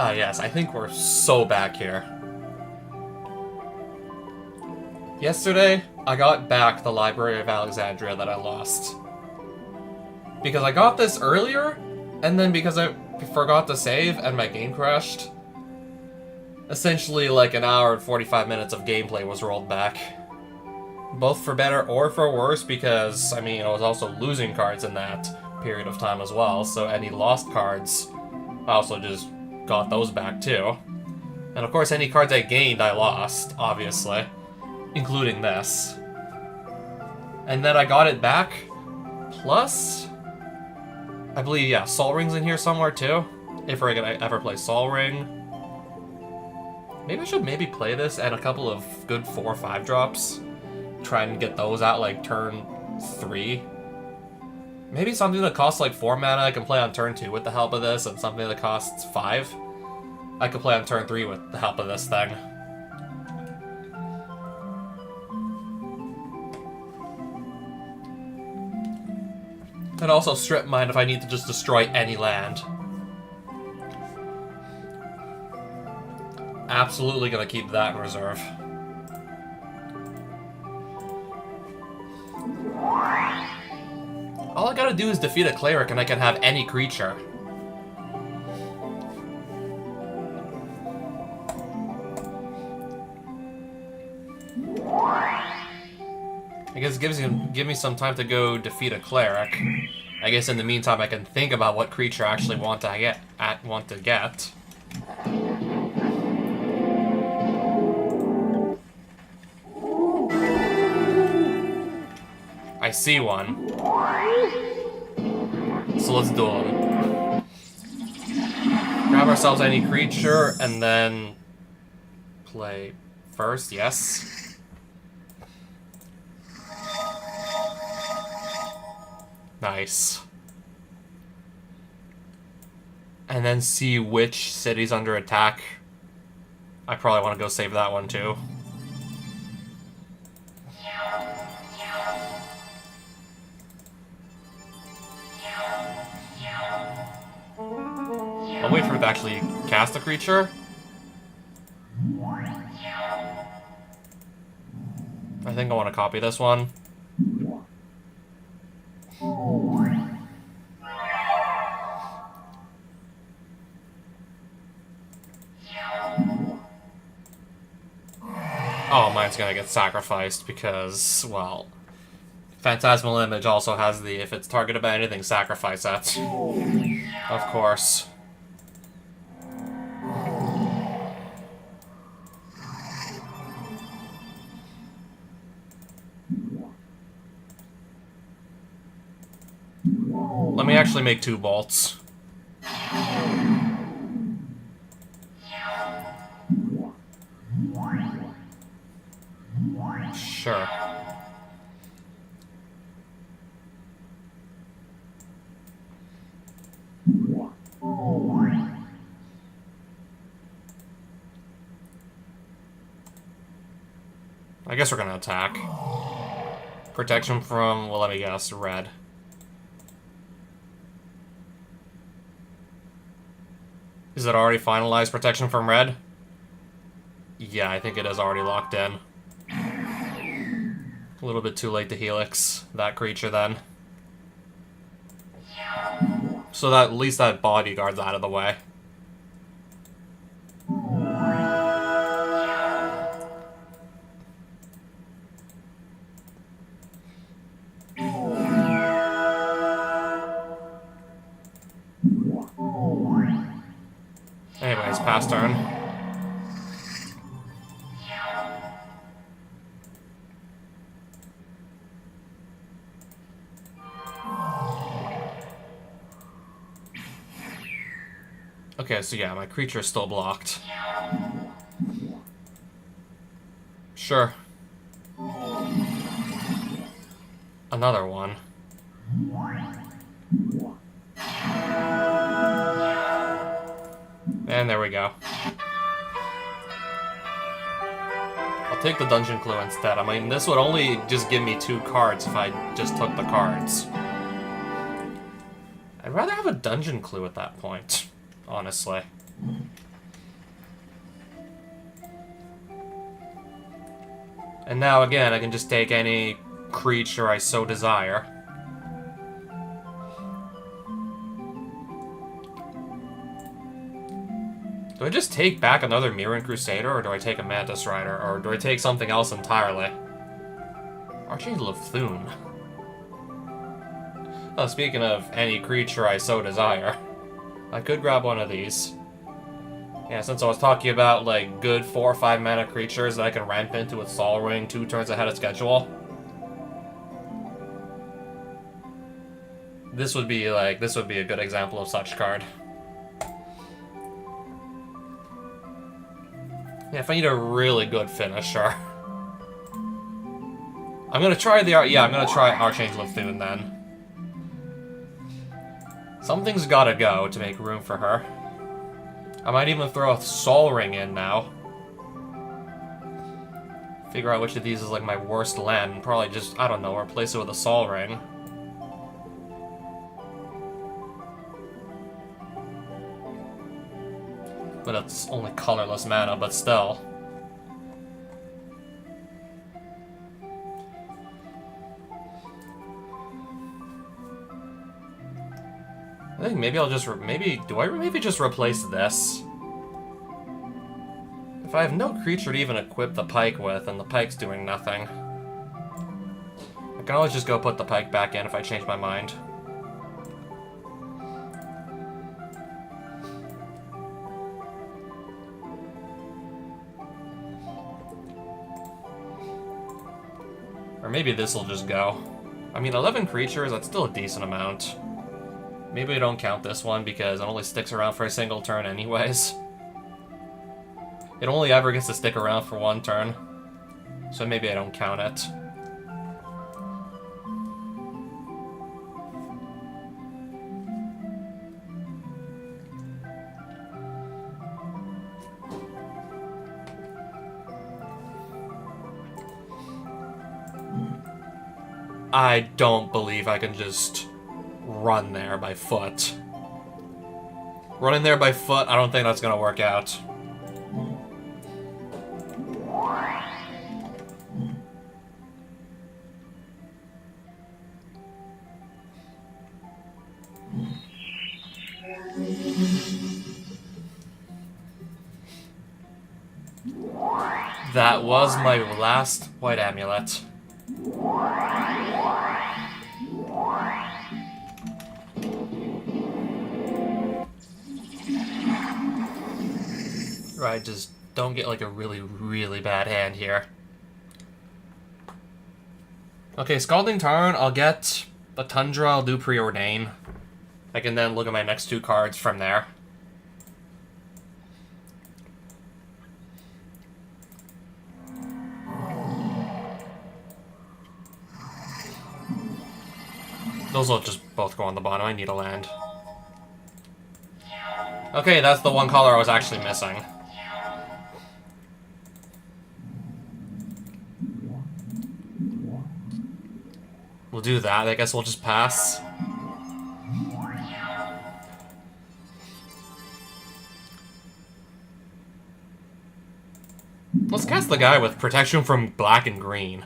Ah, yes, I think we're so back here. Yesterday, I got back the Library of Alexandria that I lost. Because I got this earlier, and then because I forgot to save and my game crashed, essentially like an hour and 45 minutes of gameplay was rolled back. Both for better or for worse, because, I mean, I was also losing cards in that period of time as well, so any lost cards, I also just got those back too. And of course, any cards I gained, I lost, obviously. Including this. And then I got it back, plus, I believe, yeah, Sol Ring's in here somewhere too, if we're gonna ever play Sol Ring. Maybe I should play this and a couple of good 4 or 5 drops. Try and get those out like turn 3. Maybe something that costs like 4 mana I can play on turn 2 with the help of this, and something that costs 5 I could play on turn 3 with the help of this thing. And also strip mine if I need to just destroy any land. Absolutely gonna keep that in reserve. All I gotta do is defeat a cleric and I can have any creature. I guess it give me some time to go defeat a cleric. I guess in the meantime I can think about what creature I actually want to get. I see one. So let's duel him. Grab ourselves any creature and then play first, yes. Nice. And then see which city's under attack. I probably want to go save that one too. I'll wait for it to actually cast a creature. I think I want to copy this one. Oh, mine's gonna get sacrificed because, well, Phantasmal Image also has the if it's targeted by anything, sacrifice that. Of course. Let me actually make 2 bolts. Sure. I guess we're gonna attack. Protection from, well, let me guess, red. Is it already finalized protection from red? Yeah, I think it is already locked in. A little bit too late to Helix that creature then. So that at least that bodyguard's out of the way. Anyways, pass turn. Okay, so yeah, my creature is still blocked. Sure. Another one. And there we go. I'll take the Dungeon Clue instead. I mean, this would only just give me 2 cards if I just took the cards. I'd rather have a dungeon clue at that point, honestly. And now, again, I can just take any creature I so desire. Do I just take back another Mirren Crusader, or do I take a Mantis Rider, or do I take something else entirely? Archangel of Thune. Oh, speaking of any creature I so desire, I could grab one of these. Yeah, since I was talking about, like, good 4 or 5 mana creatures that I can ramp into with Sol Ring 2 turns ahead of schedule. This would be a good example of such card. Yeah, if I need a really good finisher. I'm gonna try Archangel of Thune then. Something's gotta go to make room for her. I might even throw a Sol Ring in now. Figure out which of these is like my worst land, and probably just, I don't know, replace it with a Sol Ring. But it's only colorless mana, but still. I think maybe I'll just, do I maybe just replace this? If I have no creature to even equip the pike with, and the pike's doing nothing, I can always just go put the pike back in if I change my mind. Or maybe this'll just go. I mean, 11 creatures, that's still a decent amount. Maybe I don't count this one because it only sticks around for a single turn anyways. It only ever gets to stick around for 1 turn. So maybe I don't count it. I don't believe I can just run there by foot. Running there by foot, I don't think that's gonna work out. That was my last white amulet. Right, just don't get like a really, really bad hand here. Okay, Scalding Tarn, I'll get the Tundra, I'll do Preordain. I can then look at my next 2 cards from there. Those will just both go on the bottom. I need a land. Okay, that's the one color I was actually missing. We'll do that. I guess we'll just pass. Let's cast the guy with protection from black and green.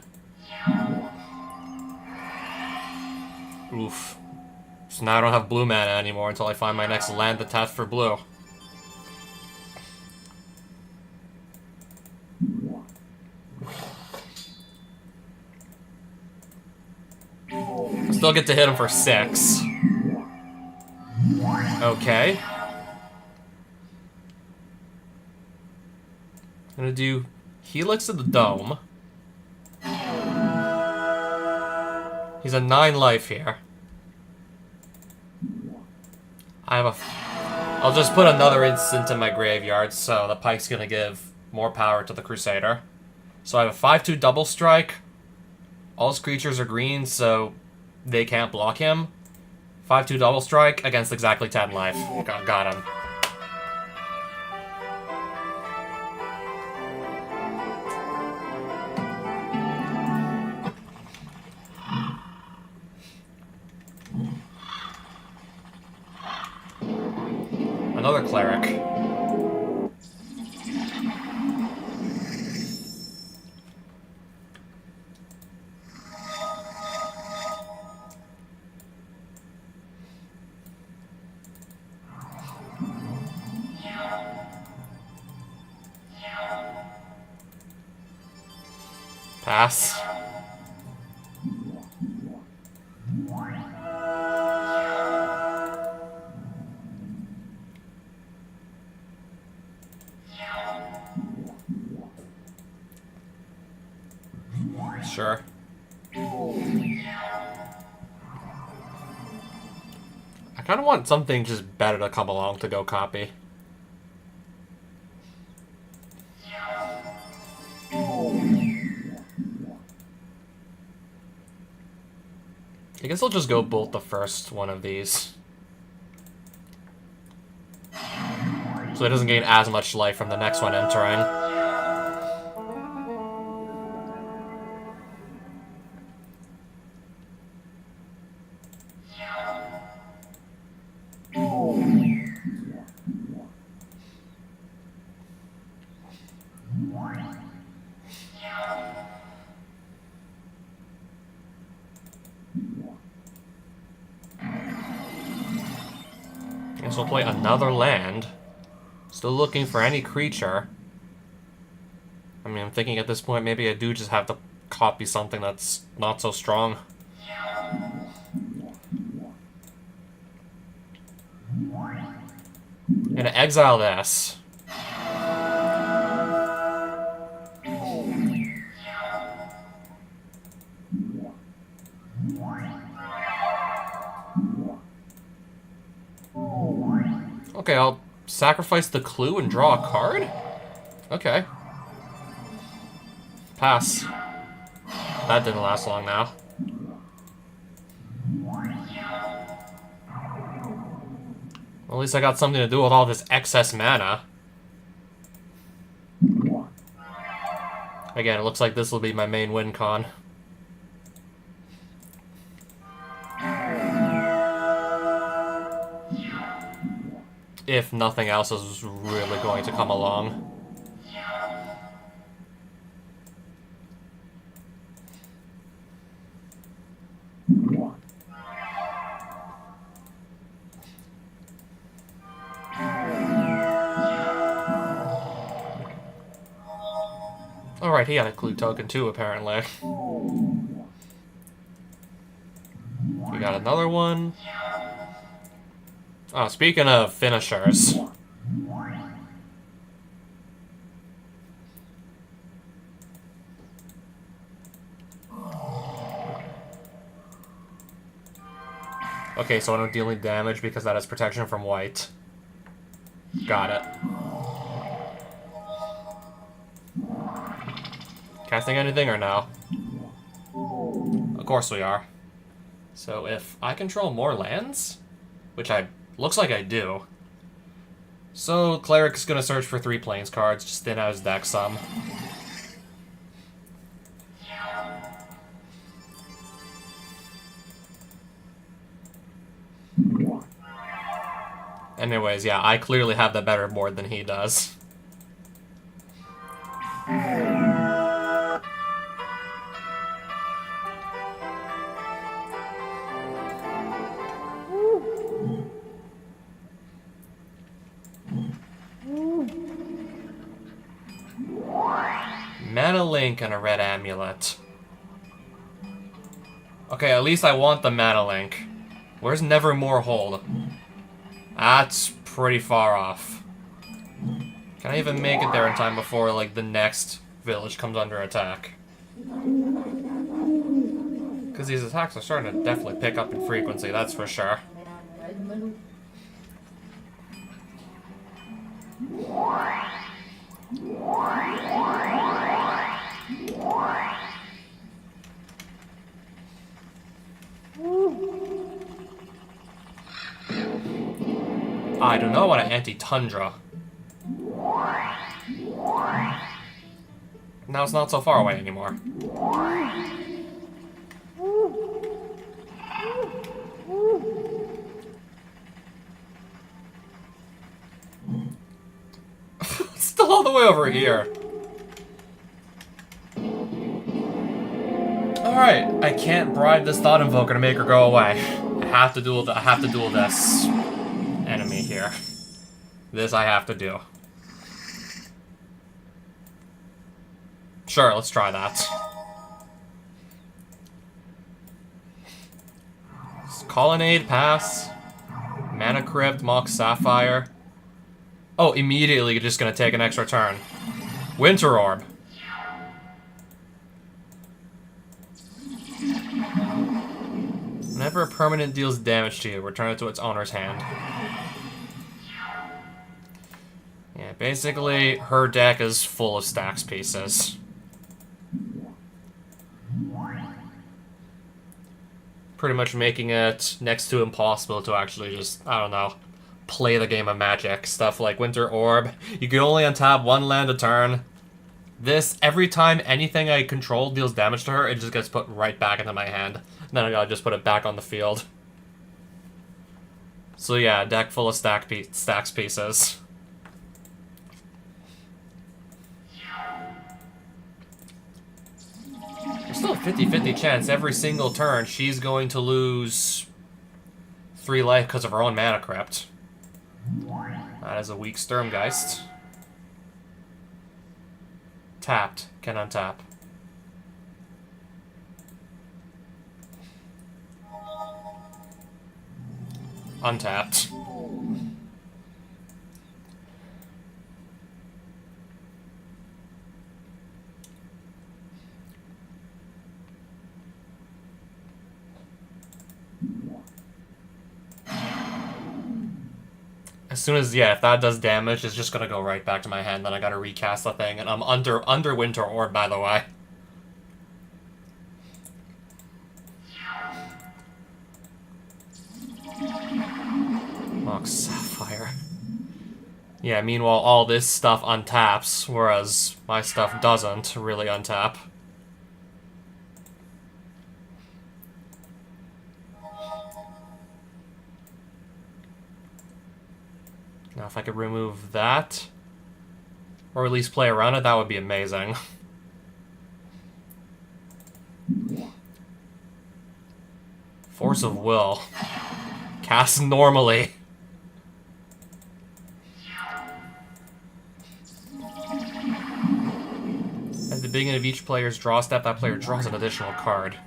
Oof. So now I don't have blue mana anymore until I find my next land to tap for blue. I still get to hit him for 6. Okay. I'm gonna do Helix of the Dome. He's a 9 life here. I'll just put another instant in my graveyard, so the pike's gonna give more power to the Crusader. So I have a 5/2 double strike. All his creatures are green, so they can't block him. 5/2 double strike against exactly 10 life. Got him. Another cleric. Pass. Sure. I kind of want something just better to come along to go copy. I guess I'll just go bolt the first one of these. So it doesn't gain as much life from the next one entering. Guess we'll play another land. Still looking for any creature. I mean, I'm thinking at this point maybe I do just have to copy something that's not so strong. And exile this. Okay, I'll sacrifice the clue and draw a card? Okay. Pass. That didn't last long now. Well, at least I got something to do with all this excess mana. Again, it looks like this will be my main win con. If nothing else is really going to come along. Alright, he had a clue token too, apparently. We got another one. Oh, speaking of finishers. Okay, so I don't deal any damage because that has protection from white. Got it. Casting anything or no? Of course we are. So if I control more lands, which looks like I do. So Cleric's gonna search for 3 plains cards, just thin out his deck some. Anyways, yeah, I clearly have the better board than he does. Mana Link and a red amulet. Okay, at least I want the Mana Link. Where's Nevermore Hold? That's pretty far off. Can I even make it there in time before, like, the next village comes under attack? Because these attacks are starting to definitely pick up in frequency, that's for sure. I do not want to anti-tundra. Now it's not so far away anymore. way over here. Alright, I can't bribe this Thought Invoker to make her go away. I have to duel this enemy here. This I have to do. Sure, let's try that. Colonnade, pass. Mana Crypt, Mock Sapphire. Oh, immediately just gonna take an extra turn. Winter Orb. Whenever a permanent deals damage to you, return it to its owner's hand. Yeah, basically, her deck is full of stacks pieces. Pretty much making it next to impossible to actually just, I don't know, play the game of Magic. Stuff like Winter Orb. You can only untap one land a turn. This, every time anything I control deals damage to her, it just gets put right back into my hand. Then I gotta just put it back on the field. So yeah, deck full of stacks pieces. There's still a 50-50 chance every single turn she's going to lose 3 life because of her own Mana Crypt. That is a weak Sturmgeist. Tapped. Can untap. Untapped. As soon as, yeah, if that does damage, it's just gonna go right back to my hand, then I gotta recast the thing, and I'm under Winter Orb, by the way. Mock Sapphire. Yeah, meanwhile, all this stuff untaps, whereas my stuff doesn't really untap. Now, if I could remove that, or at least play around it, that would be amazing. Force of Will. Cast normally. At the beginning of each player's draw step, that player draws an additional card.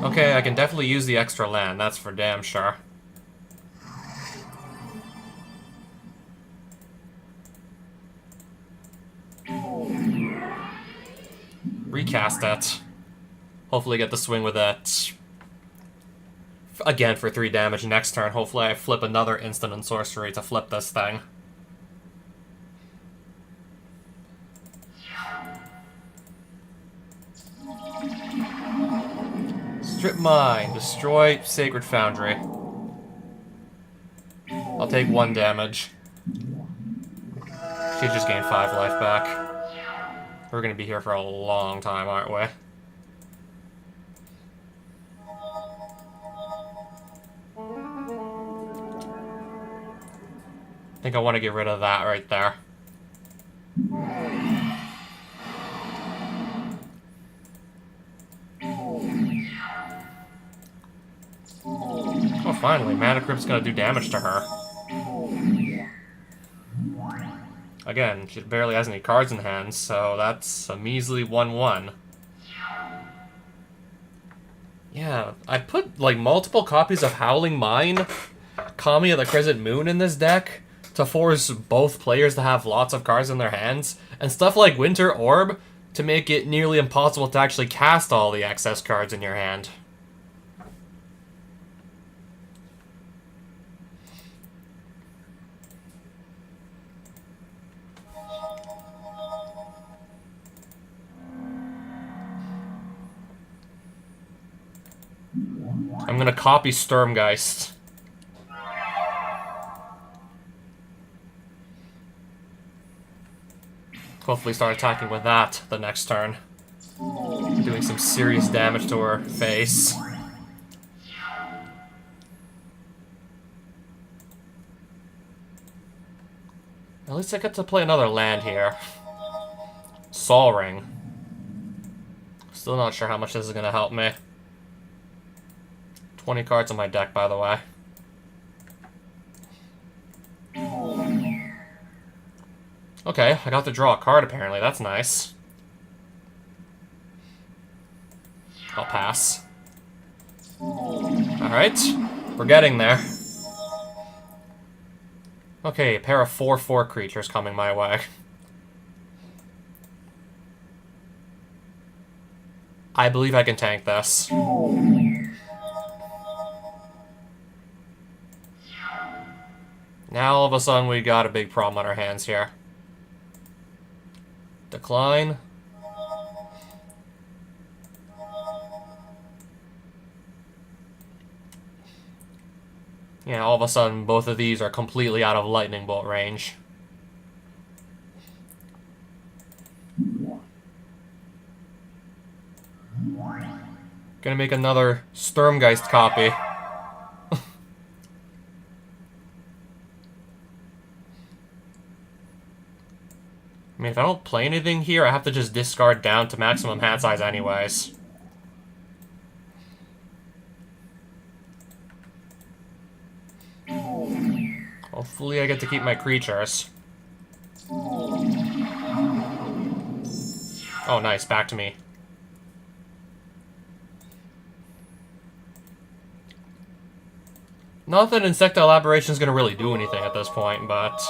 Okay, I can definitely use the extra land, that's for damn sure. Recast it. Hopefully get the swing with it. Again for 3 damage next turn. Hopefully I flip another instant and sorcery to flip this thing. Strip Mine. Destroy Sacred Foundry. I'll take 1 damage. She just gained 5 life back. We're gonna be here for a long time, aren't we? I think I want to get rid of that right there. Oh, finally, Mana Crypt's gonna do damage to her. Again, she barely has any cards in hand, so that's a measly 1/1. Yeah, I put, like, multiple copies of Howling Mine, Kami of the Crescent Moon in this deck to force both players to have lots of cards in their hands, and stuff like Winter Orb to make it nearly impossible to actually cast all the excess cards in your hand. I'm gonna copy Sturmgeist. Hopefully start attacking with that the next turn. Doing some serious damage to her face. least I get to play another land here. Sol Ring. Still not sure how much this is going to help me. 20 cards in my deck, by the way. Okay, I got to draw a card, apparently. That's nice. I'll pass. Alright, we're getting there. Okay, a pair of 4/4 creatures coming my way. I believe I can tank this. Now all of a sudden we got a big problem on our hands here. Decline. Yeah, all of a sudden both of these are completely out of lightning bolt range. Gonna make another Sturmgeist copy. I mean, if I don't play anything here, I have to just discard down to maximum hand size anyways. Hopefully I get to keep my creatures. Oh, nice. Back to me. Not that Insectile Elaboration is going to really do anything at this point, but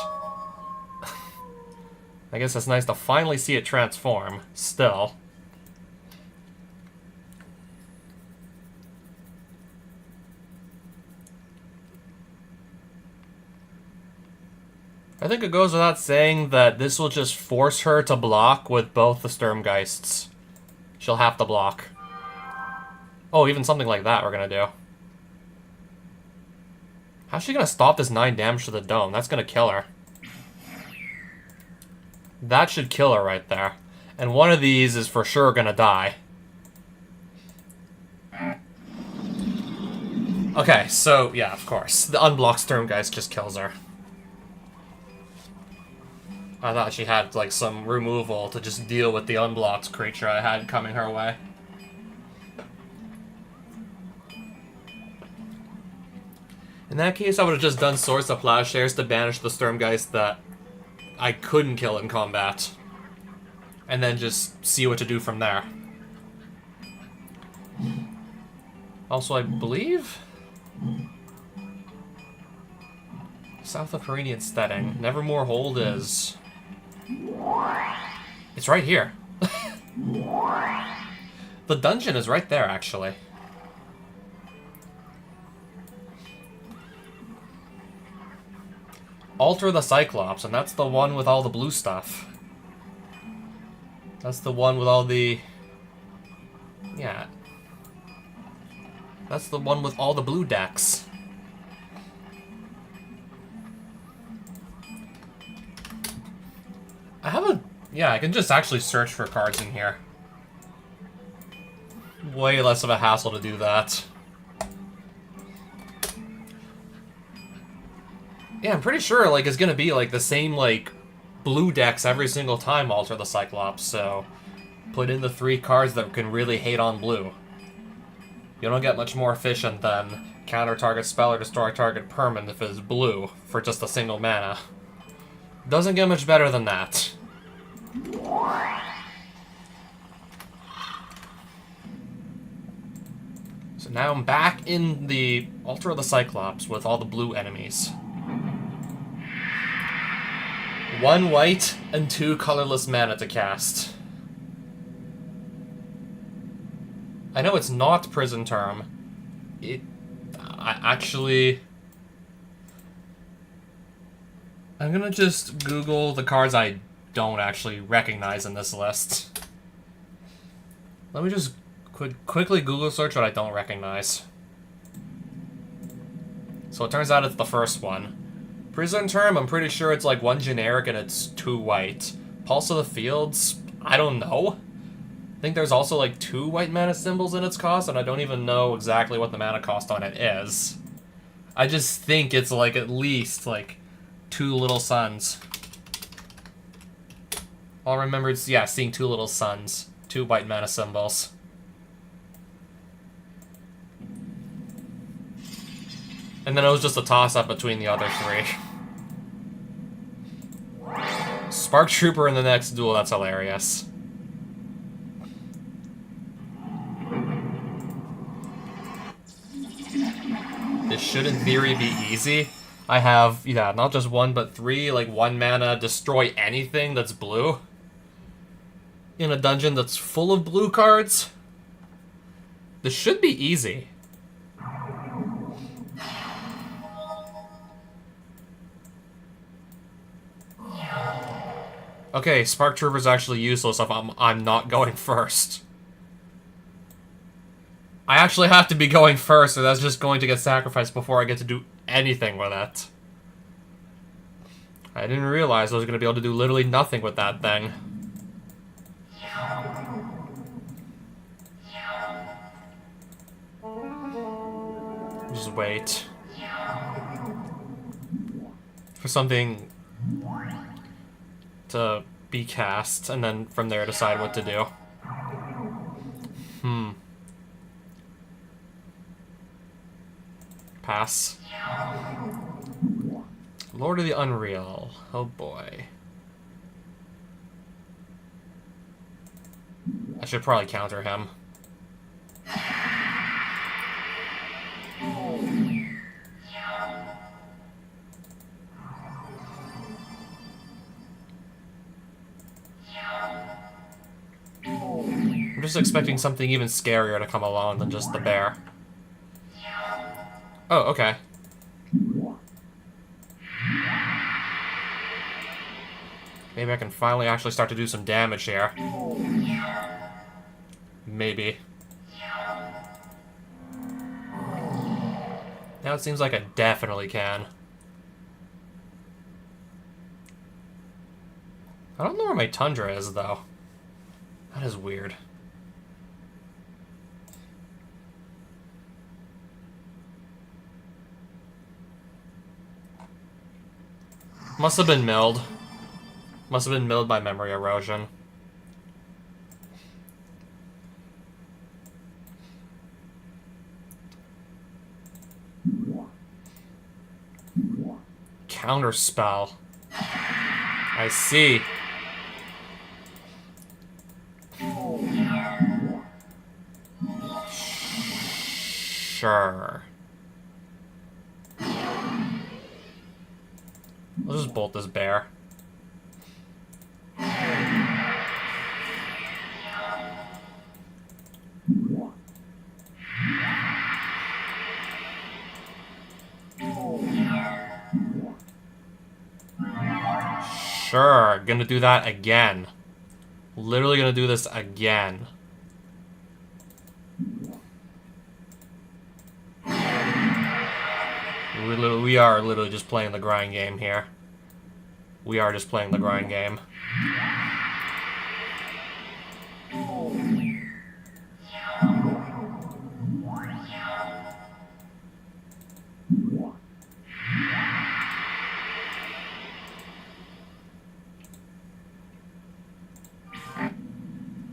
I guess it's nice to finally see it transform, still. I think it goes without saying that this will just force her to block with both the Sturmgeists. She'll have to block. Oh, even something like that we're going to do. How's she going to stop this 9 damage to the dome? That's going to kill her. That should kill her right there. And one of these is for sure going to die. Okay, so, yeah, of course. The unblocked Sturmgeist just kills her. I thought she had, like, some removal to just deal with the unblocked creature I had coming her way. In that case, I would have just done Swords to Plowshares to banish the Sturmgeist that I couldn't kill in combat. And then just see what to do from there. Also, I believe South of Perenian Steading. Nevermore Hold is... It's right here. The dungeon is right there, actually. Alter the Cyclops, and that's the one with all the blue stuff. That's the one with all the... Yeah. That's the one with all the blue decks. I have a... Yeah, I can just actually search for cards in here. Way less of a hassle to do that. Yeah, I'm pretty sure, like, it's gonna be, like, the same, like, blue decks every single time Alter the Cyclops, so put in the 3 cards that can really hate on blue. You don't get much more efficient than counter target spell or destroy target permanent if it's blue for just a single mana. Doesn't get much better than that. So now I'm back in the Alter the Cyclops with all the blue enemies. 1 white and 2 colorless mana to cast. I know it's not Prison Term. I'm gonna just Google the cards I don't actually recognize in this list. Let me just quickly Google search what I don't recognize. So it turns out it's the first one. Prison Term, I'm pretty sure it's like 1 generic and it's 2 white. Pulse of the Fields, I don't know. I think there's also like 2 white mana symbols in its cost, and I don't even know exactly what the mana cost on it is. I just think it's like at least like 2 Little Suns. All I remember is, yeah, seeing two little suns. Two white mana symbols. And then it was just a toss-up between the other three. Spark Trooper in the next duel, that's hilarious. This should, in theory, be easy. I have, yeah, not just one, but three, like, 1 mana, destroy anything that's blue. In a dungeon that's full of blue cards. This should be easy. Okay, Spark Trooper's actually useless if I'm not going first. I actually have to be going first, or that's just going to get sacrificed before I get to do anything with it. I didn't realize I was going to be able to do literally nothing with that thing. Just wait. For something to be cast, and then from there decide what to do. Pass. Lord of the Unreal. Oh boy. I should probably counter him. I'm just expecting something even scarier to come along than just the bear. Oh, okay. Maybe I can finally actually start to do some damage here. Maybe. Now it seems like I definitely can. I don't know where my Tundra is, though. That is weird. Must have been milled. Must have been milled by memory erosion. Counterspell. I see. Sure. I'll just bolt this bear. Sure, gonna do that again. Literally gonna do this again. We are literally just playing the grind game here. We are just playing the grind game.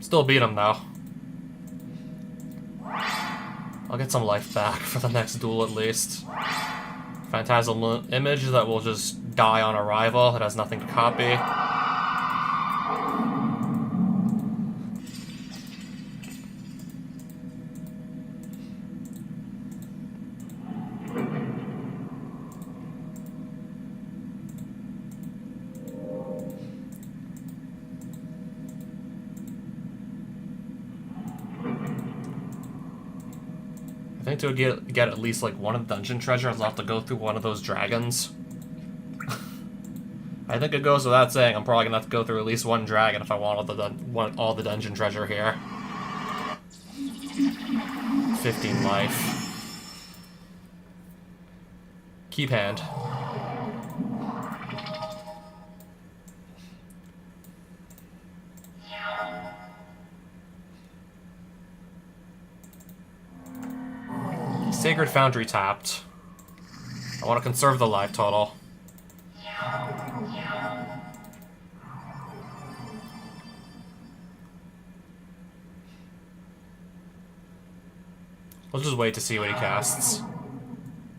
Still beat him, though. I'll get some life back for the next duel, at least. Phantasmal image that will just die on arrival. It has nothing to copy. I think to get at least like one of the dungeon treasures, I'll have to go through one of those dragons. I think it goes without saying I'm probably gonna have to go through at least one dragon if I want all the dungeon treasure here. 15 life. Keep hand. Sacred Foundry tapped. I want to conserve the life total. We'll just wait to see what he casts.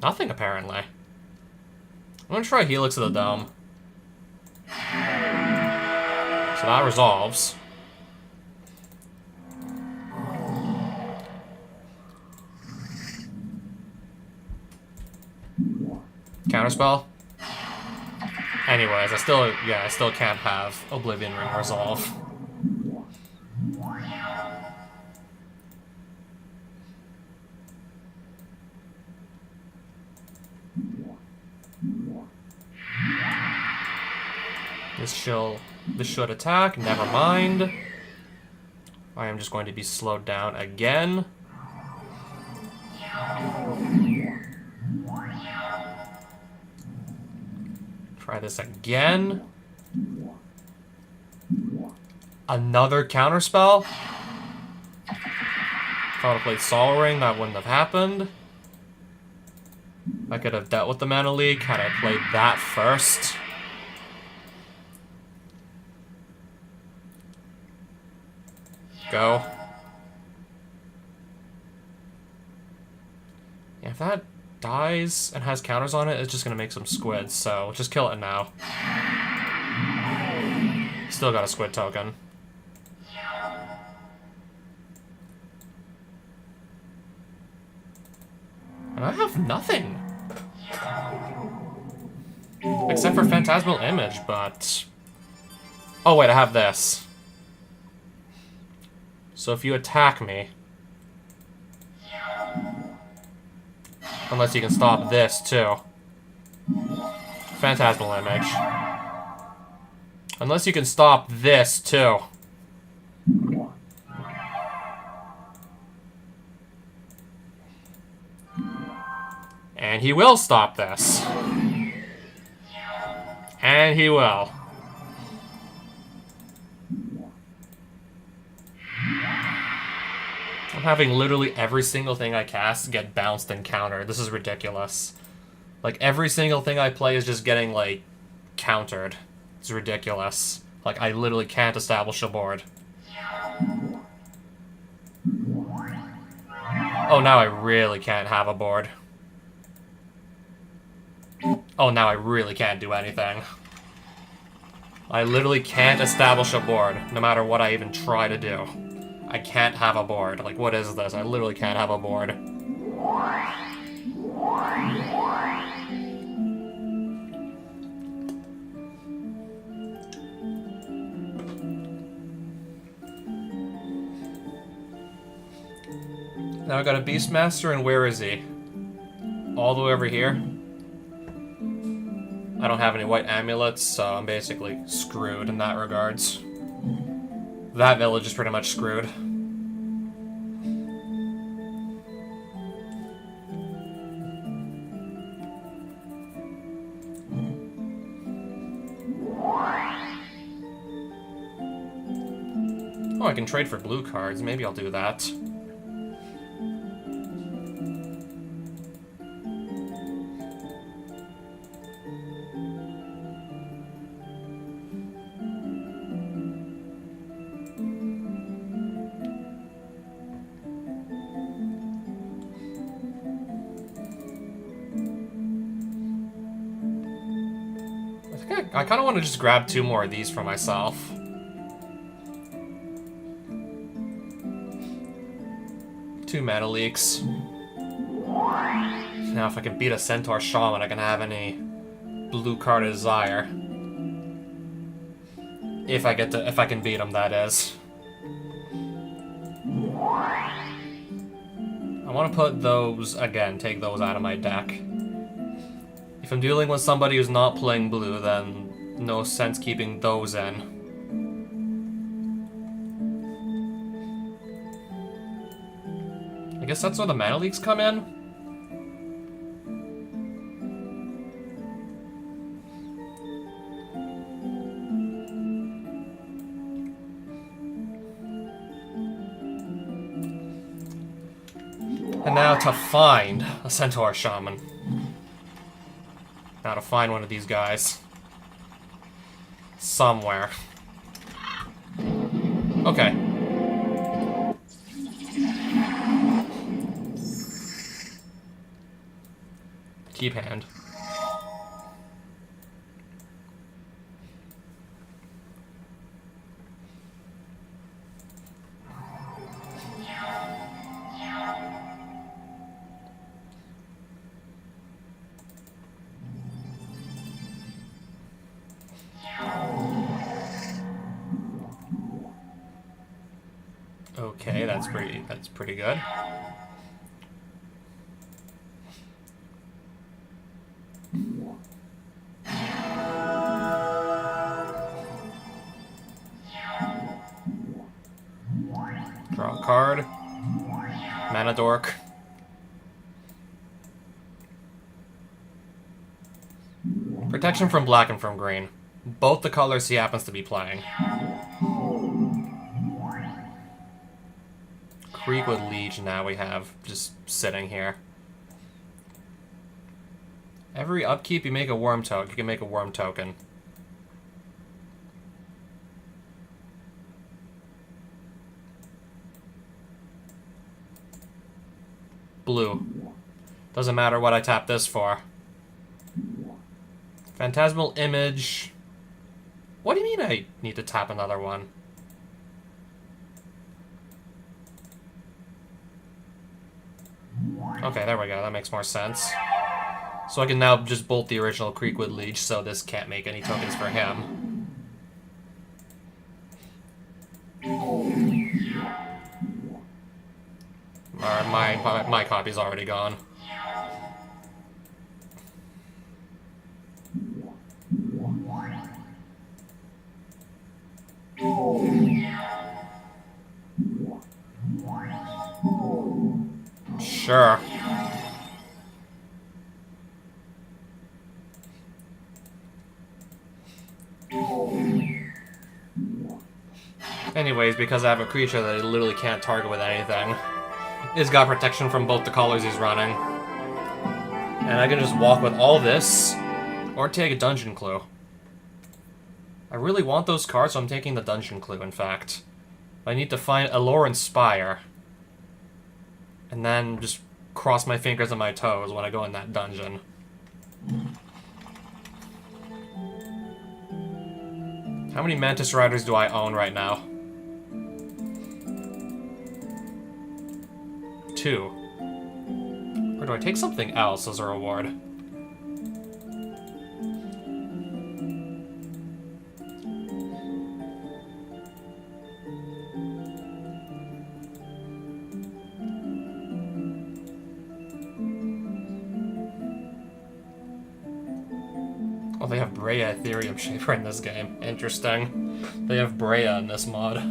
Nothing, apparently. I'm gonna try Helix of the Dome. So that resolves. Counterspell? Anyways, I still can't have Oblivion Ring resolve. This should attack, never mind. I am just going to be slowed down again. Try this again. Another counterspell? If I would have played Sol Ring, that wouldn't have happened. I could have dealt with the mana leak had I played that first. Go. Yeah, if that dies and has counters on it, it's just gonna make some squids, so just kill it now. Still got a squid token. And I have nothing. Except for Phantasmal Image, but... Oh wait, I have this. So if you attack me... Unless you can stop this, too. Phantasmal Image. Unless you can stop this, too. And he will stop this. And he will. I'm having literally every single thing I cast get bounced and countered. This is ridiculous. Like, every single thing I play is just getting, like, countered. It's ridiculous. Like, I literally can't establish a board. Oh, now I really can't have a board. Oh, now I really can't do anything. I literally can't establish a board, no matter what I even try to do. I can't have a board. Like, what is this? I literally can't have a board. Now I got a Beastmaster, and where is he? All the way over here? I don't have any white amulets, so I'm basically screwed in that regards. That village is pretty much screwed. Oh, I can trade for blue cards. Maybe I'll do that. I kind of want to just grab 2 more of these for myself. Two mana leaks. Now if I can beat a Centaur Shaman, I can have any blue card I desire. If I can beat him, that is. I want to put those, again, take those out of my deck. If I'm dealing with somebody who's not playing blue, then no sense keeping those in. I guess that's where the mana leaks come in? And now to find a Centaur Shaman. Now to find one of these guys. Somewhere. Okay. upkeep hand. Okay, that's pretty good. Draw a card. Mana Dork. Protection from black and from green. Both the colors he happens to be playing. Creekwood Liege now we have just sitting here. Every upkeep you make a worm token. You can make a worm token. Blue. Doesn't matter what I tap this for. Phantasmal Image. What do you mean I need to tap another one? Okay, there we go. That makes more sense. So I can now just bolt the original Creekwood Liege, so this can't make any tokens for him. Alright, my copy's already gone. Sure. Anyways, because I have a creature that I literally can't target with anything, it's got protection from both the colors he's running. And I can just walk with all this, or take a Dungeon Clue. I really want those cards, so I'm taking the Dungeon Clue, in fact. I need to find Allure and Spire. And then just cross my fingers and my toes when I go in that dungeon. How many Mantis Riders do I own right now? 2. Or do I take something else as a reward? Oh, they have Breya Ethereum Shaper in this game. Interesting. They have Breya in this mod.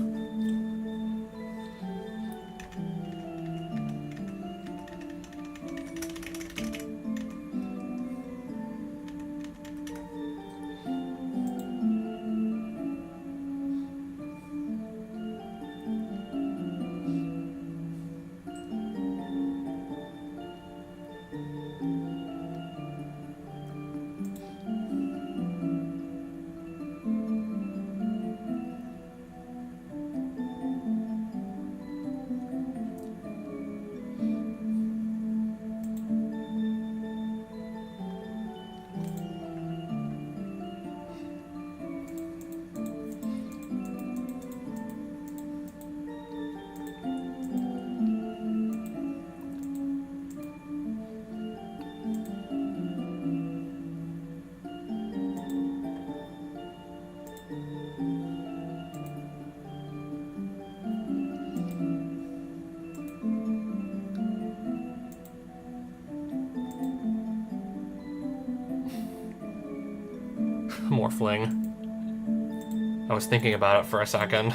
More fling. I was thinking about it for a second.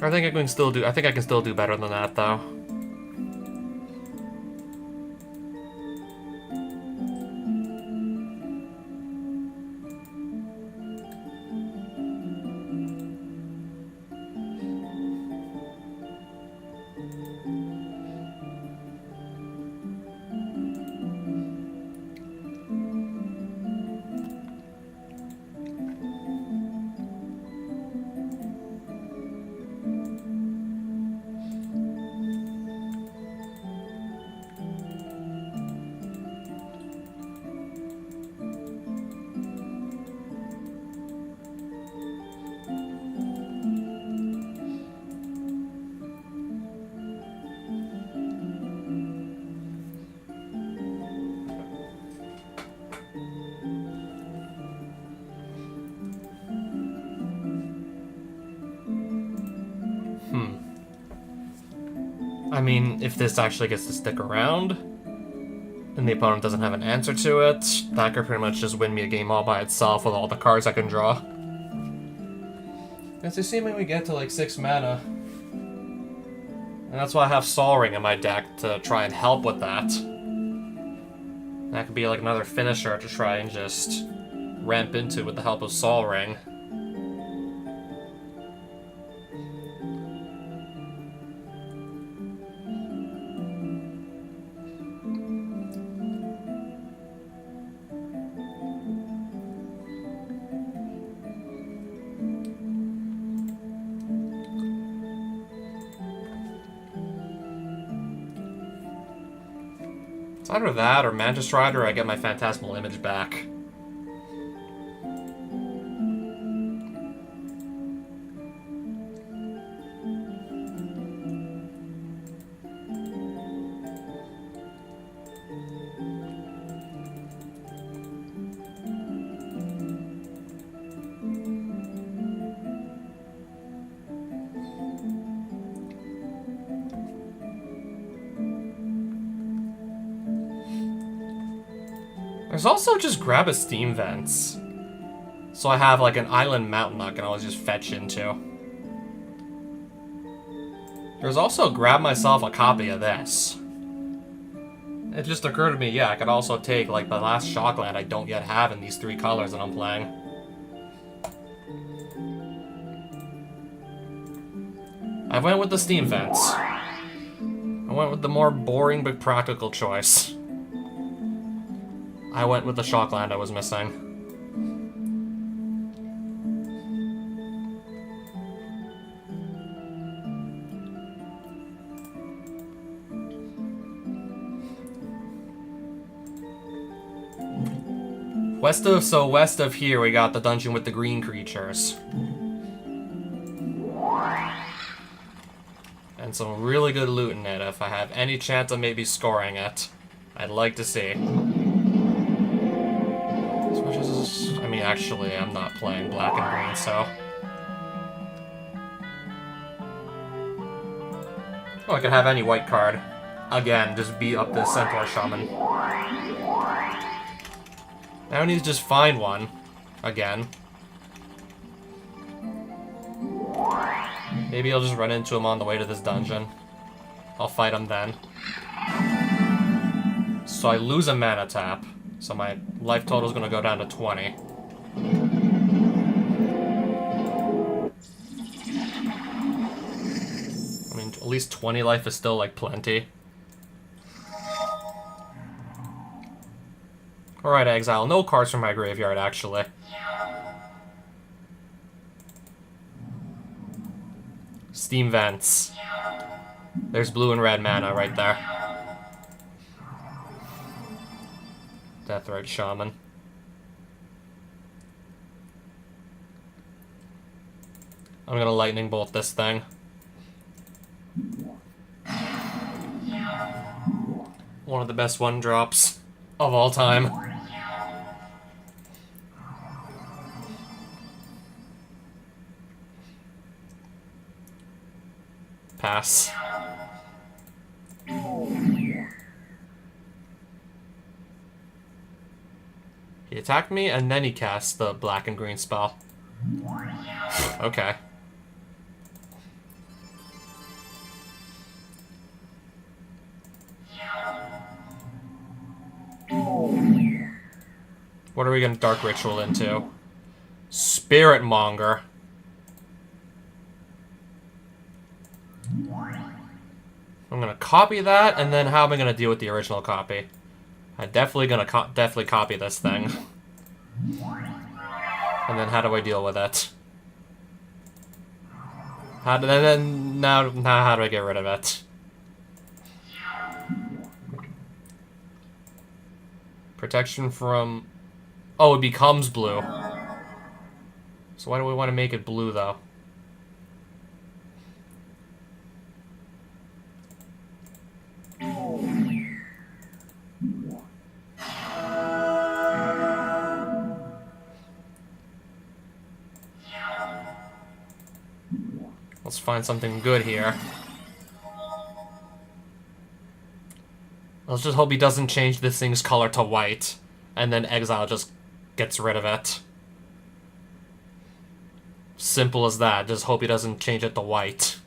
I think I can still do better than that though. I mean, if this actually gets to stick around, and the opponent doesn't have an answer to it, that could pretty much just win me a game all by itself with all the cards I can draw. It's assuming we get to like 6 mana. And that's why I have Sol Ring in my deck to try and help with that. That could be like another finisher to try and just ramp into with the help of Sol Ring. It's either that or Mantis Rider, or I get my Phantasmal Image back. There's also just grab a Steam Vents. So I have like an island mountain I can always just fetch into. There's also grab myself a copy of this. It just occurred to me, yeah, I could also take like the last Shockland I don't yet have in these 3 colors that I'm playing. I went with the Steam Vents. I went with the more boring but practical choice. I went with the Shockland I was missing. West of here we got the dungeon with the green creatures. And some really good loot in it if I have any chance of maybe scoring it. I'd like to see. I mean, actually, I'm not playing black and green, so... Oh, I could have any white card. Again, just beat up this Centaur Shaman. Now I need to just find one. Again. Maybe I'll just run into him on the way to this dungeon. I'll fight him then. So I lose a mana tap. So my life total is going to go down to 20. I mean, at least 20 life is still, like, plenty. Alright, exile. No cards from my graveyard, actually. Steam Vents. There's blue and red mana right there. Deathrite Shaman. I'm gonna lightning bolt this thing. One of the best 1-drops of all time. Pass. He attacked me, and then he cast the black and green spell. Okay. What are we gonna Dark Ritual into? Spirit Monger. I'm gonna copy that, and then how am I gonna deal with the original copy? I'm definitely gonna definitely copy this thing. And then how do I deal with it? Now how do I get rid of it? Protection from... Oh, it becomes blue. So why do we want to make it blue, though? Let's find something good here. Let's just hope he doesn't change this thing's color to white, and then exile just gets rid of it. Simple as that. Just hope he doesn't change it to white.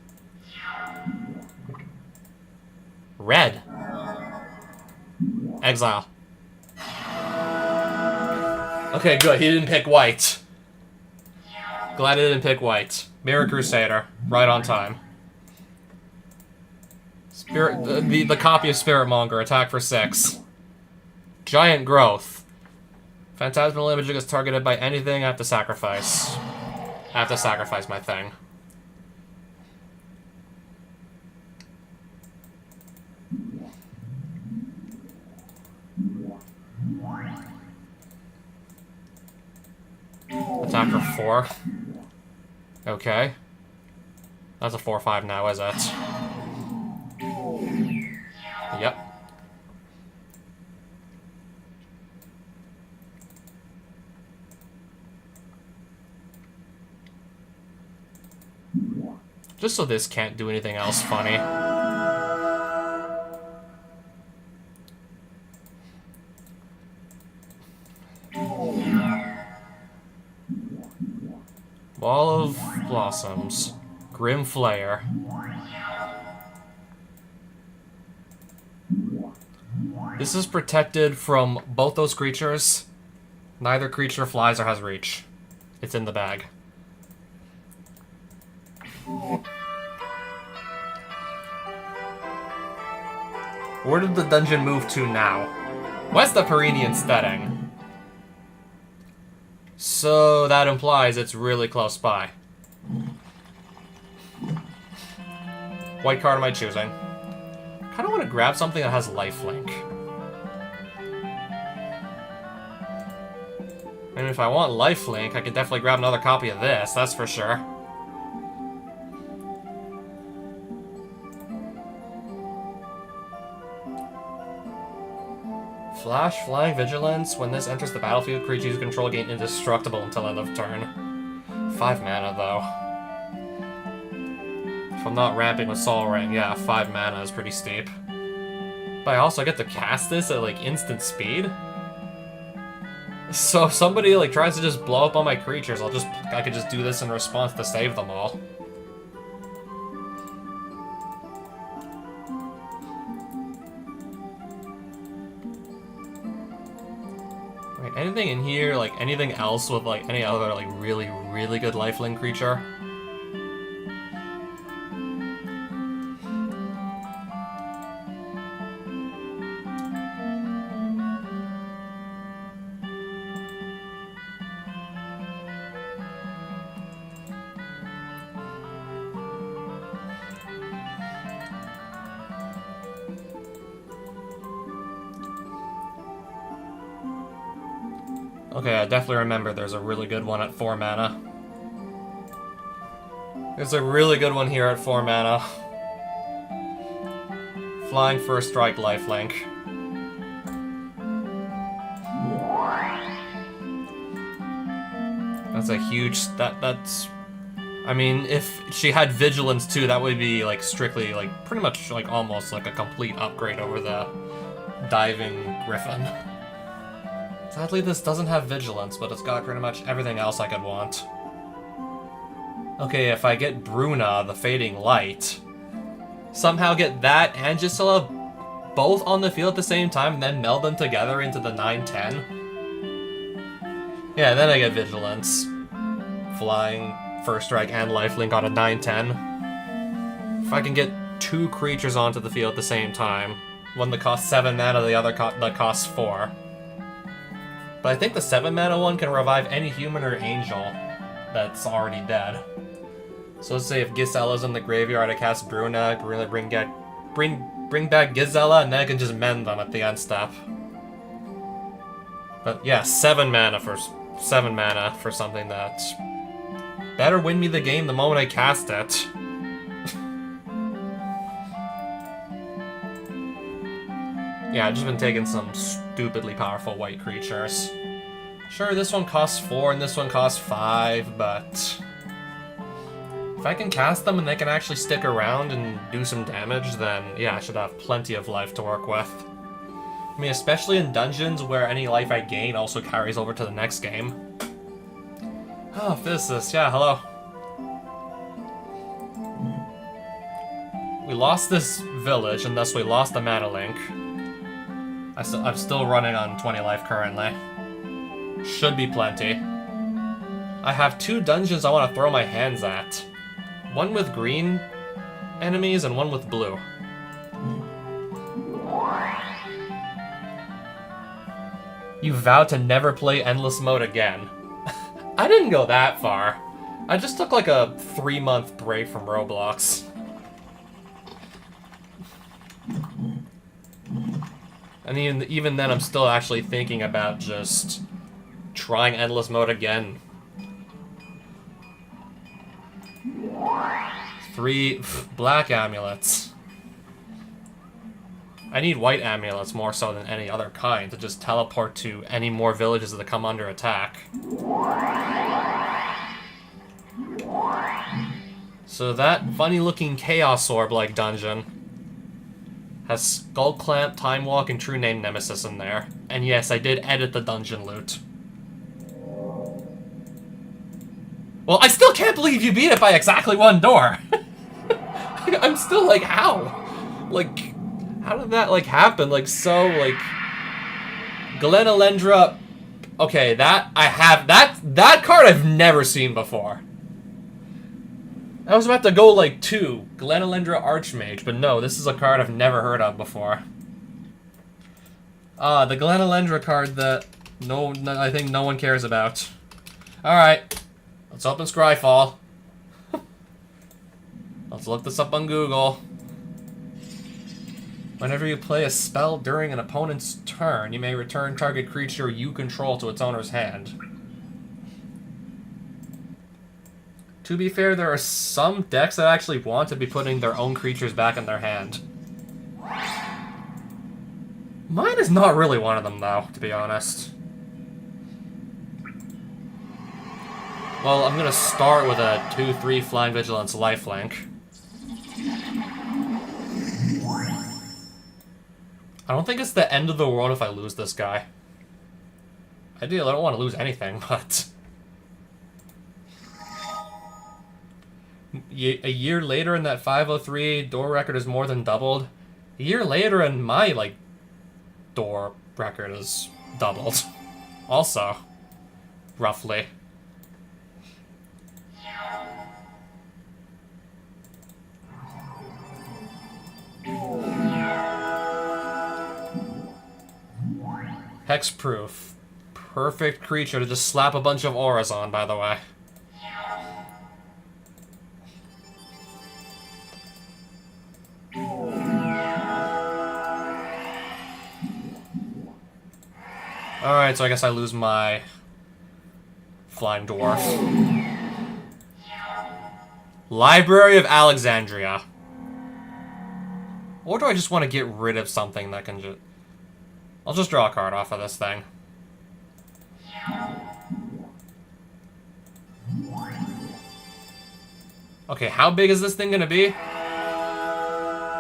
Red. Exile. Okay, good. He didn't pick white. Glad he didn't pick white. Mirror Crusader. Right on time. Spirit, the copy of Spirit Monger. Attack for 6. Giant Growth. Phantasmal imaging is targeted by anything I have to sacrifice. I have to sacrifice my thing. Attack for 4. Okay. That's a 4/5 now, is it? Yep. Just so this can't do anything else funny. Wall of Blossoms. Grim Flayer. This is protected from both those creatures. Neither creature flies or has reach. It's in the bag. Where did the dungeon move to now? West of Perinian Steading. So that implies it's really close by. White card am I choosing? Kinda wanna grab something that has lifelink. And if I want lifelink, I could definitely grab another copy of this, that's for sure. Flash, Flying, Vigilance. When this enters the battlefield, creatures you control gain indestructible until end of turn. 5 mana, though. If I'm not ramping with Sol Ring, yeah, 5 mana is pretty steep. But I also get to cast this at, like, instant speed? So if somebody, like, tries to just blow up all my creatures, I could just do this in response to save them all. Anything in here, like, anything else with, like, any other, like, really, really good lifelink creature? Okay, I definitely remember there's a really good one at 4 mana. There's a really good one here at 4 mana. Flying First Strike lifelink. That's a huge... That's... I mean, if she had Vigilance too, that would be, like, strictly, like, pretty much, like, almost like a complete upgrade over the Diving Griffin. Sadly, this doesn't have Vigilance, but it's got pretty much everything else I could want. Okay, if I get Bruna, the Fading Light, somehow get that and Gisela both on the field at the same time, and then meld them together into the 9/10. Yeah, then I get Vigilance. Flying, First Strike, and Lifelink on a 9/10. If I can get 2 creatures onto the field at the same time, one that costs 7 mana, the other that costs 4. But I think the 7 mana one can revive any human or angel that's already dead. So let's say if Gisela's in the graveyard, I cast Bruna, bring back Gisela, and then I can just mend them at the end step. But yeah, 7 mana for something that better win me the game the moment I cast it. Yeah, I've just been taking some stupidly powerful white creatures. Sure, this one costs 4 and this one costs 5, but if I can cast them and they can actually stick around and do some damage, then yeah, I should have plenty of life to work with. I mean, especially in dungeons where any life I gain also carries over to the next game. Oh, physicist, yeah, hello. We lost this village, and thus we lost the mana link. I'm still running on 20 life currently. Should be plenty. I have 2 dungeons I want to throw my hands at. One with green enemies and one with blue. You vowed to never play endless mode again. I didn't go that far. I just took like a 3-month break from Roblox. And even then, I'm still actually thinking about just trying endless mode again. 3 black amulets. I need white amulets more so than any other kind to just teleport to any more villages that come under attack. So that funny-looking Chaos Orb-like dungeon has Skull Clamp, Time Walk, and True Name Nemesis in there. And yes, I did edit the dungeon loot. Well, I still can't believe you beat it by exactly 1 door! I'm still like, how? Like, how did that, like, happen? Like, so, like... Glenalendra... Okay, that card I've never seen before. I was about to go, like, 2. Glenalendra Archmage, but no, this is a card I've never heard of before. The Glenalendra card that I think no one cares about. Alright. Let's open Scryfall. Let's look this up on Google. Whenever you play a spell during an opponent's turn, you may return target creature you control to its owner's hand. To be fair, there are some decks that actually want to be putting their own creatures back in their hand. Mine is not really one of them, though, to be honest. Well, I'm gonna start with a 2/3 Flying Vigilance lifelink. I don't think it's the end of the world if I lose this guy. Ideally, I don't want to lose anything, but... A year later in that 503, door record is more than doubled. A year later and my, like, door record is doubled. Also. Roughly. Hexproof. Perfect creature to just slap a bunch of auras on, by the way. Alright, so I guess I lose my Flying Dwarf. Library of Alexandria. Or do I just want to get rid of something that can just... I'll just draw a card off of this thing. Okay, how big is this thing gonna be?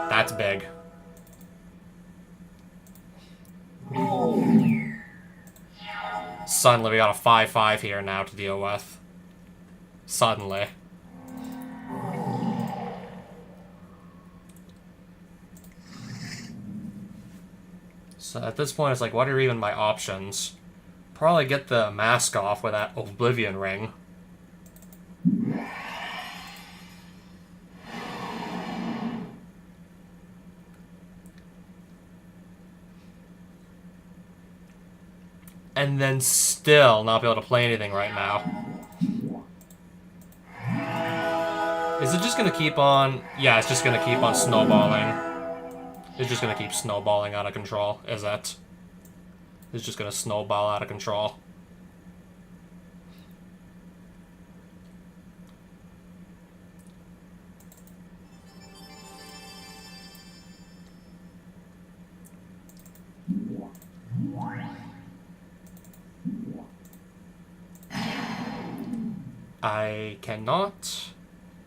That's big. Suddenly we got a 5/5 here now to deal with. Suddenly. So at this point, it's like, what are even my options? Probably get the mask off with that Oblivion Ring. And then still not be able to play anything right now. Is it just gonna keep on... Yeah, it's just gonna keep on snowballing. It's just gonna keep snowballing out of control, is it? It's just gonna snowball out of control. I cannot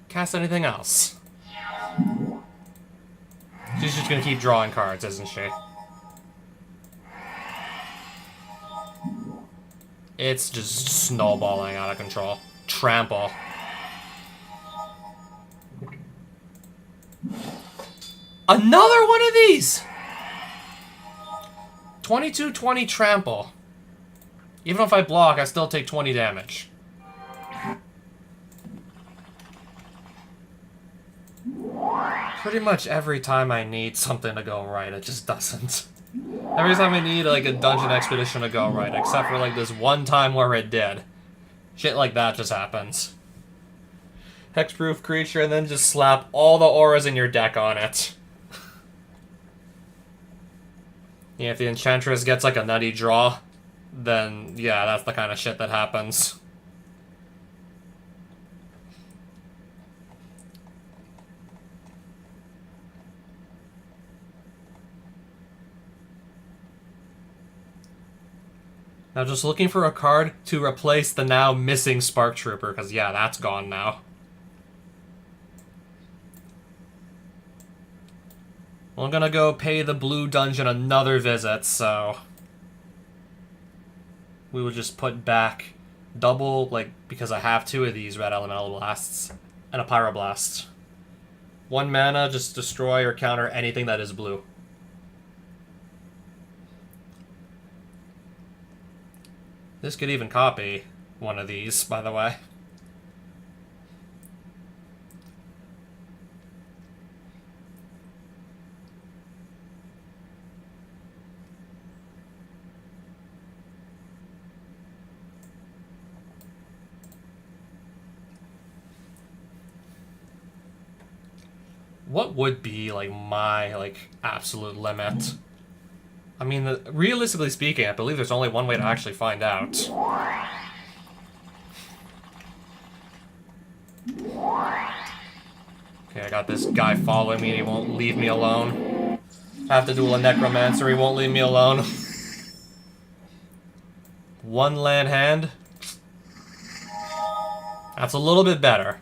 cast anything else. She's just gonna keep drawing cards, isn't she? It's just snowballing out of control. Trample. Another one of these! 22-20 trample. Even if I block, I still take 20 damage. Pretty much every time I need something to go right, it just doesn't. Every time I need, like, a dungeon expedition to go right, except for, like, this one time where it did. Shit like that just happens. Hexproof creature, and then just slap all the auras in your deck on it. Yeah, if the Enchantress gets, like, a nutty draw, then, yeah, that's the kind of shit that happens. Now just looking for a card to replace the now missing Spark Trooper, because yeah, that's gone now. Well, I'm gonna go pay the blue dungeon another visit, so... we will just put back double, like, because I have 2 of these red elemental blasts, and a pyroblast. 1 mana, just destroy or counter anything that is blue. This could even copy one of these, by the way. What would be, like, my, like, absolute limit? I mean, realistically speaking, I believe there's only one way to actually find out. Okay, I got this guy following me and he won't leave me alone. I have to duel a Necromancer, he won't leave me alone. 1 land hand. That's a little bit better.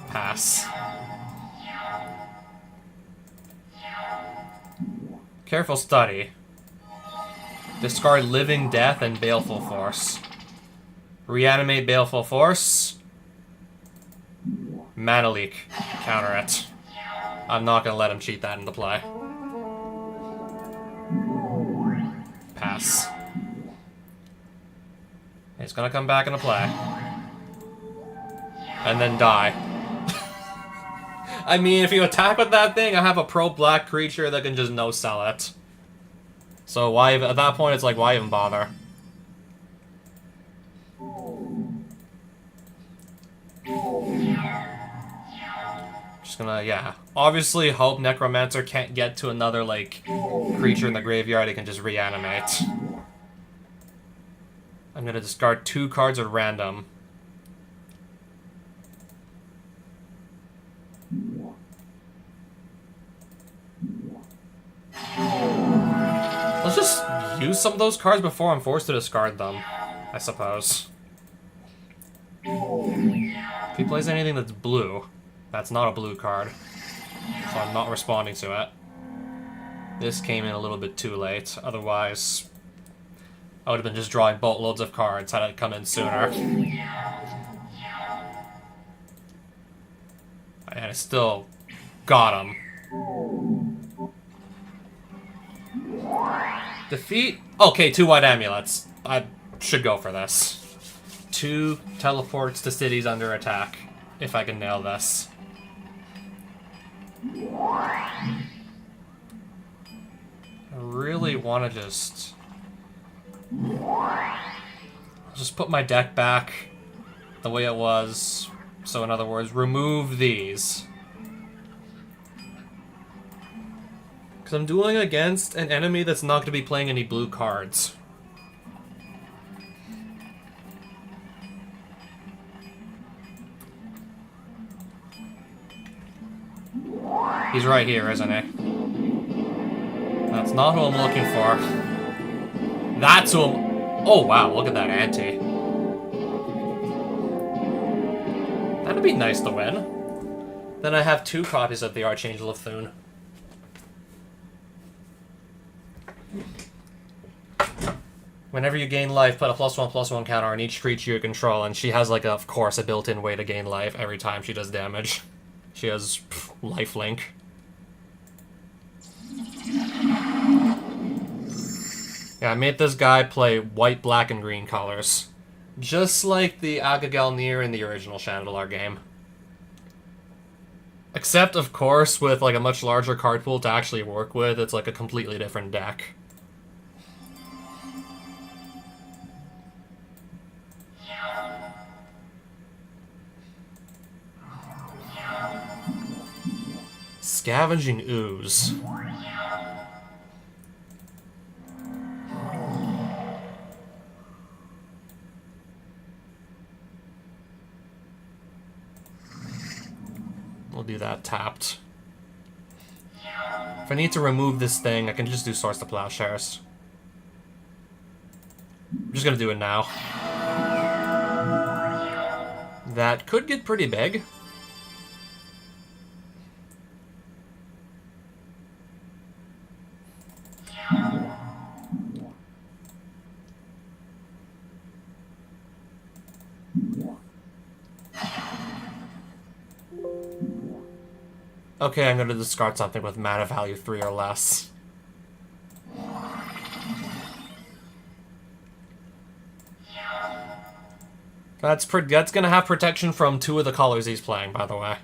Pass. Careful study. Discard Living Death and Baleful Force. Reanimate Baleful Force. Mana Leak. Counter it. I'm not gonna let him cheat that into play. Pass. It's gonna come back into play. And then die. I mean, if you attack with that thing, I have a pro-black creature that can just no-sell it. So why, at that point, it's like, why even bother? Just gonna, yeah. Obviously, hope Necromancer can't get to another, like, creature in the graveyard it can just reanimate. I'm gonna discard 2 cards at random. Let's just use some of those cards before I'm forced to discard them, I suppose. If he plays anything that's blue, that's not a blue card, so I'm not responding to it. This came in a little bit too late, otherwise I would have been just drawing boatloads of cards had it come in sooner. And I still got him. Defeat? Okay, 2 white amulets. I should go for this. 2 teleports to cities under attack, if I can nail this. I really want to just put my deck back the way it was. So in other words, remove these. Because I'm dueling against an enemy that's not going to be playing any blue cards. He's right here, isn't he? That's not who I'm looking for. That's who I'm... Oh wow, look at that ante. That'd be nice to win. Then I have 2 copies of the Archangel of Thune. Whenever you gain life, put a +1/+1 counter on each creature you control, and she has, like, of course, a built-in way to gain life every time she does damage. She has lifelink. Yeah, I made this guy play white, black, and green colors. Just like the Agagelnir in the original Shandalar game. Except, of course, with like a much larger card pool to actually work with, it's like a completely different deck. Scavenging Ooze. We'll do that tapped. If I need to remove this thing, I can just do Swords to Plowshares. I'm just gonna do it now. That could get pretty big. Okay, I'm gonna discard something with mana value 3 or less. That's gonna have protection from 2 of the colors he's playing, by the way.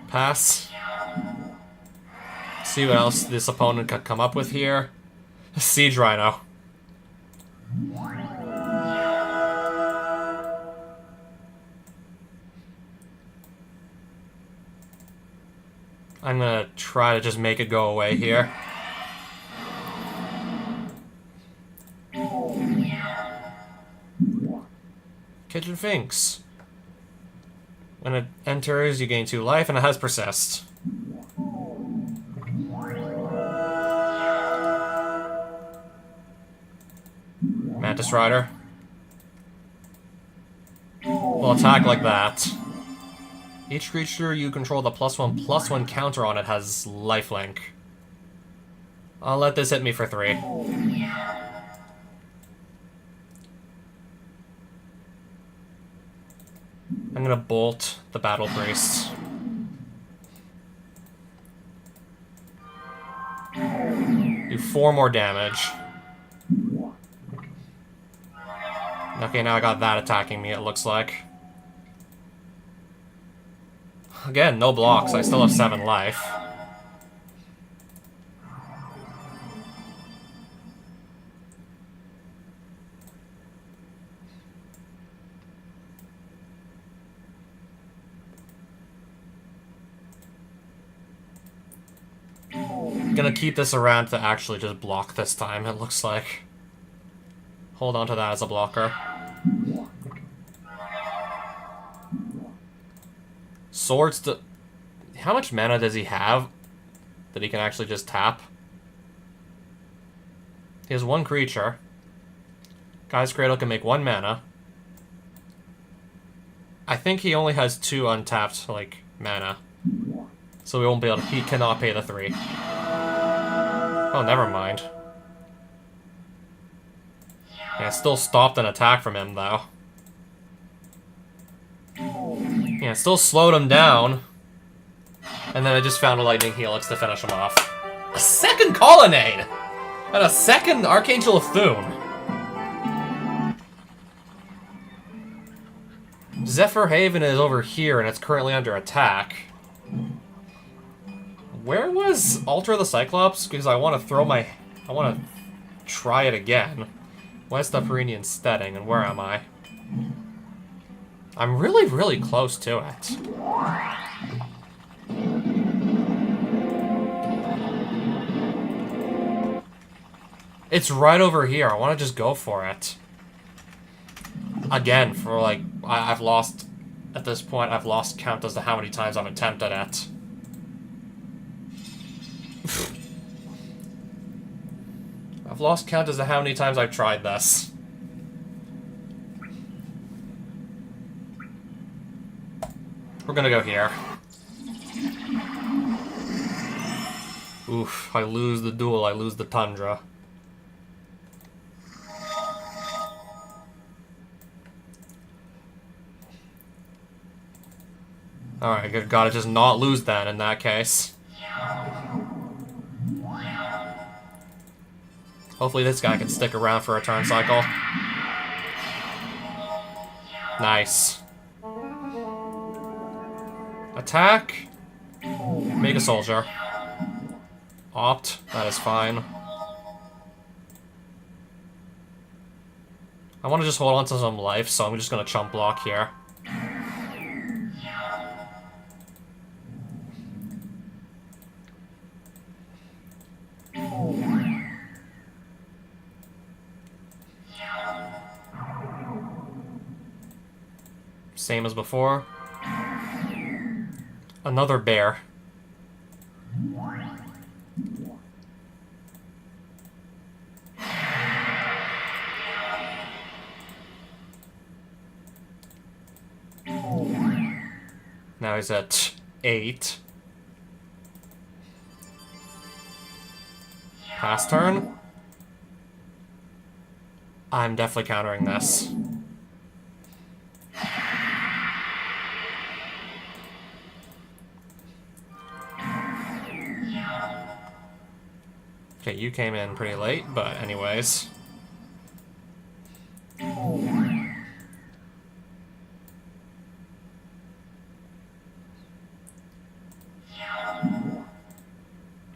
Pass. See what else this opponent could come up with here. Siege Rhino. I'm gonna try to just make it go away here. Kitchen Finks. When it enters, you gain 2 life, and it has Persist. Mantis Rider. Will attack like that. Each creature you control the +1/+1 counter on it has lifelink. I'll let this hit me for 3. I'm gonna bolt the Battle Priest. Do 4 more damage. Okay, now I got that attacking me, it looks like. Again, no blocks. I still have 7 life. I'm gonna keep this around to actually just block this time, it looks like. Hold on to that as a blocker. Swords to... How much mana does he have that he can actually just tap? He has 1 creature. Guy's Cradle can make 1 mana. I think he only has 2 untapped, like, mana. So we won't be able to... He cannot pay the 3. Oh, never mind. Yeah, still stopped an attack from him, though. Yeah, still slowed him down. And then I just found a Lightning Helix to finish him off. A second Colonnade! And a second Archangel of Thune. Zephyr Haven is over here, and it's currently under attack. Where was Altar the Cyclops? Because I want to throw my... I want to try it again. West Upperinian Steading, and where am I? I'm really, really close to it. It's right over here. I want to just go for it. Again, for like... I've lost... At this point, I've lost count as to how many times I've attempted it. I've lost count as to how many times I've tried this. We're gonna go here. Oof, I lose the duel, I lose the Tundra. Alright, good God, just not lose that in that case. Hopefully this guy can stick around for a turn cycle. Nice. Attack. Make a soldier. Opt. That is fine. I want to just hold on to some life, so I'm just going to chump block here. Same as before. Another bear. Now he's at 8. Pass turn. I'm definitely countering this. Okay, you came in pretty late, but anyways.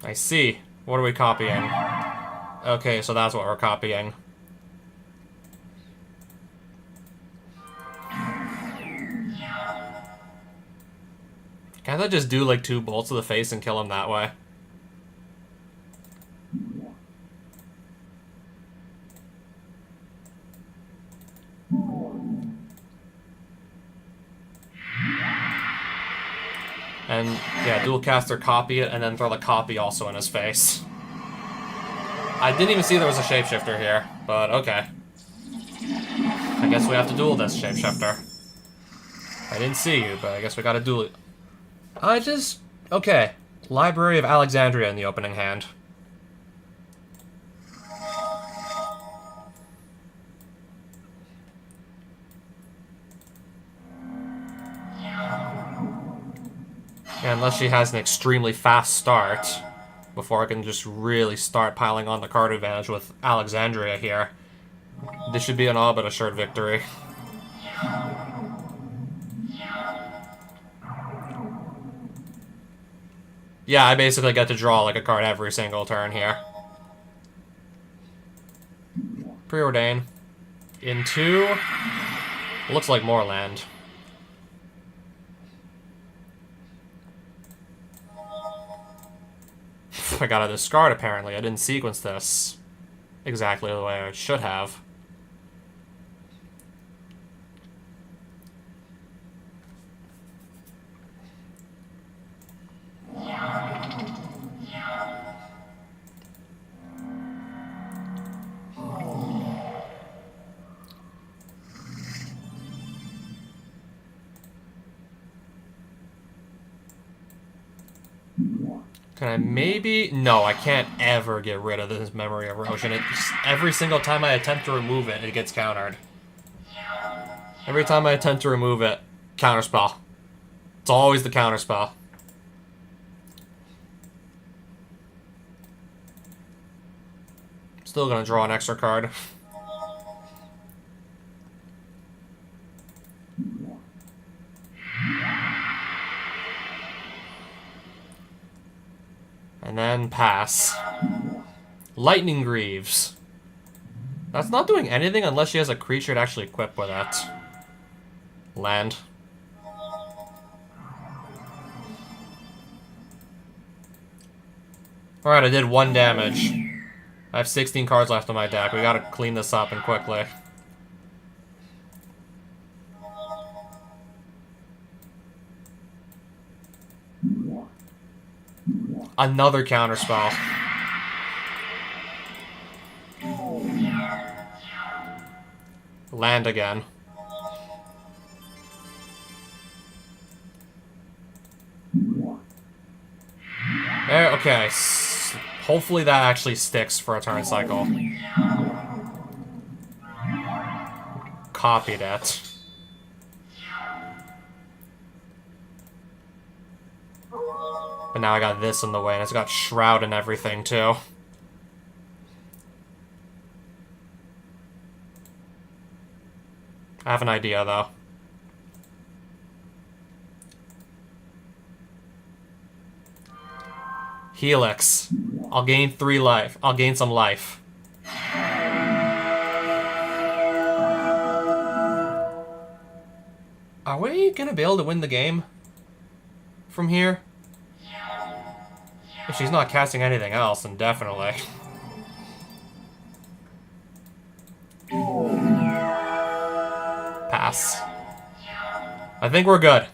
I see. What are we copying? Okay, so that's what we're copying. Can't I just do like 2 bolts to the face and kill him that way? And, yeah, dual caster copy it, and then throw the copy also in his face. I didn't even see there was a shapeshifter here, but okay. I guess we have to duel this shapeshifter. I didn't see you, but I guess we gotta duel it. Okay. Library of Alexandria in the opening hand. Yeah, unless she has an extremely fast start, before I can just really start piling on the card advantage with Alexandria here. This should be an all but assured victory. Yeah, I basically get to draw like a card every single turn here. Preordain. Into... Looks like more land. I got a discard, apparently. I didn't sequence this exactly the way I should have. Can I maybe... No, I can't ever get rid of this memory erosion. Every single time I attempt to remove it, it gets countered. Every time I attempt to remove it, counterspell. It's always the counterspell. Still gonna draw an extra card. And then pass. Lightning Greaves. That's not doing anything unless she has a creature to actually equip with it. Land. Alright, I did 1 damage. I have 16 cards left on my deck. We gotta clean this up and quickly. Another counterspell. Land again. Okay. Hopefully that actually sticks for a turn cycle. Copied it. But now I got this in the way, and it's got Shroud and everything, too. I have an idea, though. Helix. I'll gain 3 life. I'll gain some life. Are we gonna be able to win the game from here? If she's not casting anything else, then definitely. Pass. I think we're good.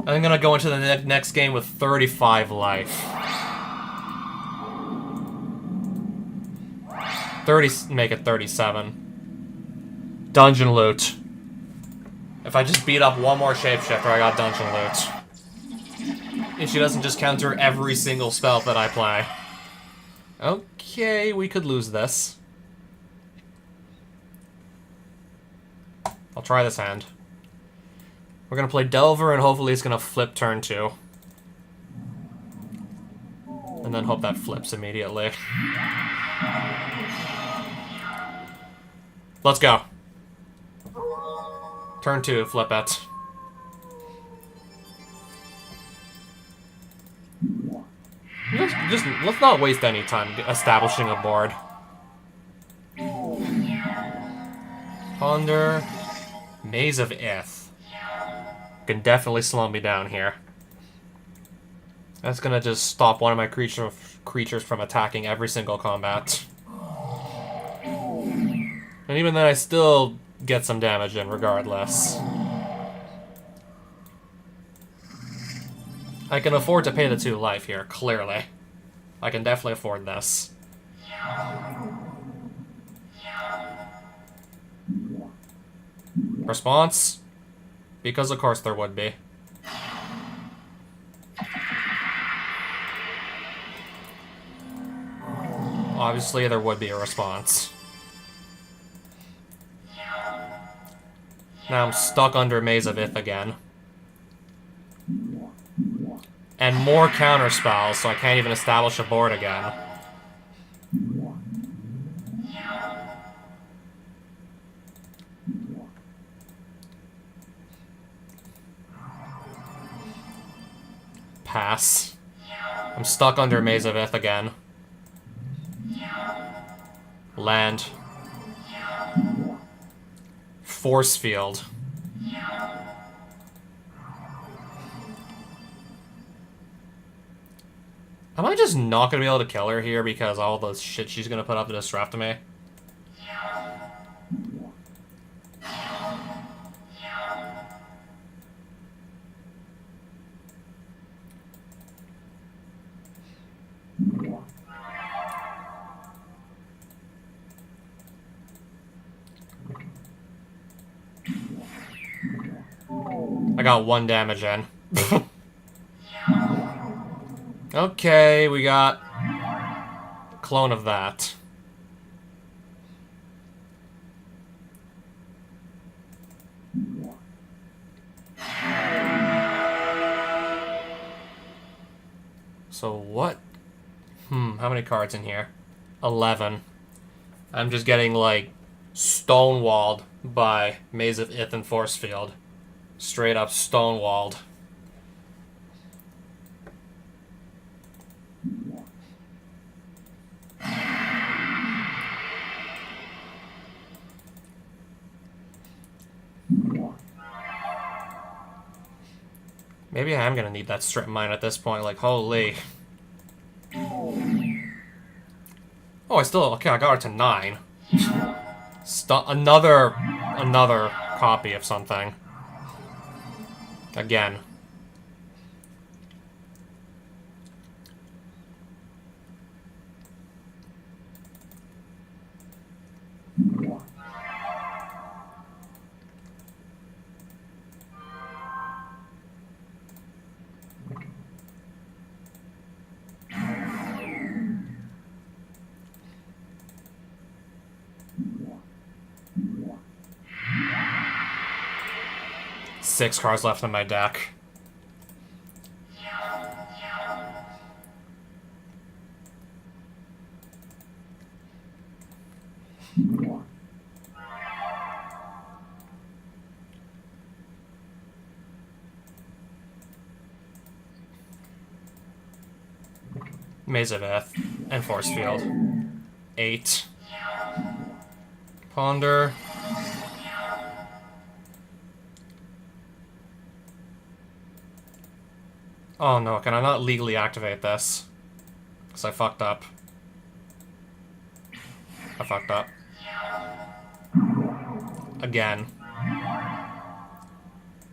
I'm gonna go into the next game with 35 life. 30, make it 37. Dungeon loot. If I just beat up one more shapeshifter, I got dungeon loot. If she doesn't just counter every single spell that I play. Okay, we could lose this. I'll try this hand. We're gonna play Delver, and hopefully it's gonna flip turn 2. And then hope that flips immediately. Let's go. Turn 2, flip it. Just let's not waste any time establishing a board. Ponder. Maze of Ith. Can definitely slow me down here. That's gonna just stop one of my creatures from attacking every single combat. And even then, I still get some damage in regardless. I can afford to pay the 2 life here, clearly. I can definitely afford this. Response? Because of course there would be. Obviously there would be a response. Now I'm stuck under Maze of Ith again. And more counter spells, so I can't even establish a board again. Pass. I'm stuck under Maze of Ith again. Land. Force field. Am I just not gonna be able to kill her here because all the shit she's gonna put up to disrupt me? I got 1 damage in. Okay, we got clone of that. So what? How many cards in here? 11. I'm just getting, like, stonewalled by Maze of Ith and Force Field. Straight up stonewalled. Maybe I am gonna need that strip mine at this point, like, holy. Oh, okay, I got her to 9. Another copy of something. Again. 6 cards left in my deck. Maze of Ith and Force Field. 8. Ponder. Oh no, can I not legally activate this? Because I fucked up. I fucked up. Again.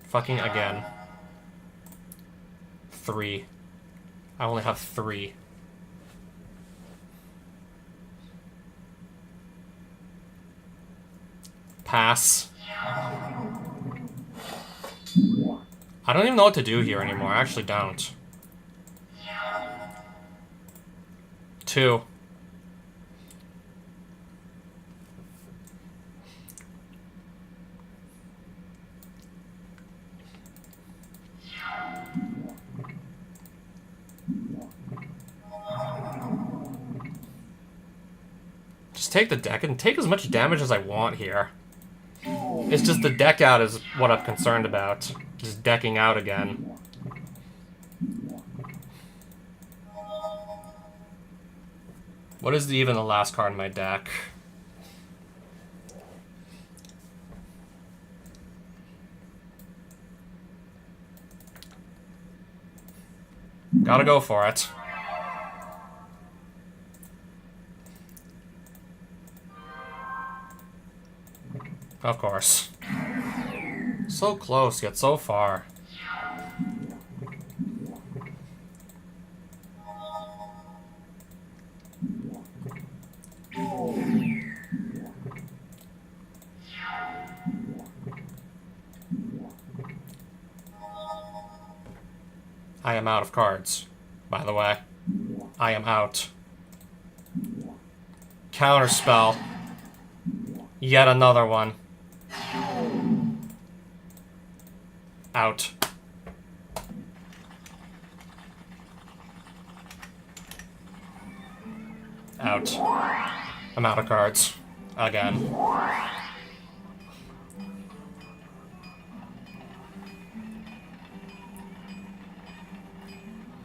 Fucking again. 3. I only have 3. Pass. I don't even know what to do here anymore. I actually don't. 2. Just take the deck and take as much damage as I want here. It's just the deck out is what I'm concerned about. Just decking out again. What is even the last card in my deck? Gotta go for it. Of course. So close, yet so far. I am out of cards, by the way. I am out. Counterspell. Yet another one. Out. Out. I'm out of cards. Again.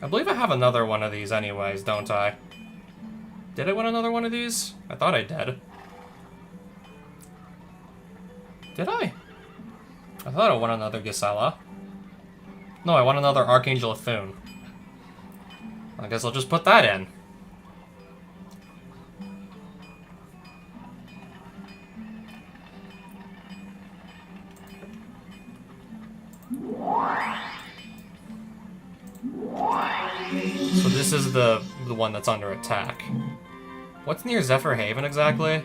I believe I have another one of these anyways, don't I? Did I win another one of these? I thought I did. Did I? I thought I won another Gisela. No, I won another Archangel of Thune. I guess I'll just put that in. So this is the one that's under attack. What's near Zephyr Haven exactly?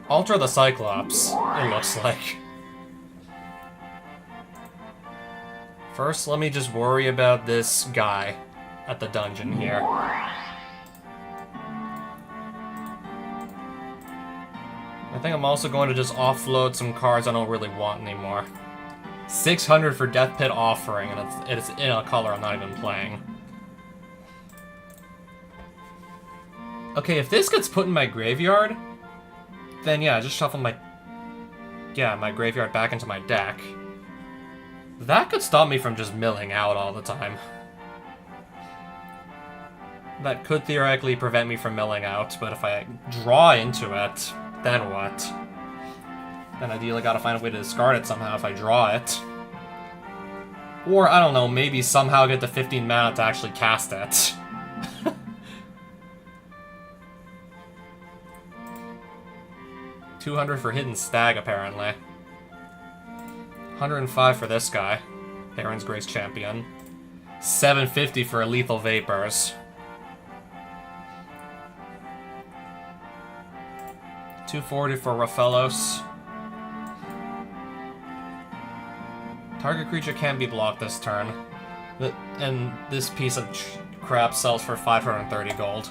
Alter the Cyclops, it looks like. First, let me just worry about this guy at the dungeon here. I think I'm also going to just offload some cards I don't really want anymore. 600 for Death Pit Offering, and it's in a color I'm not even playing. Okay, if this gets put in my graveyard, then yeah, just shuffle my graveyard back into my deck. That could stop me from just milling out all the time. That could theoretically prevent me from milling out, but if I draw into it, then what? Then ideally gotta find a way to discard it somehow if I draw it. Or, I don't know, maybe somehow get the 15 mana to actually cast it. $200 for Hidden Stag, apparently. 105 for this guy. Baron's Grace Champion. 750 for Lethal Vapors. 240 for Raphaelos. Target creature can be blocked this turn. And this piece of crap sells for 530 gold.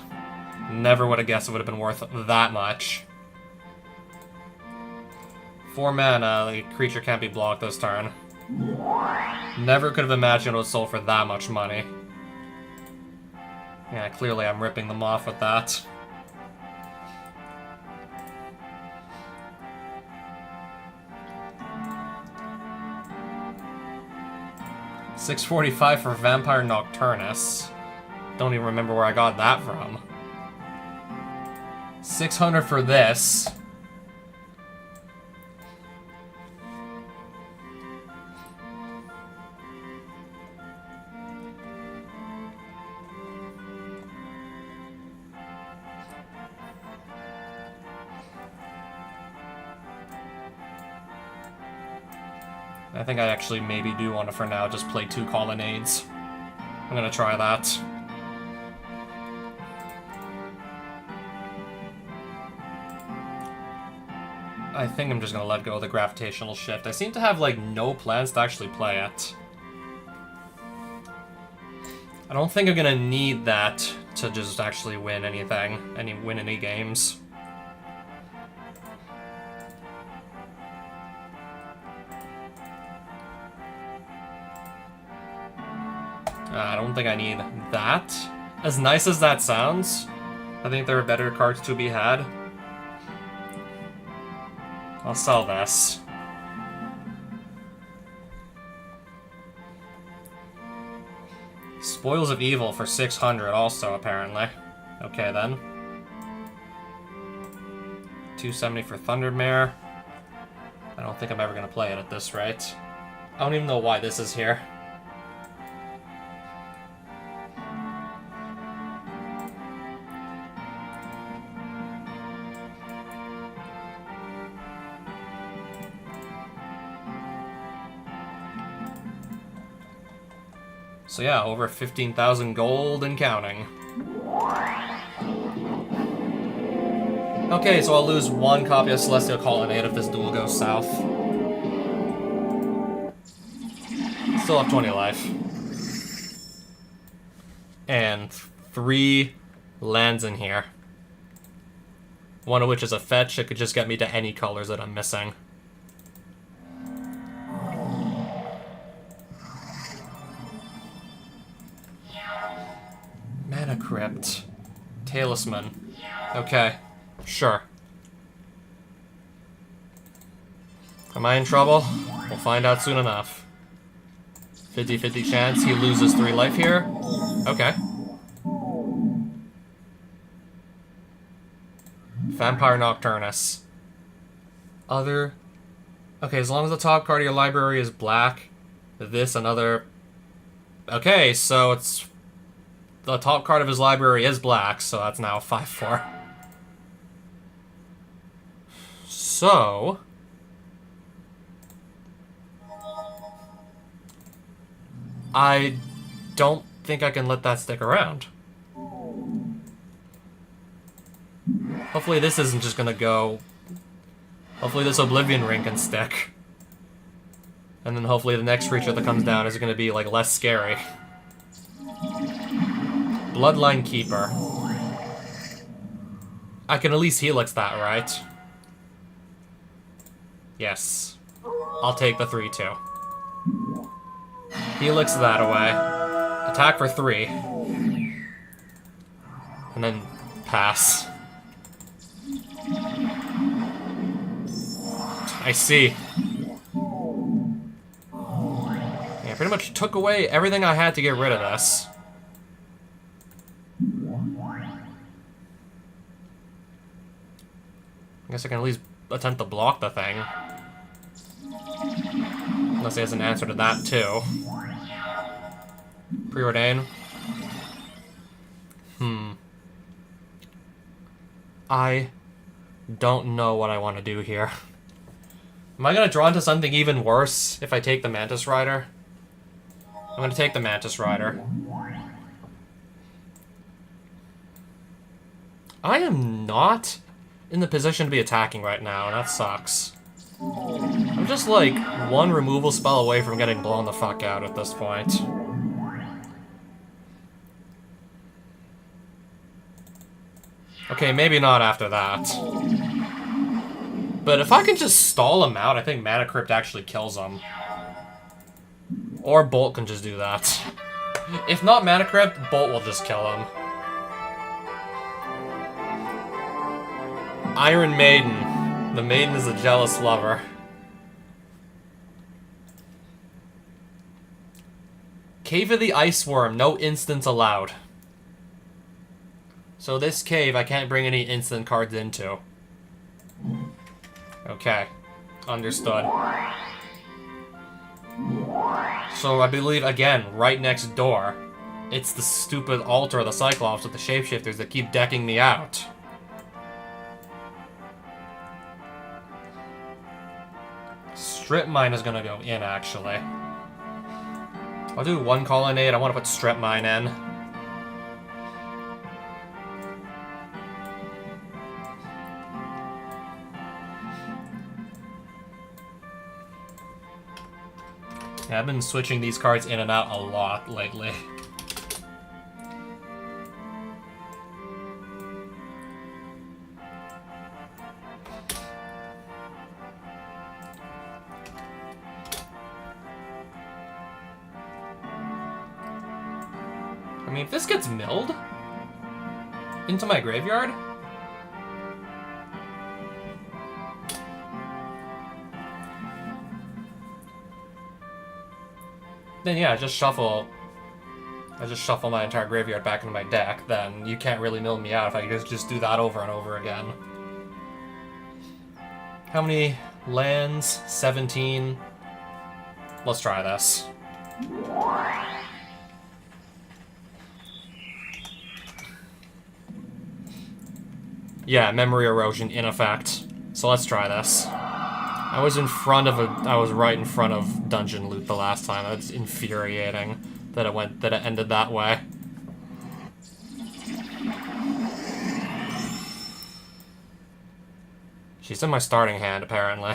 Never would have guessed it would have been worth that much. 4 mana, the creature can't be blocked this turn. Never could have imagined it was sold for that much money. Yeah, clearly I'm ripping them off with that. $6.45 for Vampire Nocturnus. Don't even remember where I got that from. $600 for this. I think I actually maybe do want to, for now, just play 2 Colonnades. I'm gonna try that. I think I'm just gonna let go of the Gravitational Shift. I seem to have, like, no plans to actually play it. I don't think I'm gonna need that to just actually win anything, win any games. I don't think I need that. As nice as that sounds, I think there are better cards to be had. I'll sell this. Spoils of Evil for 600 also, apparently. Okay, then. 270 for Thundermare. I don't think I'm ever going to play it at this rate. I don't even know why this is here. So yeah, over 15,000 gold and counting. Okay, so I'll lose 1 copy of Celestial Colonnade if this duel goes south. Still have 20 life. And 3 lands in here. One of which is a fetch. It could just get me to any colors that I'm missing. Mana Crypt. Talisman. Okay. Sure. Am I in trouble? We'll find out soon enough. 50-50 chance he loses 3 life here. Okay. Vampire Nocturnus. Other... Okay, as long as the top card of your library is black, this another... Okay, so it's... The top card of his library is black, so that's now 5-4. So... I don't think I can let that stick around. Hopefully this isn't just gonna go... Hopefully this Oblivion Ring can stick. And then hopefully the next creature that comes down is gonna be, like, less scary. Bloodline Keeper. I can at least Helix that, right? Yes. I'll take the 3-2. Helix that away. Attack for 3. And then pass. I see. Yeah, pretty much took away everything I had to get rid of this. I guess I can at least attempt to block the thing. Unless he has an answer to that, too. Preordain. I don't know what I want to do here. Am I going to draw into something even worse if I take the Mantis Rider? I'm going to take the Mantis Rider. I am not in the position to be attacking right now, and that sucks. I'm just, like, 1 removal spell away from getting blown the fuck out at this point. Okay, maybe not after that. But if I can just stall him out, I think Mana Crypt actually kills him. Or Bolt can just do that. If not Mana Crypt, Bolt will just kill him. Iron Maiden. The maiden is a jealous lover. Cave of the Ice Worm. No instants allowed. So this cave I can't bring any instant cards into. Okay. Understood. So I believe, again, right next door, it's the stupid altar of the Cyclops with the shapeshifters that keep decking me out. Strip Mine is gonna go in, actually. I'll do one Colonnade. I want to put Strip Mine in. Yeah, I've been switching these cards in and out a lot lately. I mean, if this gets milled into my graveyard, then yeah, I just shuffle my entire graveyard back into my deck. Then you can't really mill me out if I just do that over and over again. How many lands? 17. Let's try this. Yeah, memory erosion in effect. So let's try this. I was right in front of dungeon loot the last time. That's infuriating that it ended that way. She's in my starting hand, apparently.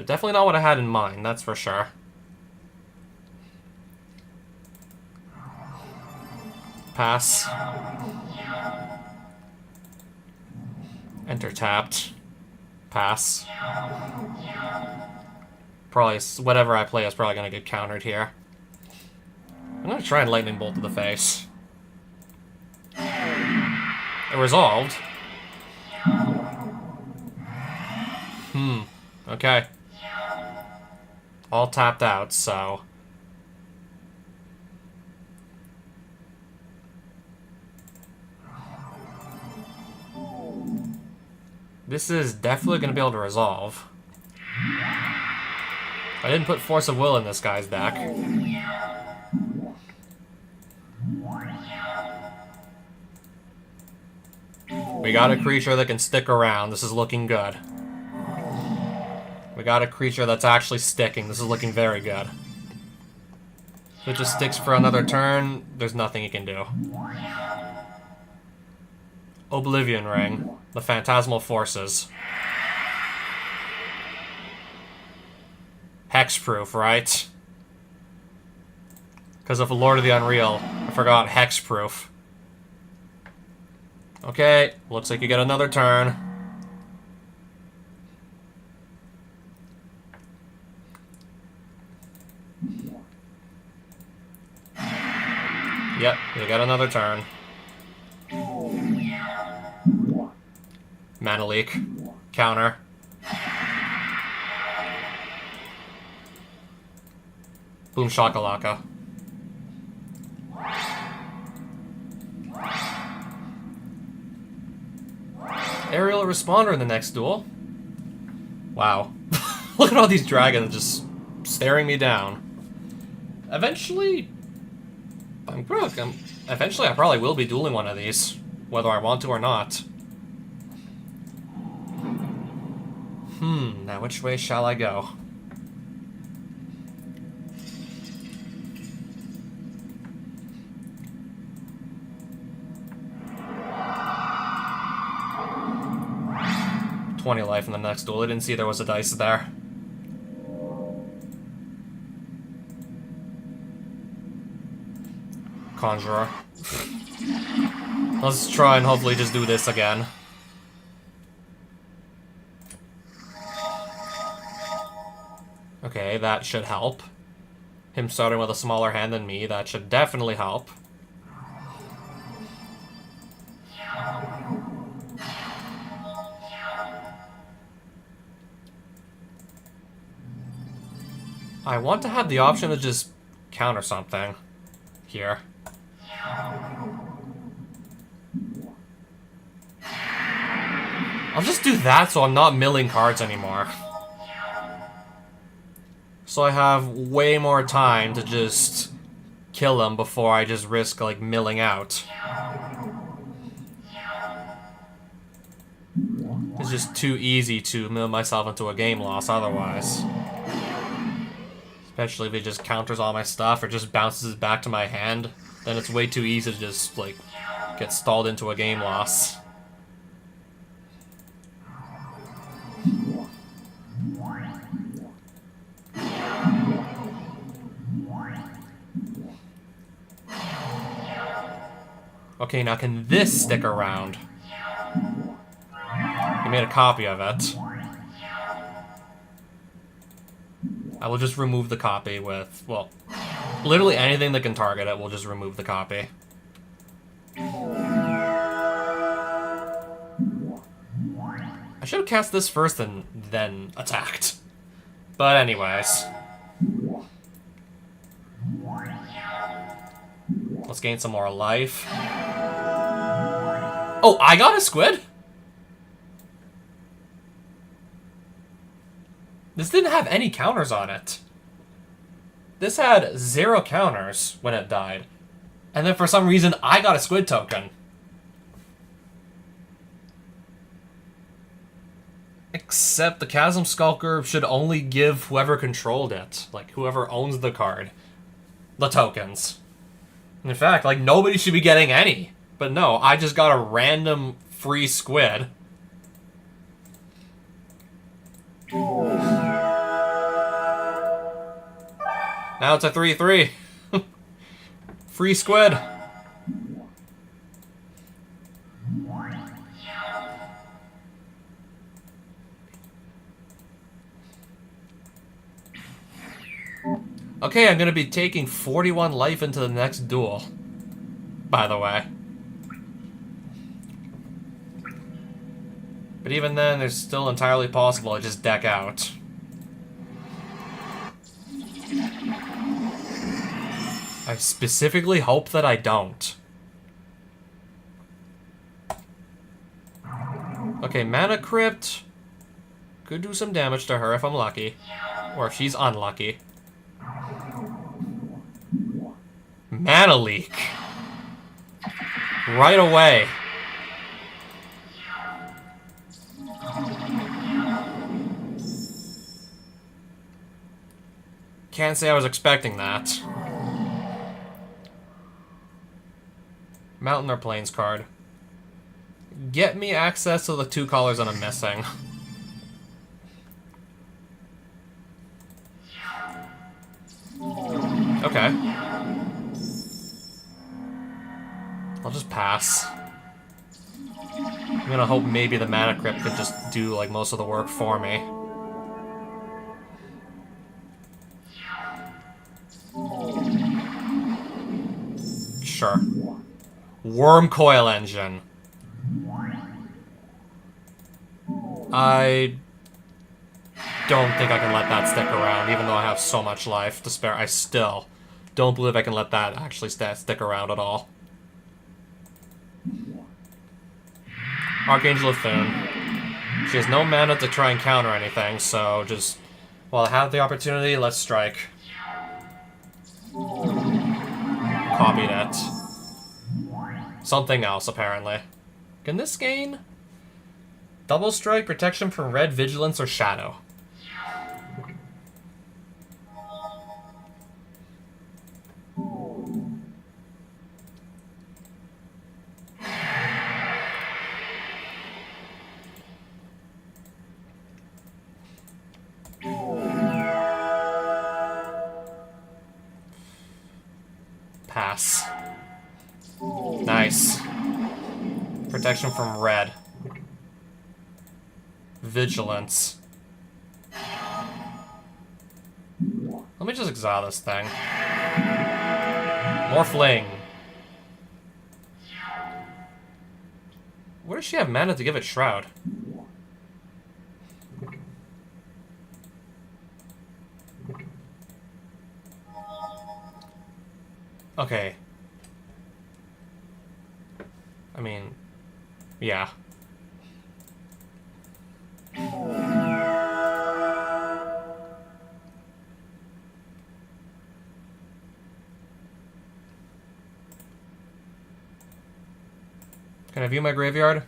Definitely not what I had in mind, that's for sure. Pass. Enter tapped. Pass. Probably, whatever I play is probably gonna get countered here. I'm gonna try and Lightning Bolt to the face. It resolved. Okay. All tapped out, so... This is definitely going to be able to resolve. I didn't put Force of Will in this guy's deck. We got a creature that can stick around. This is looking good. We got a creature that's actually sticking. This is looking very good. If it just sticks for another turn, there's nothing he can do. Oblivion Ring. The Phantasmal Forces. Hexproof, right? Because of Lord of the Unreal, I forgot Hexproof. Okay, looks like you get another turn. Yep, you got another turn. Mana Leak. Counter. Boom Shakalaka. Aerial Responder in the next duel. Wow. Look at all these dragons just staring me down. Eventually, eventually I probably will be dueling one of these, whether I want to or not. Now which way shall I go? $20 life in the next duel. I didn't see there was a dice there. Conjurer. Let's try and hopefully just do this again. Okay, that should help. Him starting with a smaller hand than me, that should definitely help. I want to have the option to just counter something here. I'll just do that so I'm not milling cards anymore. So I have way more time to just kill him before I just risk, like, milling out. It's just too easy to mill myself into a game loss otherwise. Especially if it just counters all my stuff or just bounces it back to my hand. Then it's way too easy to just, like, get stalled into a game loss. Okay, now can this stick around? He made a copy of it. I will just remove the copy with, well, literally anything that can target it, we'll just remove the copy. I should have cast this first and then attacked. But anyways. Let's gain some more life. Oh, I got a squid? This didn't have any counters on it. This had 0 counters when it died. And then for some reason, I got a squid token. Except the Chasm Skulker should only give whoever controlled it, like whoever owns the card, the tokens. In fact, like, nobody should be getting any. But no, I just got a random free squid. Now it's a 3-3. Free squid. Okay, I'm gonna be taking 41 life into the next duel. By the way. But even then, it's still entirely possible to just deck out. I specifically hope that I don't. Okay, Mana Crypt could do some damage to her if I'm lucky. Or if she's unlucky. Mana Leak. Right away. Can't say I was expecting that. Mountain or Plains card. Get me access to the 2 colors that I'm missing. Okay. I'll just pass. I'm gonna hope maybe the Mana Crypt could just do, like, most of the work for me. Sure. Worm Coil Engine. I don't think I can let that stick around, even though I have so much life to spare. I still don't believe I can let that actually stick around at all. Archangel of Thune. She has no mana to try and counter anything, so just, while I have the opportunity, let's strike. Copied it. Something else, apparently. Can this gain? Double strike, protection from red, vigilance, or shadow. Pass. Nice. Protection from red. Vigilance. Let me just exile this thing. More fling. Where does she have mana to give it Shroud? Okay. I mean, yeah. Can I view my graveyard?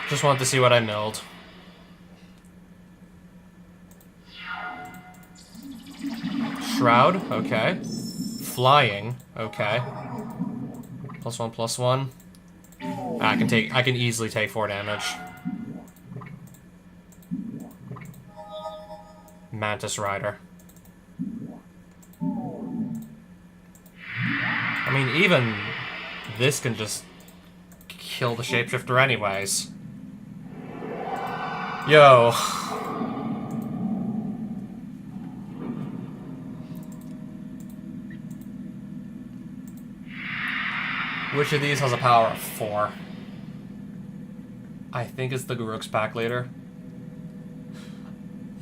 Just wanted to see what I milled. Shroud, okay. Flying, okay. +1/+1. I can easily take 4 damage. Mantis Rider. I mean, even this can just kill the shapeshifter anyways. Yo. Which of these has a power of 4? I think it's the Garruk's Pack Leader.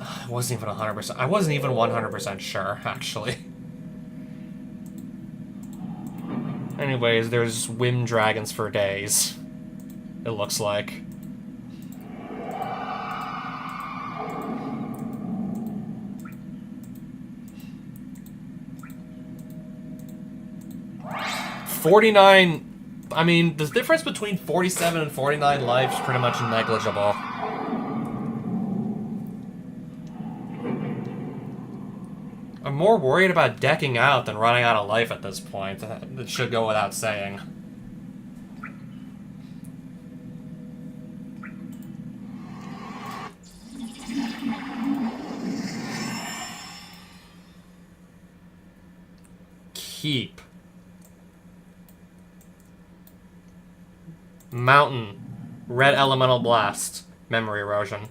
I wasn't even 100%. I wasn't even 100% sure, actually. Anyways, there's Whim Dragons for days. It looks like. $49. I mean, the difference between 47 and 49 life is pretty much negligible. I'm more worried about decking out than running out of life at this point. It should go without saying. Keep. Mountain. Red Elemental Blast. Memory Erosion.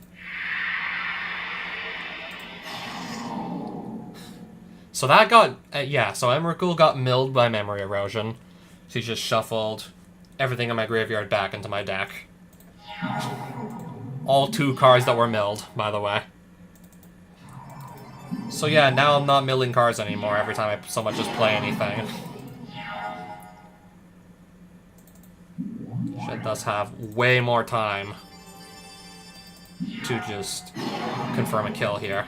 So that got... yeah, so Emrakul got milled by Memory Erosion. She just shuffled everything in my graveyard back into my deck. All 2 cards that were milled, by the way. So yeah, now I'm not milling cards anymore every time I so much as play anything. Shit does have way more time to just confirm a kill here.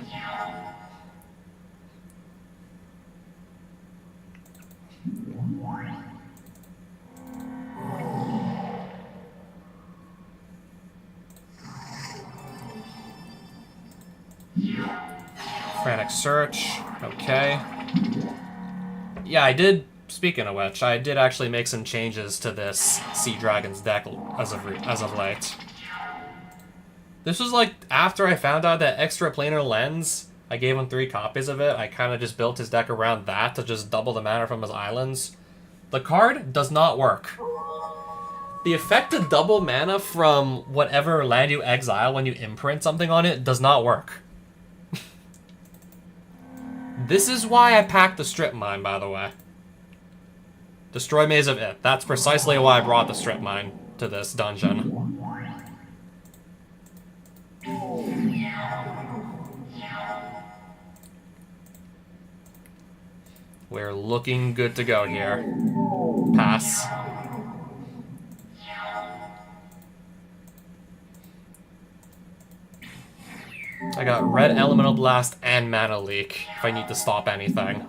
Frantic Search, okay. Yeah, I did, speaking of which, I did actually make some changes to this Sea Dragon's deck as of late. This was like, after I found out that Extra Planar Lens, I gave him 3 copies of it, I kind of just built his deck around that to just double the mana from his islands. The card does not work. The effect to double mana from whatever land you exile when you imprint something on it does not work. This is why I packed the Strip Mine, by the way. Destroy Maze of It. That's precisely why I brought the Strip Mine to this dungeon. We're looking good to go here. Pass. I got Red Elemental Blast and Mana Leak if I need to stop anything.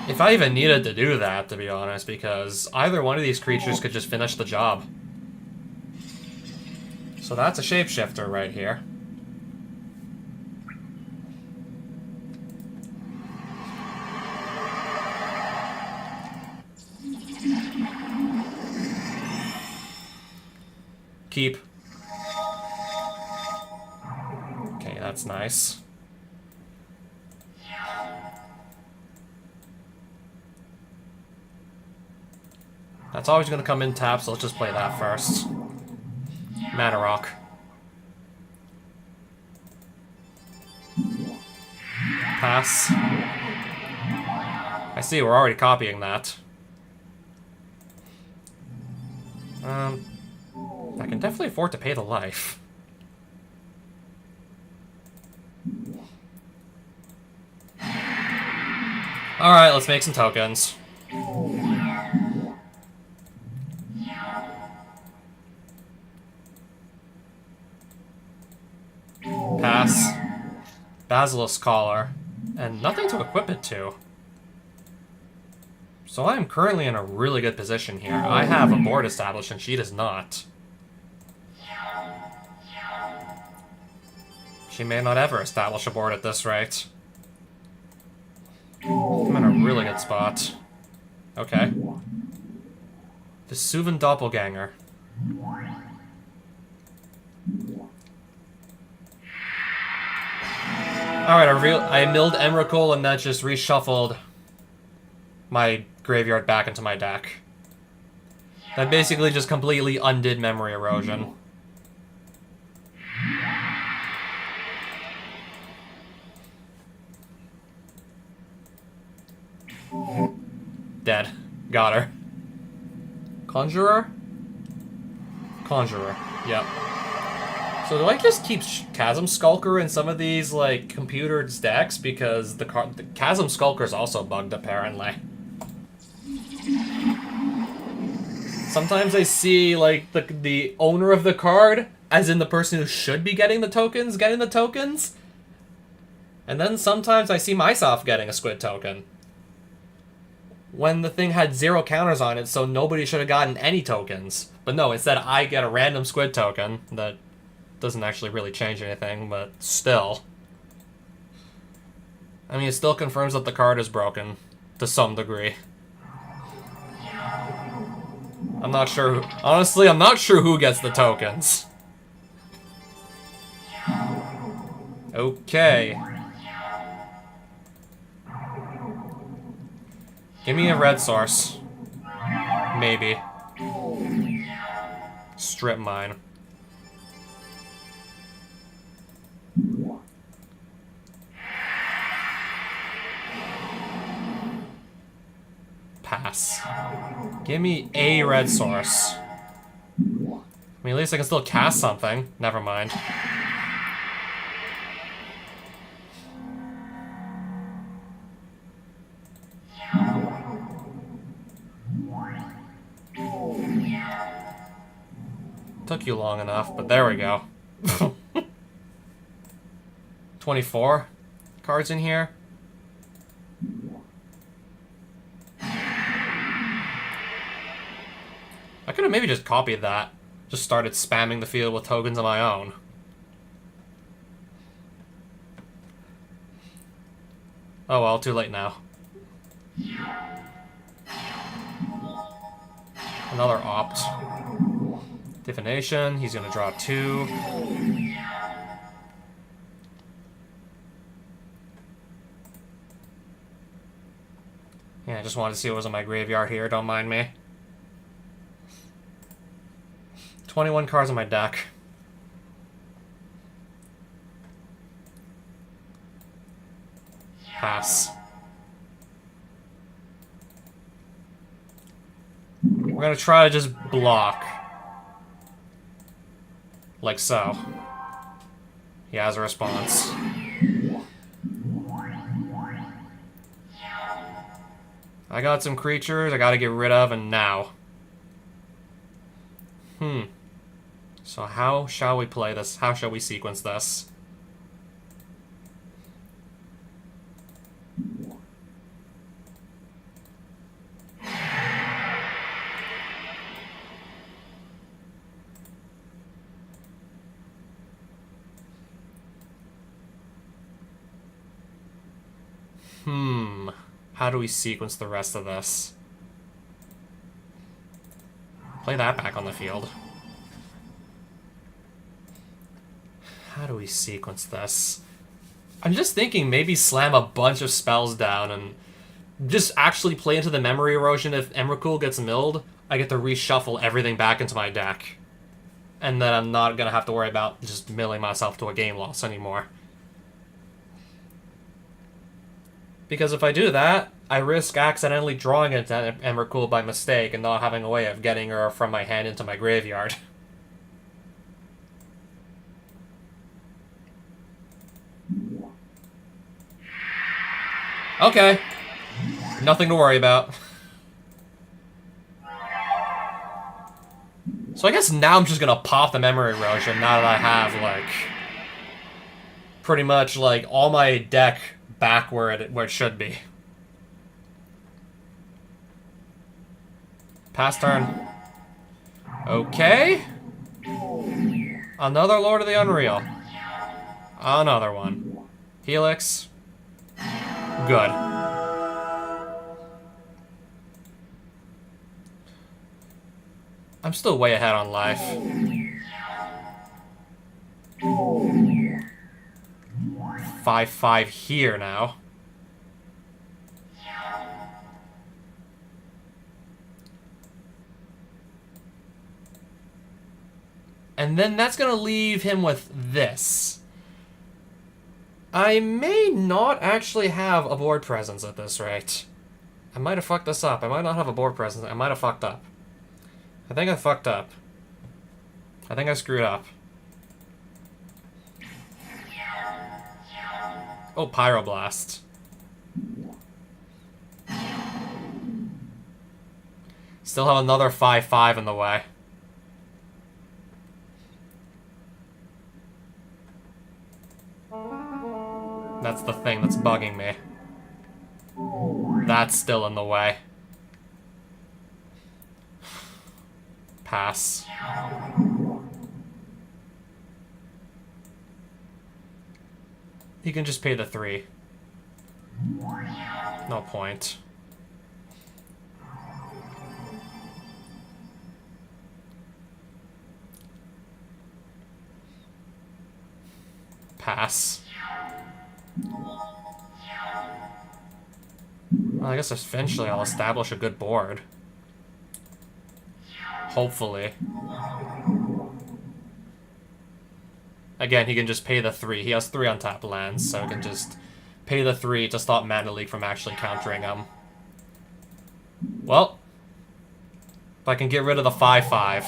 If I even needed to do that, to be honest, because either one of these creatures could just finish the job. So that's a shapeshifter right here. upkeep. Okay, that's nice. That's always going to come in tap, so let's just play that first. Mana Rock. Pass. I see, we're already copying that. I can definitely afford to pay the life. Alright, let's make some tokens. Pass. Basilisk Collar. And nothing to equip it to. So I am currently in a really good position here. I have a board established and she does not. She may not ever establish a board at this rate. I'm in a really good spot. Okay. The Suvan Doppelganger. Alright, I milled Emrakul and that just reshuffled my graveyard back into my deck. That basically just completely undid memory erosion. Dead. Got her. Conjurer? Conjurer. Yep. So do I just keep Chasm Skulker in some of these, like, computer decks? Because the Chasm Skulker is also bugged, apparently. Sometimes I see, like, the owner of the card, as in the person who should be getting the tokens. And then sometimes I see myself getting a squid token. When the thing had 0 counters on it, so nobody should have gotten any tokens. But no, instead I get a random squid token that doesn't actually really change anything, but still. I mean, it still confirms that the card is broken, to some degree. I'm not sure honestly, I'm not sure who gets the tokens. Okay. Give me a red source. Maybe. Strip mine. Pass. Give me a red source. I mean, at least I can still cast something. Never mind. Took you long enough, but there we go. 24 cards in here. I could have maybe just copied that. Just started spamming the field with tokens of my own. Oh well, too late now. Another opt. Divination, he's gonna draw 2. Yeah, I just wanted to see what was in my graveyard here, don't mind me. 21 cards in my deck. Pass. We're gonna try to just block. Like so. He has a response. I got some creatures I gotta get rid of, and now. So how shall we play this? How shall we sequence this? How do we sequence the rest of this? Play that back on the field. How do we sequence this? I'm just thinking maybe slam a bunch of spells down and just actually play into the memory erosion. If Emrakul gets milled, I get to reshuffle everything back into my deck. And then I'm not going to have to worry about just milling myself to a game loss anymore. Because if I do that, I risk accidentally drawing into Emrakul by mistake and not having a way of getting her from my hand into my graveyard. Okay. Nothing to worry about. So I guess now I'm just gonna pop the memory erosion now that I have, like, pretty much, like, all my deck back where it should be. Pass turn. Okay. Another Lord of the Unreal. Another one. Helix. Good. I'm still way ahead on life. Five here now. And then that's gonna leave him with this. I may not actually have a board presence at this rate. I might have fucked this up. I might not have a board presence. I might have fucked up. I think I fucked up. I think I screwed up. Oh, Pyroblast. Still have another 5/5 in the way. That's the thing that's bugging me. That's still in the way. Pass. You can just pay the 3. No point. Pass. Well, I guess eventually I'll establish a good board. Hopefully. Again, he can just pay the 3. He has 3 untapped lands, so he can just pay the 3 to stop Mana Leak from actually countering him. Well, if I can get rid of the 5/5.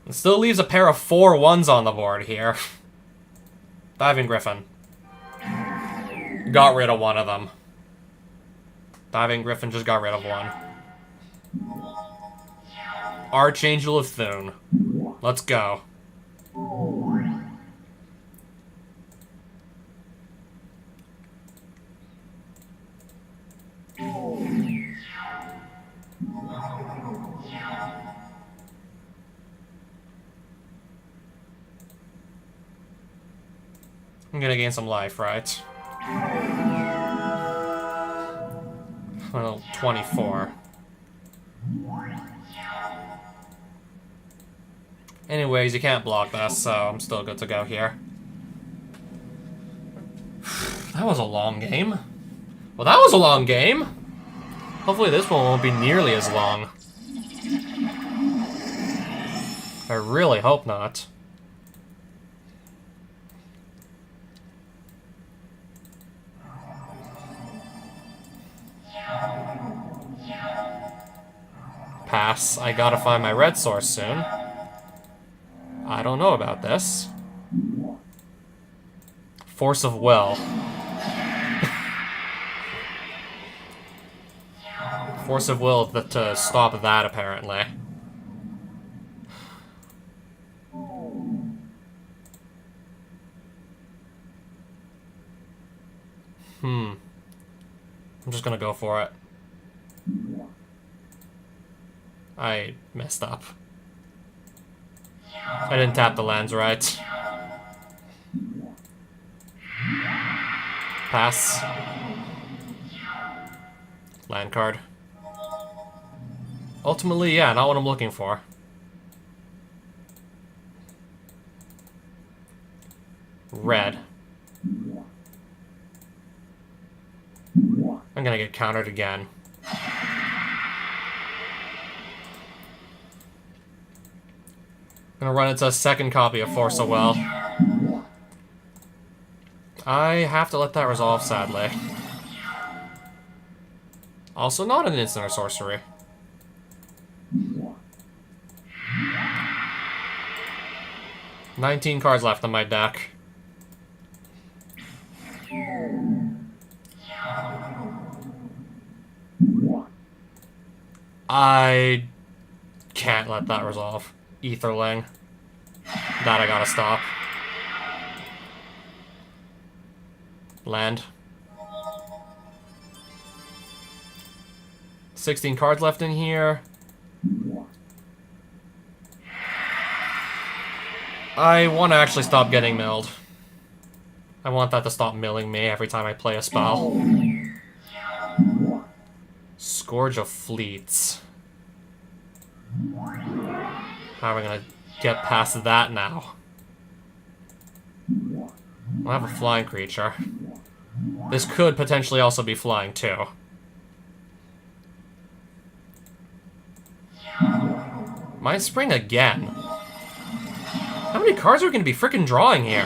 It still leaves a pair of 4/1s on the board here. Diving Griffin. Got rid of one of them. Diving Griffin just got rid of one. Archangel of Thune. Let's go. I'm gonna gain some life, right? Well, 24. Anyways, you can't block this, so I'm still good to go here. That was a long game. Well, that was a long game! Hopefully this one won't be nearly as long. I really hope not. Pass. I gotta find my red source soon. I don't know about this. Force of Will. Force of Will to stop that, apparently. I'm just gonna go for it. I messed up. I didn't tap the lands right. Pass. Land card. Ultimately, yeah, not what I'm looking for. Red. I'm gonna get countered again. Gonna run into a second copy of Force of Will. I have to let that resolve, sadly. Also not an instant or sorcery. "19 cards left on my deck. I can't let that resolve. Etherling. That I gotta stop. Land. 16 cards left in here. I want to actually stop getting milled. I want that to stop milling me every time I play a spell. Scourge of Fleets. How am I gonna get past that now? I have a flying creature. This could potentially also be flying too. Mind Spring again. How many cards are we gonna be frickin' drawing here?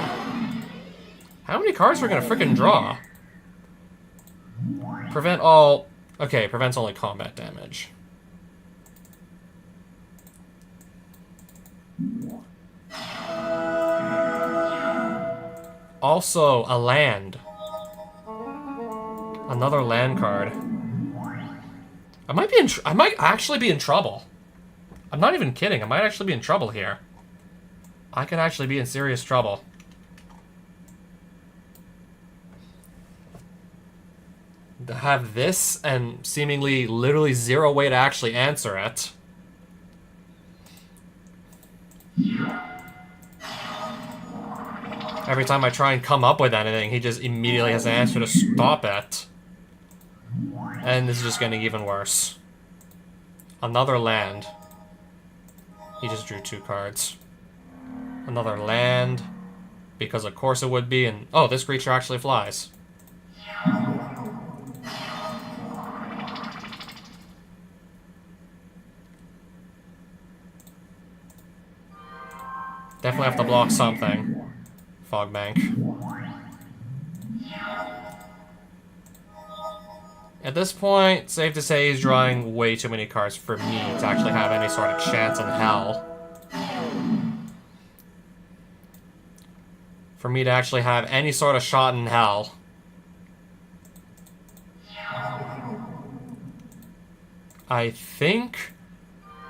How many cards are we gonna frickin' draw? Prevent all... Okay, prevents only combat damage. Also, a land. Another land card. I might actually be in trouble. I'm not even kidding. I might actually be in trouble here. I could actually be in serious trouble. To have this and seemingly literally zero way to actually answer it. Every time I try and come up with anything, he just immediately has an answer to stop it. And this is just getting even worse. Another land. He just drew 2 cards. Another land. Because of course it would be, and... Oh, this creature actually flies. Definitely have to block something. Fogbank. At this point, safe to say he's drawing way too many cards for me to actually have any sort of chance in hell. For me to actually have any sort of shot in hell. I think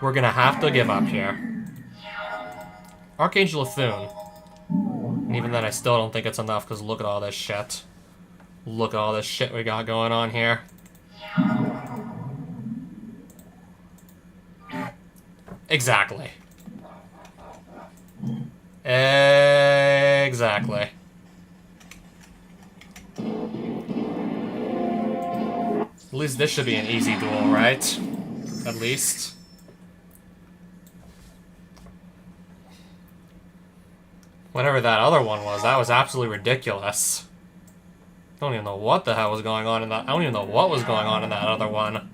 we're gonna have to give up here. Archangel of Thune. And even then, I still don't think it's enough, because look at all this shit. Look at all this shit we got going on here. Exactly. Exactly. At least this should be an easy duel, right? At least. Whatever that other one was, that was absolutely ridiculous. I don't even know what the hell was going on in that. I don't even know what was going on in that other one.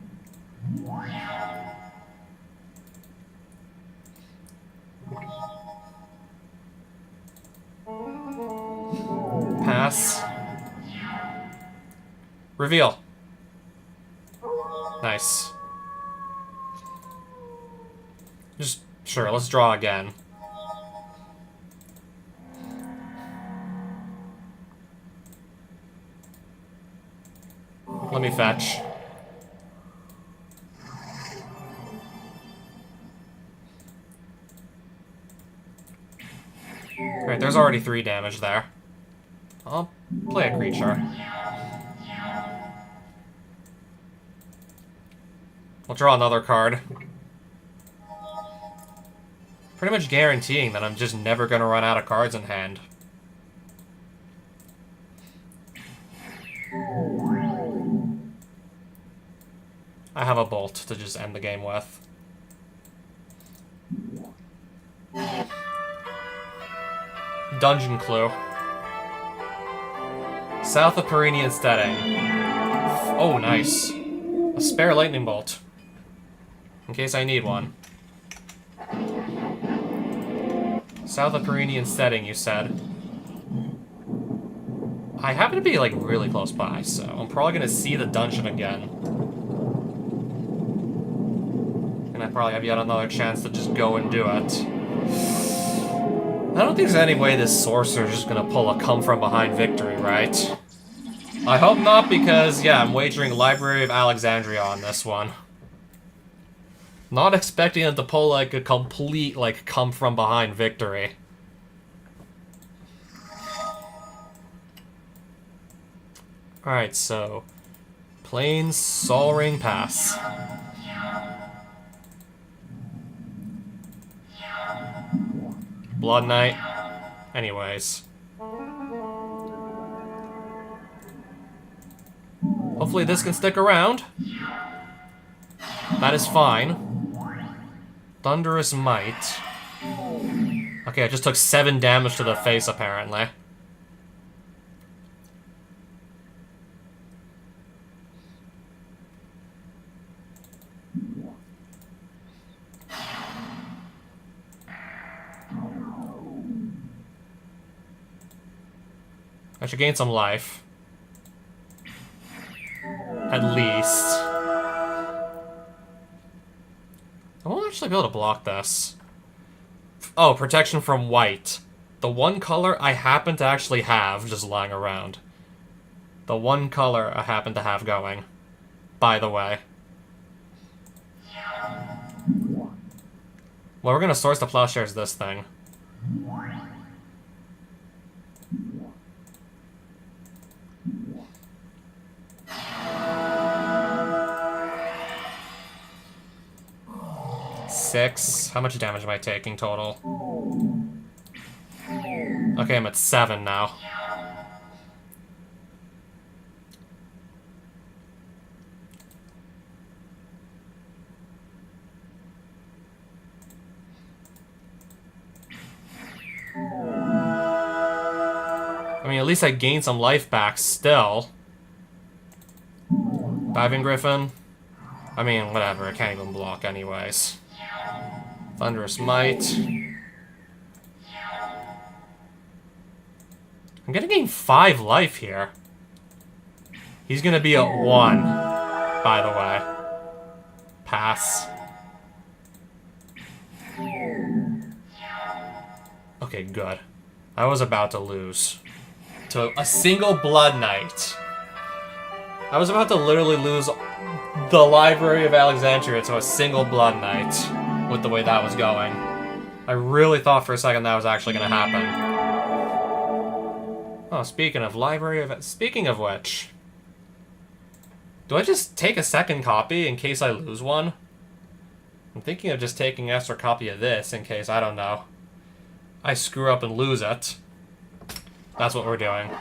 Pass. Reveal. Nice. Just, sure, let's draw again. Let me fetch. Great, there's already 3 damage there. I'll play a creature. I'll draw another card. Pretty much guaranteeing that I'm just never gonna run out of cards in hand. I have a bolt to just end the game with. Dungeon Clue. South of Perinian Steading. Oh, nice. A spare lightning bolt. In case I need one. South of Perinian Steading, you said. I happen to be, like, really close by, so I'm probably gonna see the dungeon again. And I probably have yet another chance to just go and do it. I don't think there's any way this sorcerer's just gonna pull a come-from-behind victory, right? I hope not, because, yeah, I'm wagering Library of Alexandria on this one. Not expecting him to pull, like, a complete, like, come-from-behind victory. Alright, so... Plains Sol Ring Pass. Blood Knight. Anyways. Hopefully this can stick around. That is fine. Thunderous Might. Okay, I just took 7 damage to the face, apparently. I should gain some life. At least. I won't actually be able to block this. Oh, protection from white. The one color I happen to actually have just lying around. The one color I happen to have going. By the way. Well, we're gonna source the plowshares this thing. Six. How much damage am I taking total? Okay, I'm at 7 now. I mean, at least I gained some life back still. Diving Griffin. I mean, whatever. I can't even block anyways. Thunderous Might. I'm gonna gain 5 life here. He's gonna be at 1, by the way. Pass. Okay, good. I was about to lose. To a single Blood Knight. I was about to literally lose the Library of Alexandria to a single Blood Knight with the way that was going. I really thought for a second that was actually going to happen. Oh, speaking of which... Do I just take a second copy in case I lose one? I'm thinking of just taking an extra copy of this in case, I don't know, I screw up and lose it. That's what we're doing.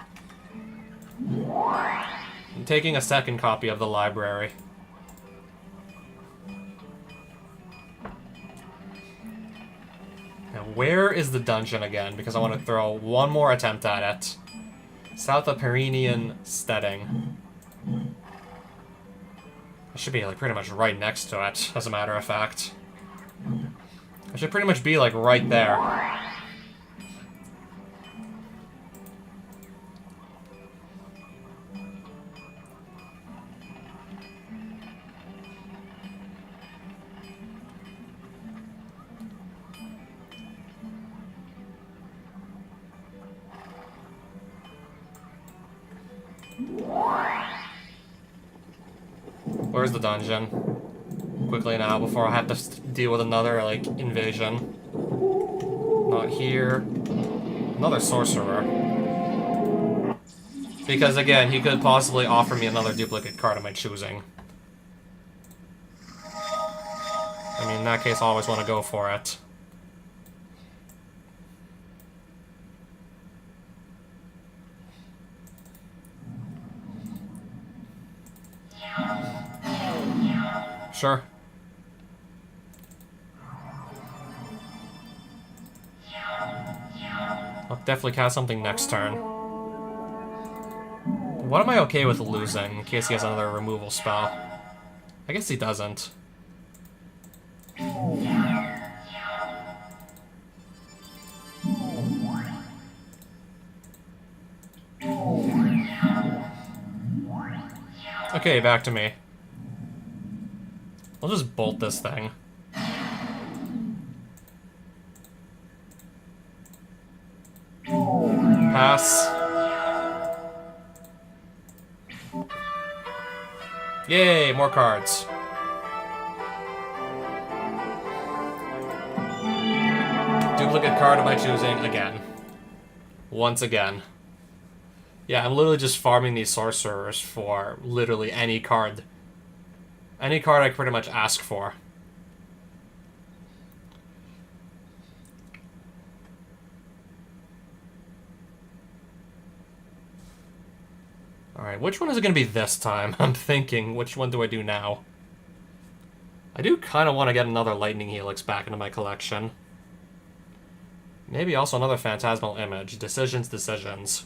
I'm taking a second copy of the library. Now, where is the dungeon again? Because I want to throw one more attempt at it. South of Perinian Steading. I should be, like, pretty much right next to it, as a matter of fact. I should pretty much be, like, right there. Where's the dungeon? Quickly now, before I have to deal with another, like, invasion. Not here. Another sorcerer. Because, again, he could possibly offer me another duplicate card of my choosing. I mean, in that case, I always want to go for it. Sure. I'll definitely cast something next turn. What am I okay with losing in case he has another removal spell? I guess he doesn't. Okay, back to me. I'll just bolt this thing. Pass. Yay, more cards. Duplicate card of my choosing again. Once again. Yeah, I'm literally just farming these sorcerers for literally any card. Any card I pretty much ask for. Alright, which one is it going to be this time? I'm thinking, which one do I do now? I do kind of want to get another Lightning Helix back into my collection. Maybe also another Phantasmal Image. Decisions, decisions.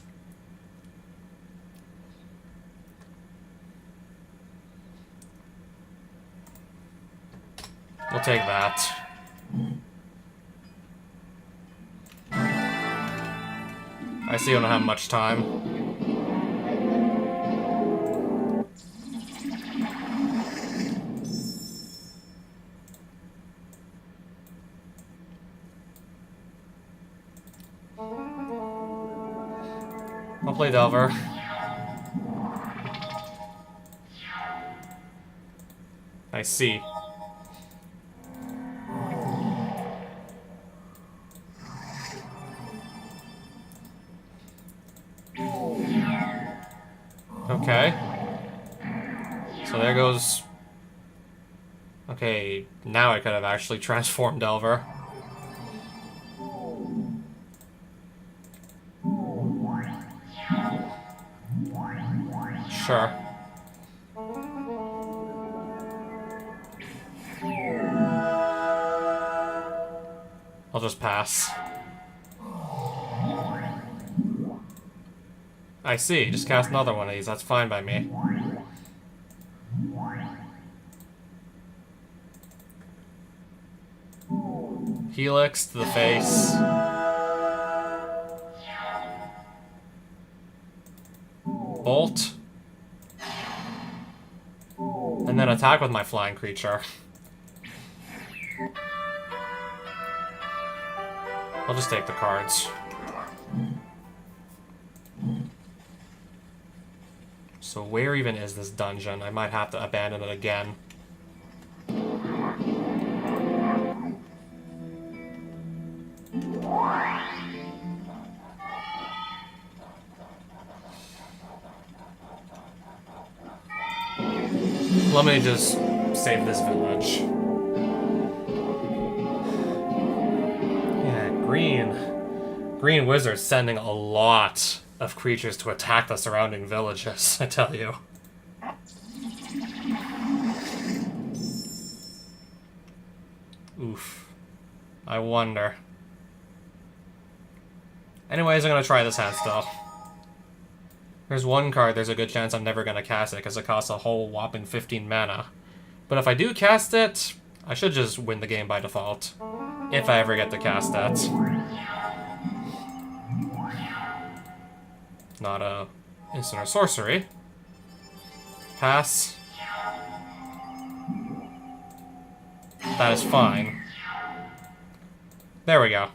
We'll take that. I see you don't have much time. I'll play Delver. I see. Okay. So there goes... Okay, now I could have actually transformed Delver. Sure. I'll just pass. I see, just cast another one of these, that's fine by me. Helix to the face. Bolt. And then attack with my flying creature. I'll just take the cards. So where even is this dungeon? I might have to abandon it again. Let me just save this village. Yeah, Green Wizard's sending a lot of creatures to attack the surrounding villages, I tell you. Oof. I wonder. Anyways, I'm gonna try this hand still. There's one card, there's a good chance I'm never gonna cast it, because it costs a whole whopping 15 mana. But if I do cast it, I should just win the game by default. If I ever get to cast it. Not a instant or sorcery. Pass. That is fine. There we go.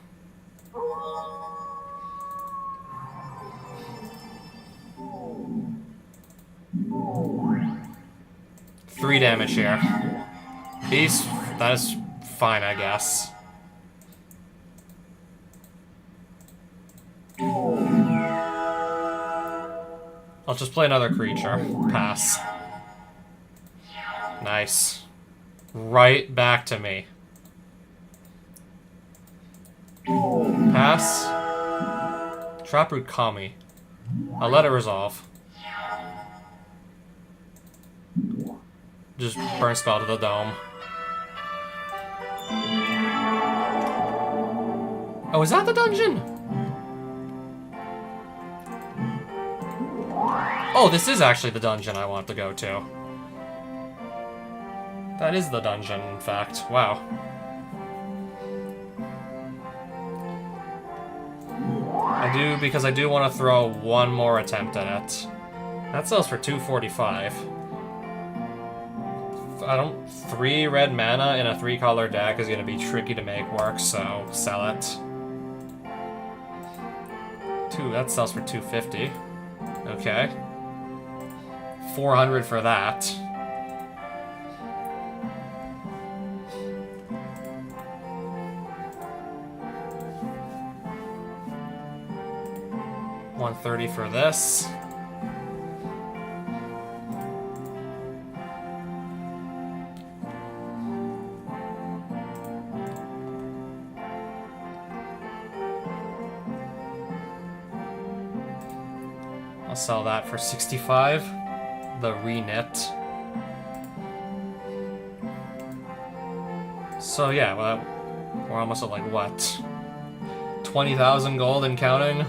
Three damage here. Beast, that is fine, I guess. I'll just play another creature. Pass. Nice. Right back to me. Pass. Taproot Kami. I'll let it resolve. Just burn spell to the dome. Oh, is that the dungeon? Oh, this is actually the dungeon I want to go to. That is the dungeon, in fact. Wow. Because I do want to throw one more attempt at it. That sells for 245. 3 red mana in a 3-color deck is going to be tricky to make work, so sell it. 2, that sells for 250. Okay. 400 for that. $130 for this. I'll sell that for 65. The reknit. So yeah, well, we're almost at like what? 20,000 gold and counting.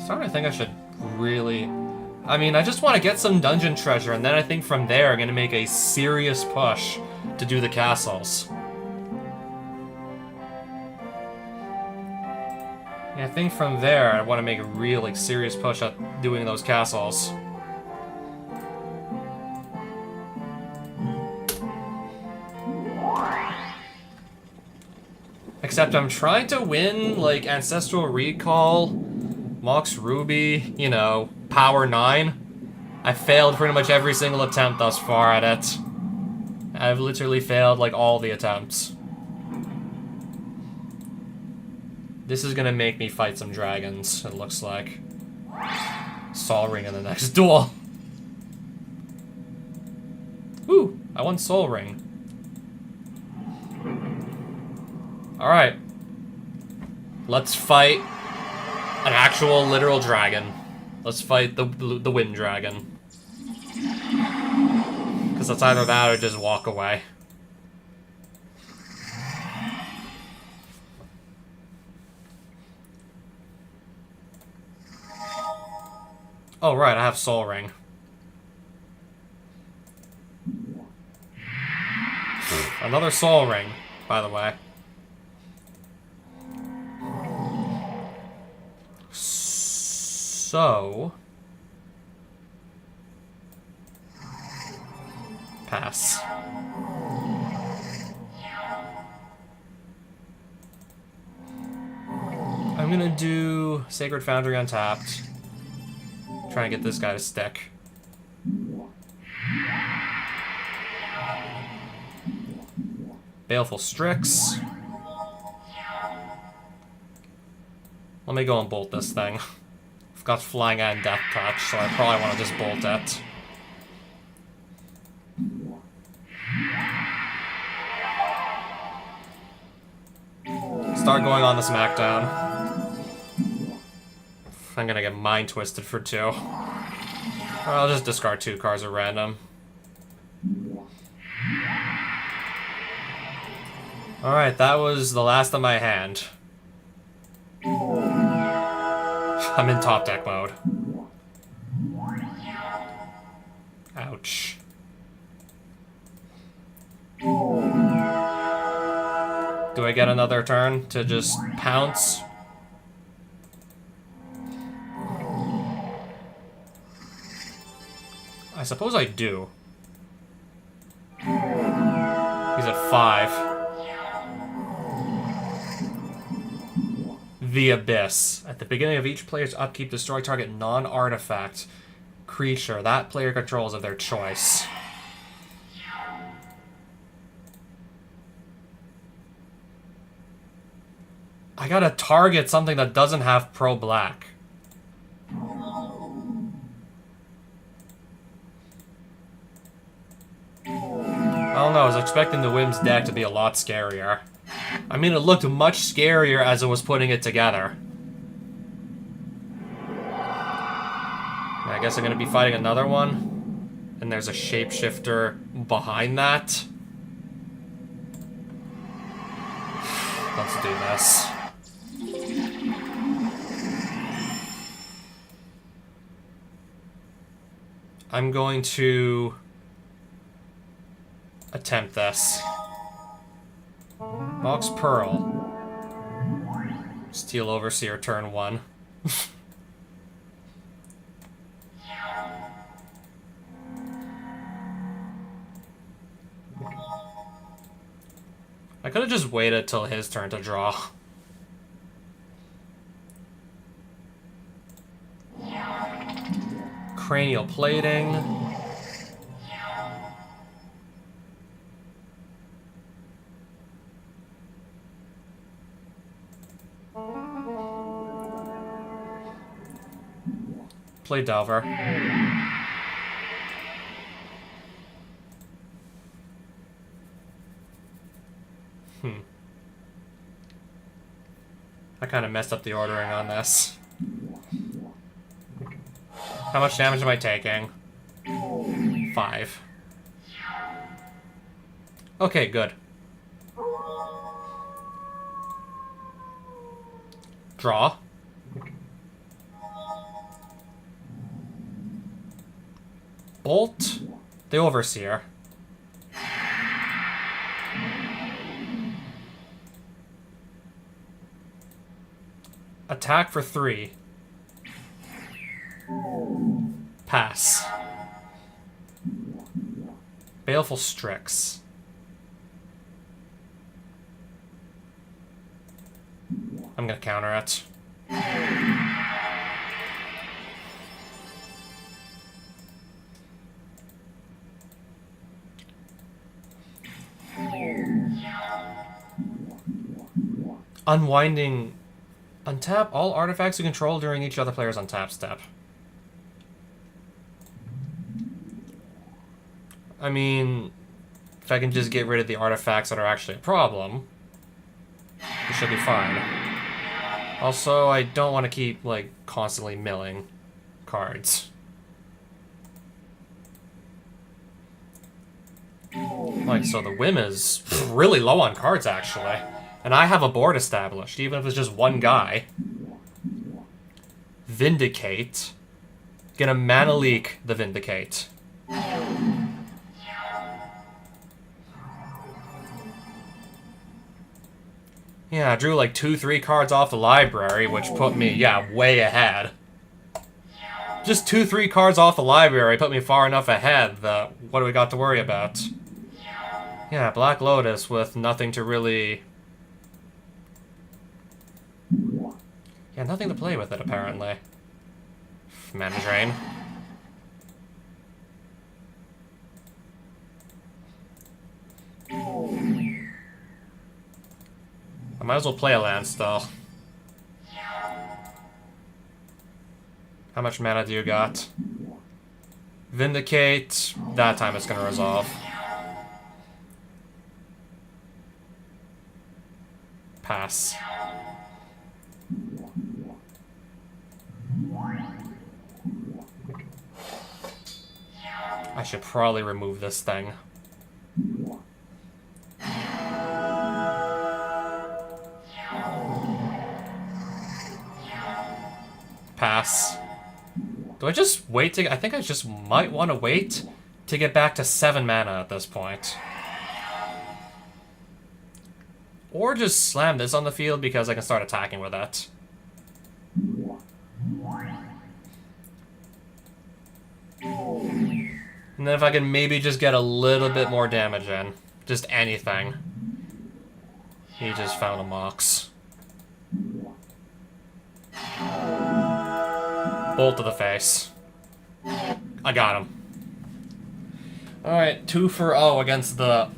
Starting to think I should really... I mean, I just want to get some dungeon treasure, and then I think from there I'm going to make a serious push to do the castles. Yeah, I think from there I want to make a real, like, serious push at doing those castles. Except I'm trying to win, like, Ancestral Recall, Mox Ruby, you know, Power 9. I failed pretty much every single attempt thus far at it. I've literally failed, like, all the attempts. This is gonna make me fight some dragons, it looks like. Sol Ring in the next duel. Woo! I won Sol Ring. Alright. Let's fight an actual literal dragon. Let's fight the wind dragon. Because it's either that or just walk away. Oh, right, I have Sol Ring. Another Sol Ring, by the way. So... pass. I'm gonna do Sacred Foundry untapped. Trying to get this guy to stick. Baleful Strix. Let me go and bolt this thing. I've got Flying and Death Touch, so I probably want to just bolt it. Start going on the smackdown. I'm gonna get Mind Twisted for 2. Or I'll just discard 2 cards at random. Alright, that was the last of my hand. I'm in top deck mode. Ouch. Do I get another turn to just pounce? I suppose I do. He's at 5. The Abyss. At the beginning of each player's upkeep, destroy target non-artifact creature that player controls of their choice. I gotta target something that doesn't have pro-black. I don't know, I was expecting the Whim's deck to be a lot scarier. I mean, it looked much scarier as I was putting it together. I guess I'm gonna be fighting another one. And there's a shapeshifter behind that. Let's do this. I'm going to attempt this. Mox Pearl. Steel Overseer turn 1. I could have just waited till his turn to draw. Cranial Plating. Play Delver. I kind of messed up the ordering on this. How much damage am I taking? 5. Okay, good. Draw. Bolt the Overseer. Attack for 3. Pass. Baleful Strix. I'm gonna counter it. Unwinding. Untap all artifacts you control during each other player's untap step. I mean, if I can just get rid of the artifacts that are actually a problem, we should be fine. Also, I don't want to keep, like, constantly milling cards. Like, so the whim is really low on cards, actually. And I have a board established, even if it's just one guy. Vindicate. Get a mana leak the Vindicate. Yeah, I drew like 2-3 cards off the library, which put me, yeah, way ahead. Just 2-3 cards off the library put me far enough ahead that what do we got to worry about? Yeah, Black Lotus with nothing to really... Yeah, nothing to play with it, apparently. Mana Drain. I might as well play a land still. How much mana do you got? Vindicate. That time it's gonna resolve. Pass. I should probably remove this thing. Pass. Do I just wait to... I think I just might want to wait to get back to 7 mana at this point. Or just slam this on the field because I can start attacking with it. And then if I can maybe just get a little bit more damage in. Just anything. He just found a Mox. Bolt to the face. I got him. Alright, 2-for-0 against the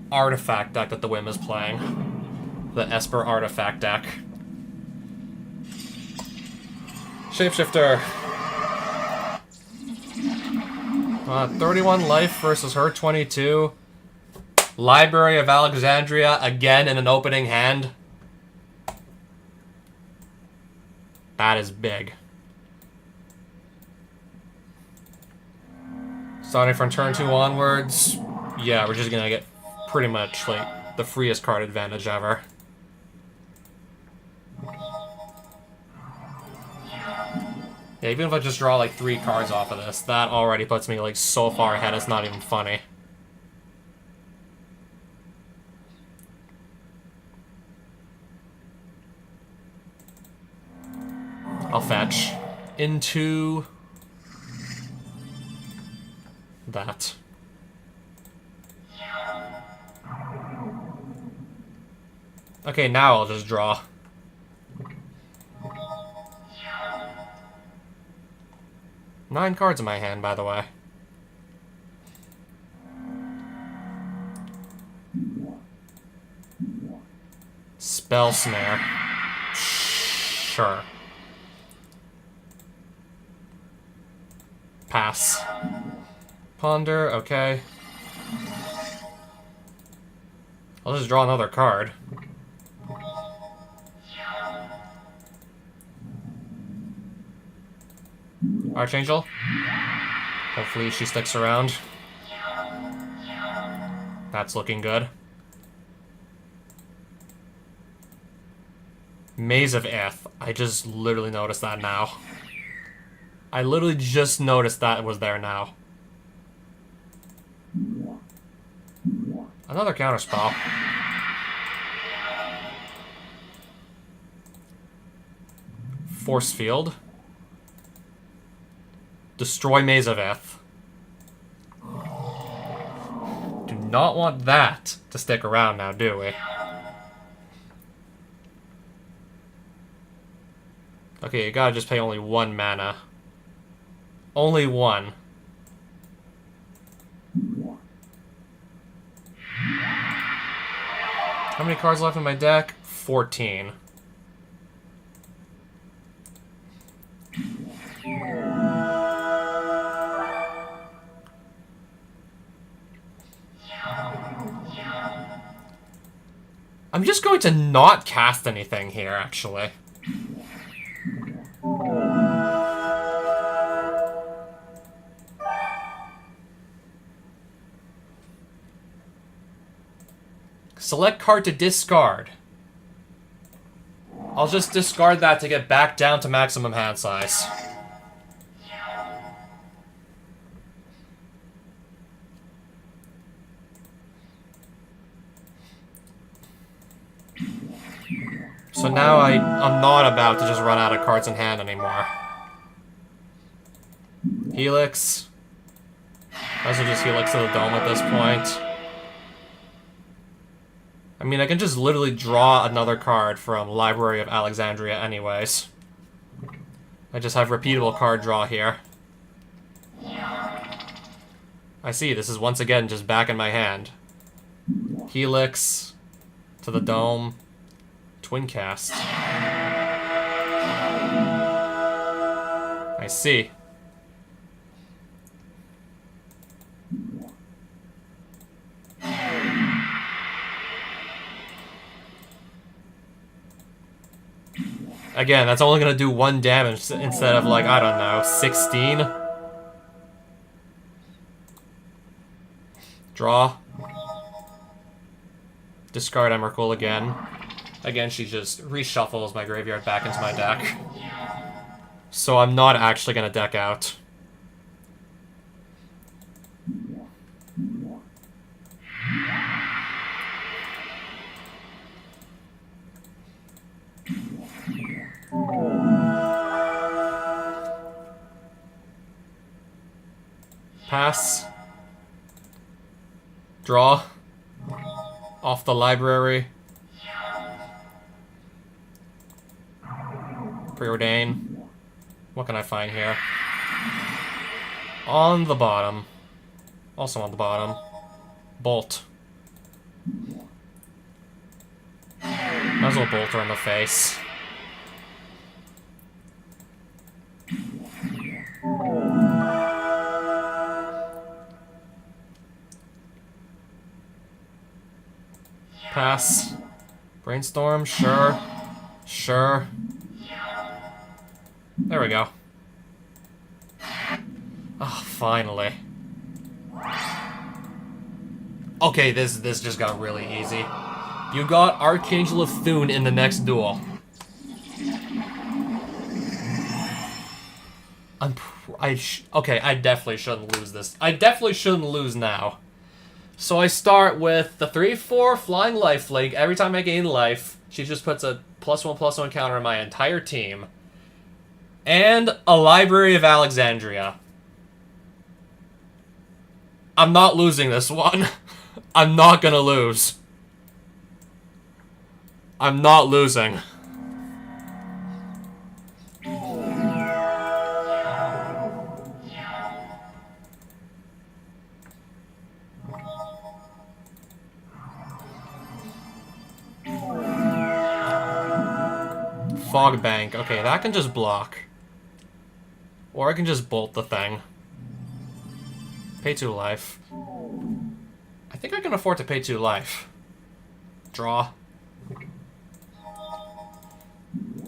artifact deck that the Whim is playing. The Esper artifact deck. Shapeshifter. 31 life versus her 22. Library of Alexandria again in an opening hand. That is big. Starting from turn 2 onwards, yeah, we're just gonna get pretty much like the freest card advantage ever. Yeah, Yeah, even if I just draw like 3 cards off of this, that already puts me like so far ahead it's not even funny. I'll fetch into that. Okay, now I'll just draw. Nine cards in my hand, by the way. Spell Snare. Sure. Pass. Ponder, okay. I'll just draw another card. Archangel. Hopefully she sticks around. That's looking good. Maze of Ith. I just literally noticed that now. I literally just noticed that it was there now. Another counterspell. Force Field. Destroy Maze of Ith. Do not want that to stick around now, do we? Okay, you gotta just pay only 1 mana. Only 1. How many cards left in my deck? 14. I'm just going to not cast anything here, actually. Select card to discard. I'll just discard that to get back down to maximum hand size. So now I'm not about to just run out of cards in hand anymore. Helix. I also just Helix to the Dome at this point. I mean, I can just literally draw another card from Library of Alexandria anyways. I just have repeatable card draw here. I see, this is once again just back in my hand. Helix to the Dome. Twin Cast. I see. Again, that's only gonna do 1 damage instead of, like, I don't know, 16? Draw. Discard Emrakul again. Again, she just reshuffles my graveyard back into my deck. So I'm not actually gonna deck out. Pass. Draw. Off the library. Preordain. What can I find here? On the bottom. Also on the bottom. Bolt. Might as well bolt her in the face. Pass. Brainstorm, sure. Sure. There we go. Oh, finally. Okay, this just got really easy. You got Archangel of Thune in the next duel. Okay, I definitely shouldn't lose this. I definitely shouldn't lose now. So I start with the 3/4 Flying Lifelink. Every time I gain life, she just puts a +1/+1 counter on my entire team. And a Library of Alexandria. I'm not losing this one. I'm not gonna lose. I'm not losing. Fog Bank. Okay, that can just block. Or I can just bolt the thing. Pay 2 life. I think I can afford to pay 2 life. Draw.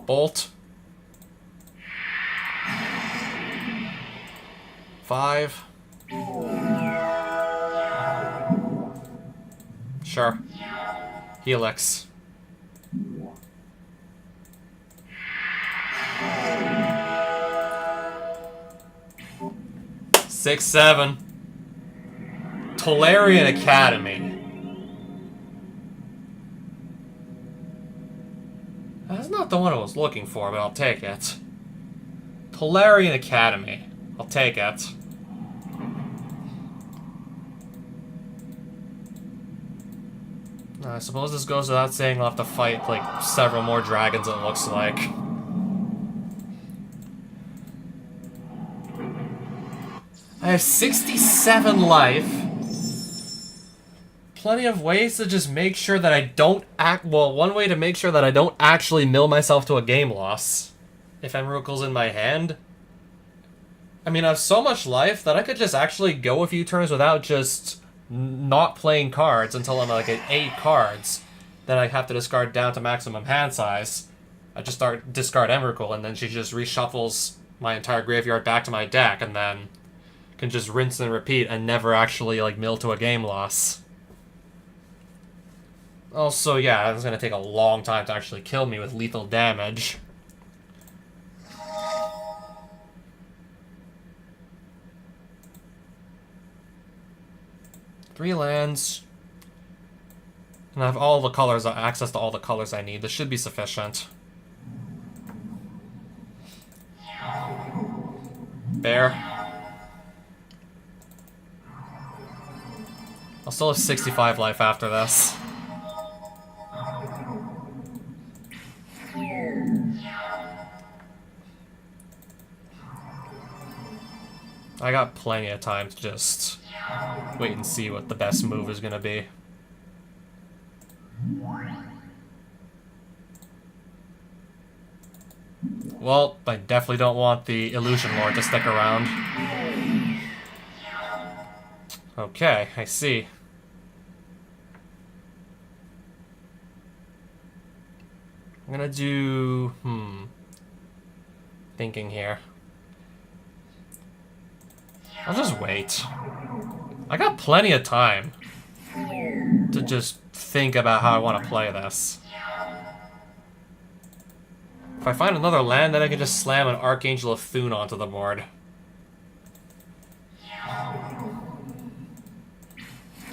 Bolt. 5. Sure. Helix. 6, 7. Tolarian Academy. That's not the one I was looking for, but I'll take it. Tolarian Academy. I'll take it. I suppose this goes without saying I'll have to fight, like, several more dragons, it looks like. I have 67 life. Plenty of ways to just make sure that I don't well, one way to make sure that I don't actually mill myself to a game loss. If Emerald's in my hand. I mean, I have so much life that I could just actually go a few turns without just not playing cards until I'm like at 8 cards. Then I have to discard down to maximum hand size. I just discard Emrakul, and then she just reshuffles my entire graveyard back to my deck, and then can just rinse and repeat and never actually like mill to a game loss. Also, yeah, it's gonna take a long time to actually kill me with lethal damage. Three lands. And I have all the colors, access to all the colors I need. This should be sufficient. Bear. I'll still have 65 life after this. I got plenty of time to just wait and see what the best move is gonna be. Well, I definitely don't want the Illusion Lord to stick around. Okay, I see. I'm gonna do... thinking here. I'll just wait. I got plenty of time to just think about how I want to play this. If I find another land, then I can just slam an Archangel of Thune onto the board.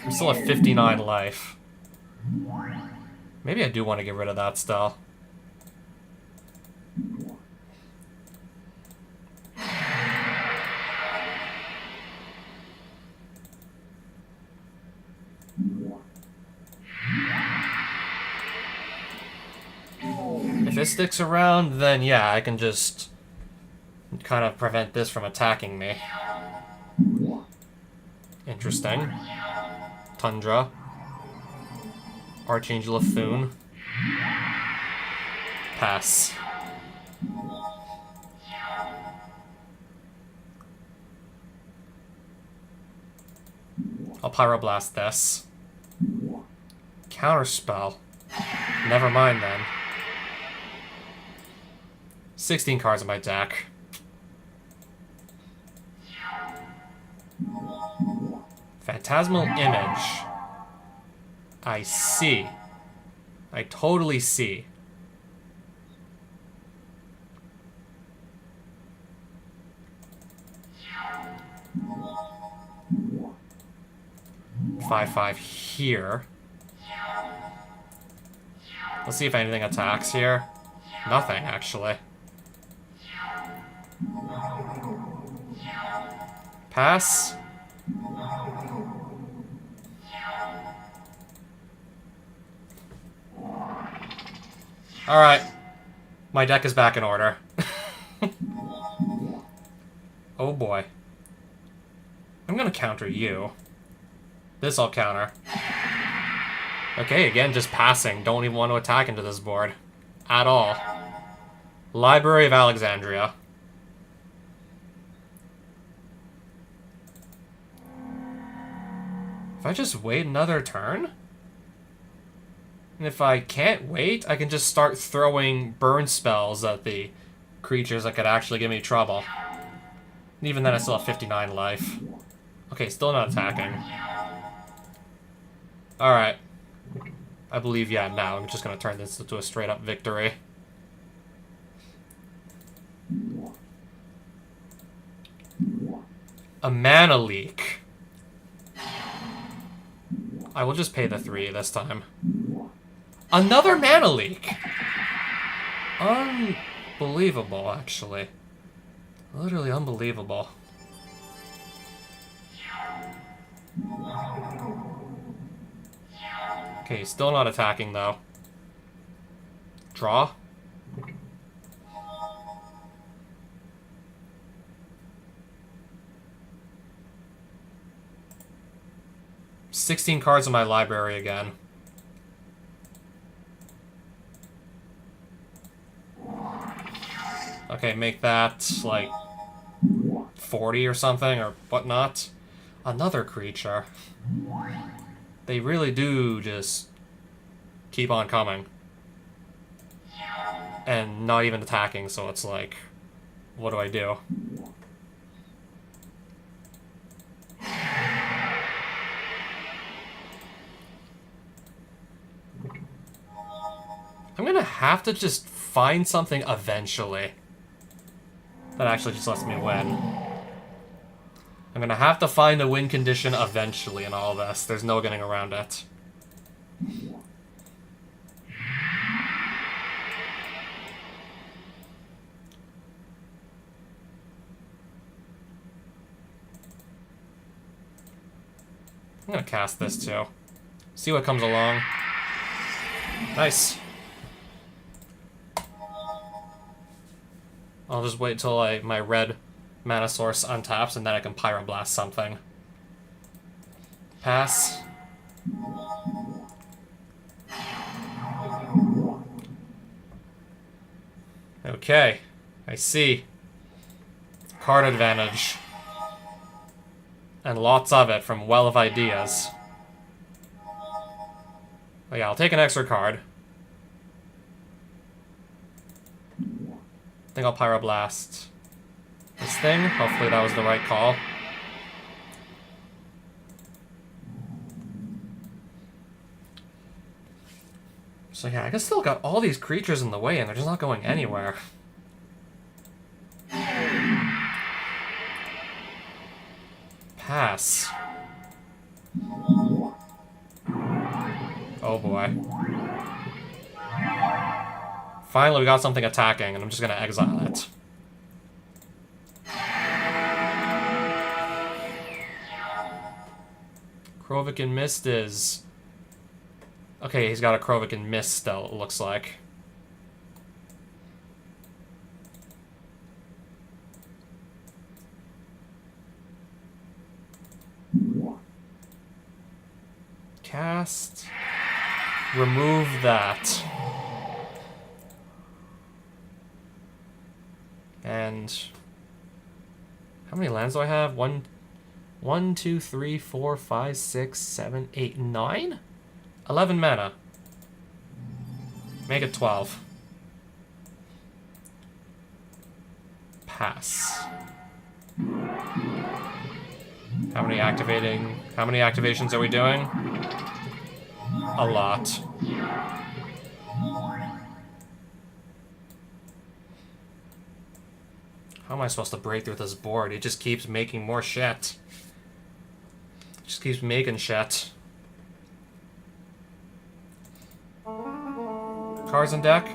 I'm still at 59 life. Maybe I do want to get rid of that still. If it sticks around, then yeah, I can just kind of prevent this from attacking me. Interesting. Tundra. Archangel of Thune. Pass. I'll Pyroblast this. Counterspell. Never mind then. 16 cards in my deck. Phantasmal Image. I see. I totally see. 5/5 here. Let's see if anything attacks here. Nothing, actually. Pass. Alright. My deck is back in order. Oh boy. I'm gonna counter you. This I'll counter. Okay, again, just passing. Don't even want to attack into this board. At all. Library of Alexandria. If I just wait another turn? And if I can't wait, I can just start throwing burn spells at the creatures that could actually give me trouble. And even then, I still have 59 life. Okay, still not attacking. Alright. I believe, yeah, now I'm just gonna turn this into a straight-up victory. A mana leak. I will just pay the 3 this time. Another mana leak! Unbelievable, actually. Literally unbelievable. Okay, still not attacking, though. Draw. "16 cards in my library again. Okay, make that, like, 40 or something, or whatnot. Another creature. They really do just keep on coming. And not even attacking, so it's like, what do I do? I'm gonna have to just find something eventually that actually just lets me win. I'm gonna have to find a win condition eventually in all this. There's no getting around it. I'm gonna cast this too. See what comes along. Nice. I'll just wait till my red mana source untaps, and then I can Pyroblast something. Pass. Okay, I see. Card advantage. And lots of it from Well of Ideas. Oh yeah, I'll take an extra card. I think I'll Pyroblast this thing. Hopefully that was the right call. So yeah, I just still got all these creatures in the way and they're just not going anywhere. Pass. Oh boy. Finally we got something attacking and I'm just gonna exile it. Krovikan Mist is... Okay, he's got a Krovikan Mist still, it looks like. Cast. Remove that. And... how many lands do I have? 1, 2, 3, 4, 5, 6, 7, 8, 9? 11 mana. Make it 12. Pass. How many activations are we doing? A lot. How am I supposed to break through this board? It just keeps making more shit. It just keeps making shit. Cards in deck?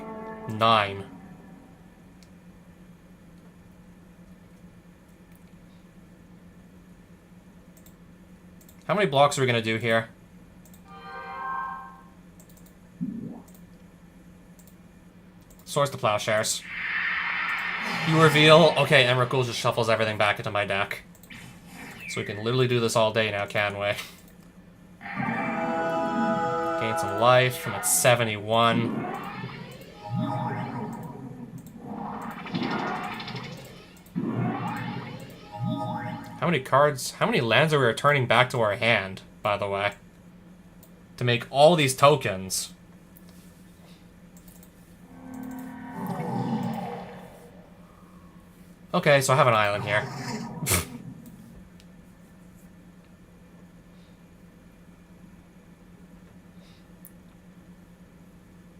9. How many blocks are we gonna do here? Swords to Plowshares. You reveal... Okay, Emrakul just shuffles everything back into my deck. So we can literally do this all day now, can we? Gain some life. I'm at 71. How many cards... How many lands are we returning back to our hand, by the way? To make all these tokens. Okay, so I have an island here.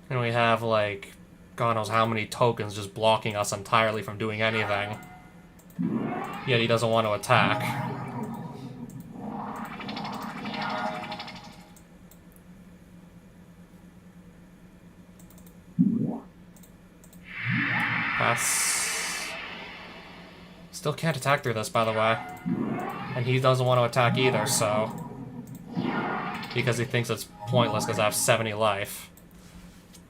And we have, like, God knows how many tokens just blocking us entirely from doing anything. Yet he doesn't want to attack. Pass. Still can't attack through this, by the way. And he doesn't want to attack either, so... Because he thinks it's pointless because I have 70 life.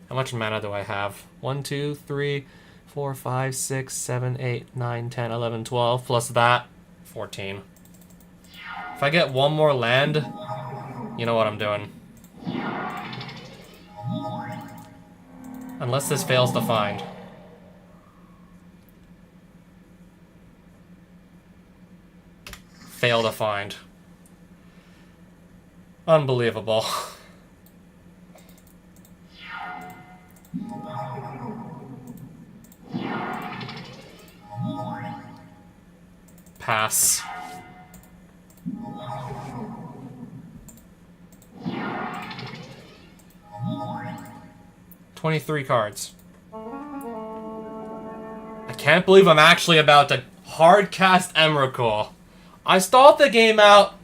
How much mana do I have? 1, 2, 3, 4, 5, 6, 7, 8, 9, 10, 11, 12. Plus that, 14. If I get one more land, you know what I'm doing. Unless this fails to find. Fail to find. Unbelievable. Pass. $23 cards. I can't believe I'm actually about to hard cast Emrakul. I stalled the game out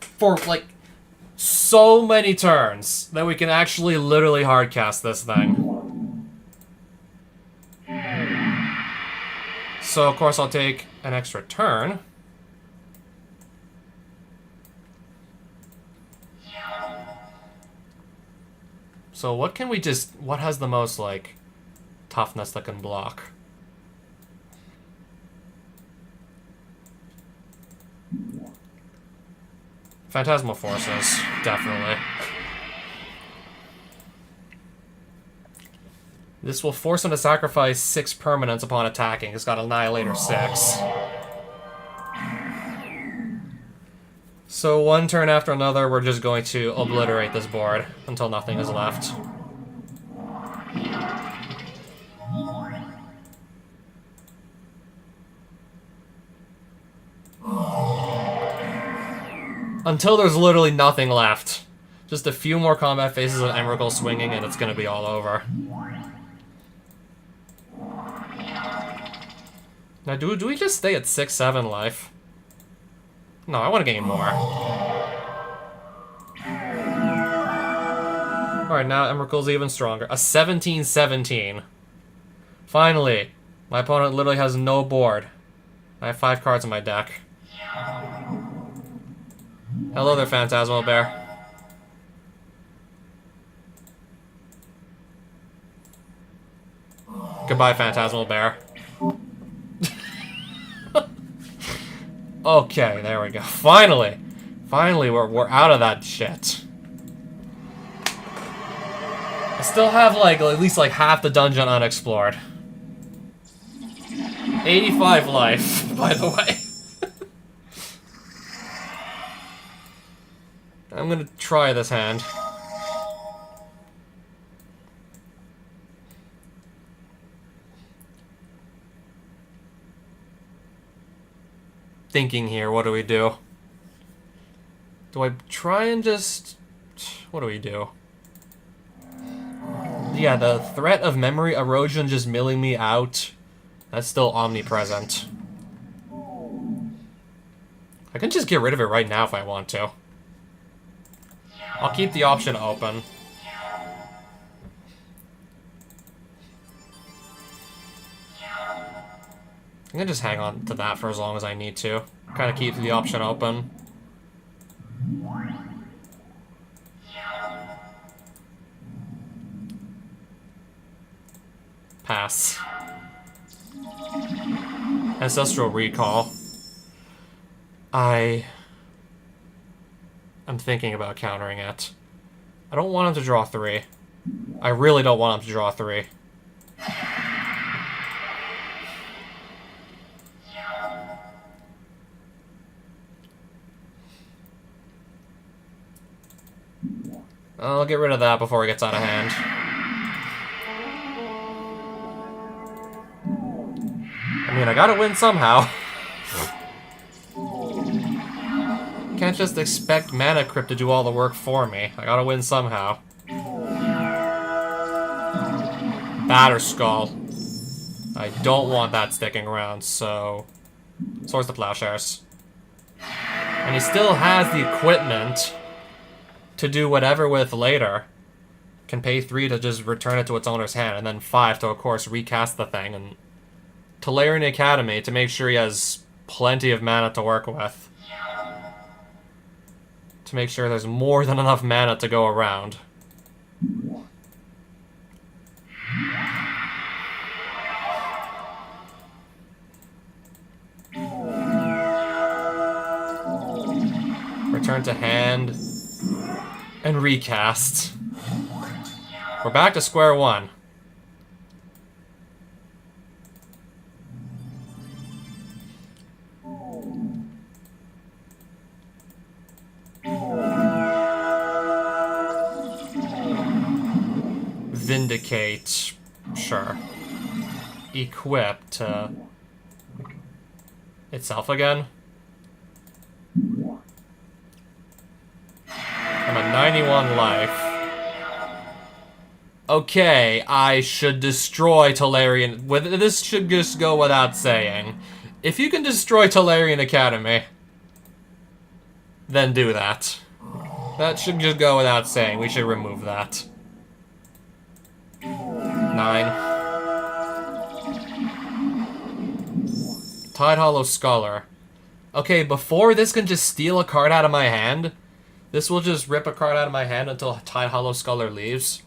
for, like, so many turns that we can actually literally hard cast this thing. So, of course, I'll take an extra turn. So what can we just... What has the most, like, toughness that can block? Phantasmal Forces, definitely. This will force him to sacrifice 6 permanents upon attacking. It's got Annihilator 6. So one turn after another, we're just going to obliterate this board until nothing is left. Until there's literally nothing left. Just a few more combat phases of Emrakul swinging and it's gonna be all over. Now, do we just stay at 6-7 life? No, I want to gain more. Alright, now Emrakul's even stronger. A 17-17. Finally. My opponent literally has no board. I have 5 cards in my deck. Hello there, Phantasmal Bear. Goodbye, Phantasmal Bear. Okay, there we go. Finally! Finally, we're out of that shit. I still have, like, at least, like, half the dungeon unexplored. 85 life, by the way. I'm gonna try this hand. Thinking here, what do we do? Do I try and just... What do we do? Yeah, the threat of memory erosion just milling me out That's still omnipresent. I can just get rid of it right now if I want to. I'll keep the option open. I'm gonna just hang on to that for as long as I need to. Kind of keep the option open. Pass. Ancestral Recall. I'm thinking about countering it. I don't want him to draw 3. I really don't want him to draw 3. I'll get rid of that before it gets out of hand. I mean, I gotta win somehow. Can't just expect Mana Crypt to do all the work for me. I gotta win somehow. Batterskull. I don't want that sticking around, so... Swords to Plowshares. And he still has the equipment to do whatever with later. Can pay 3 to just return it to its owner's hand, and then 5 to, of course, recast the thing, and to layer in the Academy to make sure he has plenty of mana to work with. To make sure there's more than enough mana to go around. Return to hand. And recast. We're back to square one. Vindicate. Sure. Equip to itself again. I'm at 91 life. Okay, I should destroy Tolarian. This should just go without saying. If you can destroy Tolarian Academy, then do that. That should just go without saying. We should remove that. 9. Tidehollow Scholar. Okay, before this can just steal a card out of my hand, this will just rip a card out of my hand until Tidehollow Scholar leaves.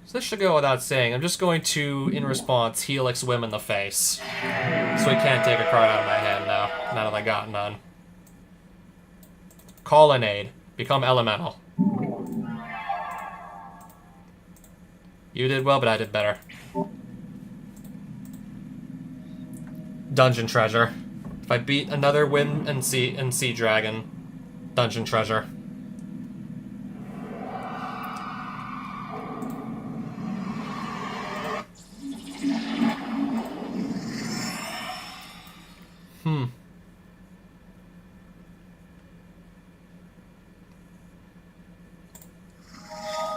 So this should go without saying. I'm just going to, in response, Helix Whim in the face. So he can't take a card out of my hand now, now that I got none. Colonnade. Become Elemental. You did well, but I did better. Dungeon Treasure. If I beat another Wind and Sea Dragon, Dungeon Treasure.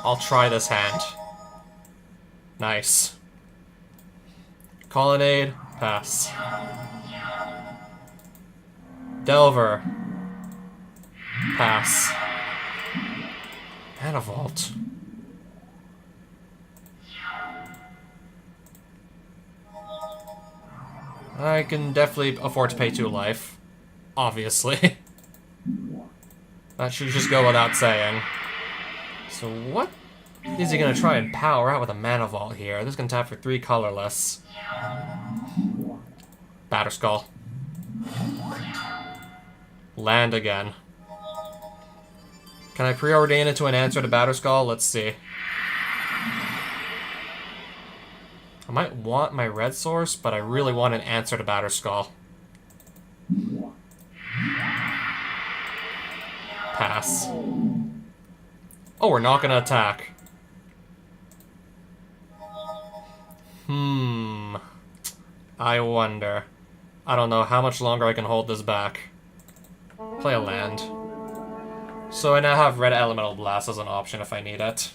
I'll try this hand. Nice. Colonnade, pass. Delver, pass. Manivault. I can definitely afford to pay 2 life. Obviously. That should just go without saying. So what is he going to try and power out with a Manivault here? This can tap for 3 colorless. Batterskull. Land again. Can I preordain it to an answer to Batterskull? Let's see. I might want my red source, but I really want an answer to Batterskull. Pass. Oh, we're not gonna attack. I wonder. I don't know how much longer I can hold this back. Play a land. So I now have Red Elemental Blast as an option if I need it.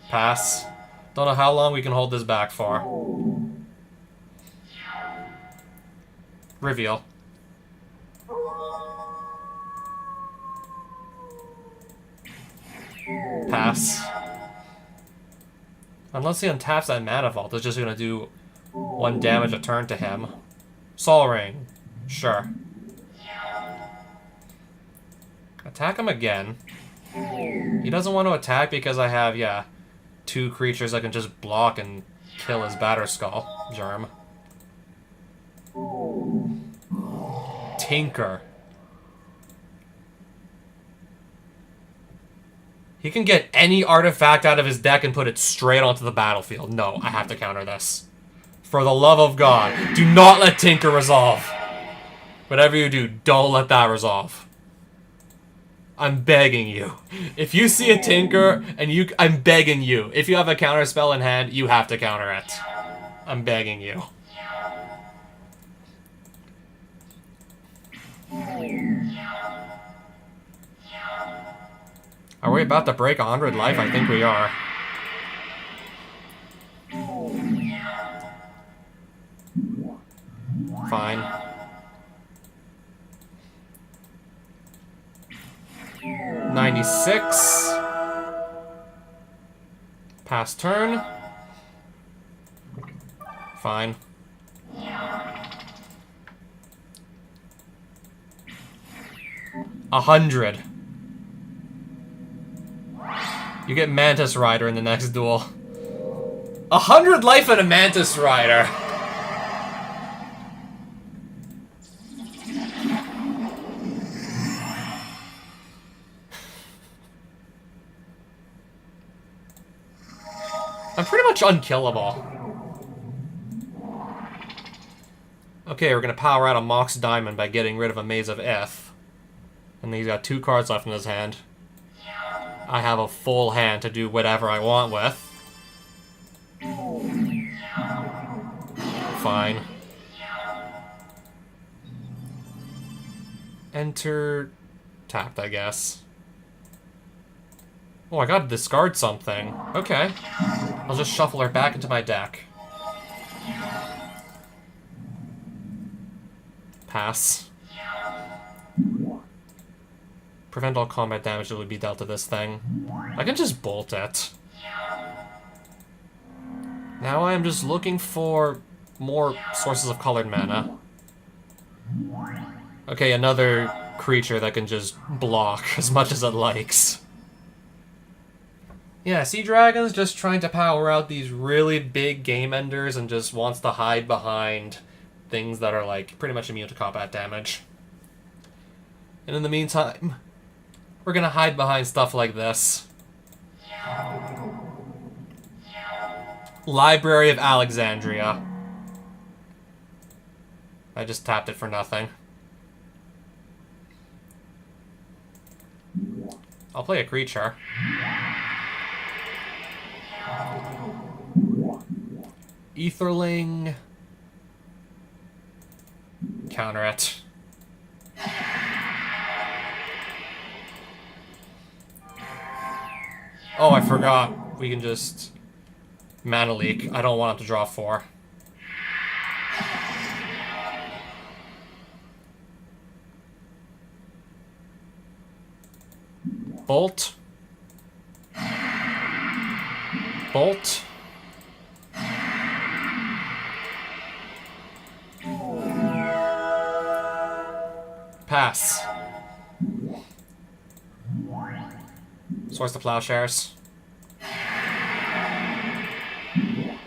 Pass. Don't know how long we can hold this back for. Reveal. Pass. Unless he untaps that Mana Vault, it's just gonna do 1 damage a turn to him. Sol Ring. Sure. Attack him again. He doesn't want to attack because I have, yeah, 2 creatures that can just block and kill his Batterskull Germ. Tinker. He can get any artifact out of his deck and put it straight onto the battlefield. No, I have to counter this. For the love of God, do not let Tinker resolve. Whatever you do, don't let that resolve. I'm begging you. If you see a Tinker, and I'm begging you. If you have a counter spell in hand, you have to counter it. I'm begging you. Are we about to break 100 life? I think we are. Fine. 96. Pass turn. Fine. $100. You get Mantis Rider in the next duel. 100 life and a Mantis Rider. I'm pretty much unkillable. Okay, we're gonna power out a Mox Diamond by getting rid of a Maze of Ith. And then he's got 2 cards left in his hand. I have a full hand to do whatever I want with. Fine. Enter... tapped, I guess. Oh, I gotta discard something. Okay. I'll just shuffle her back into my deck. Pass. Prevent all combat damage that would be dealt to this thing. I can just bolt it. Now I am just looking for more sources of colored mana. Okay, another creature that can just block as much as it likes. Yeah, Sea Dragon's just trying to power out these really big game enders and just wants to hide behind things that are, like, pretty much immune to combat damage. And in the meantime, we're gonna hide behind stuff like this. Library of Alexandria. I just tapped it for nothing. I'll play a creature. Etherling. Counter it. Oh, I forgot. We can just mana leak. I don't want him to draw 4. Bolt. Bolt. Pass. Source the Plowshares.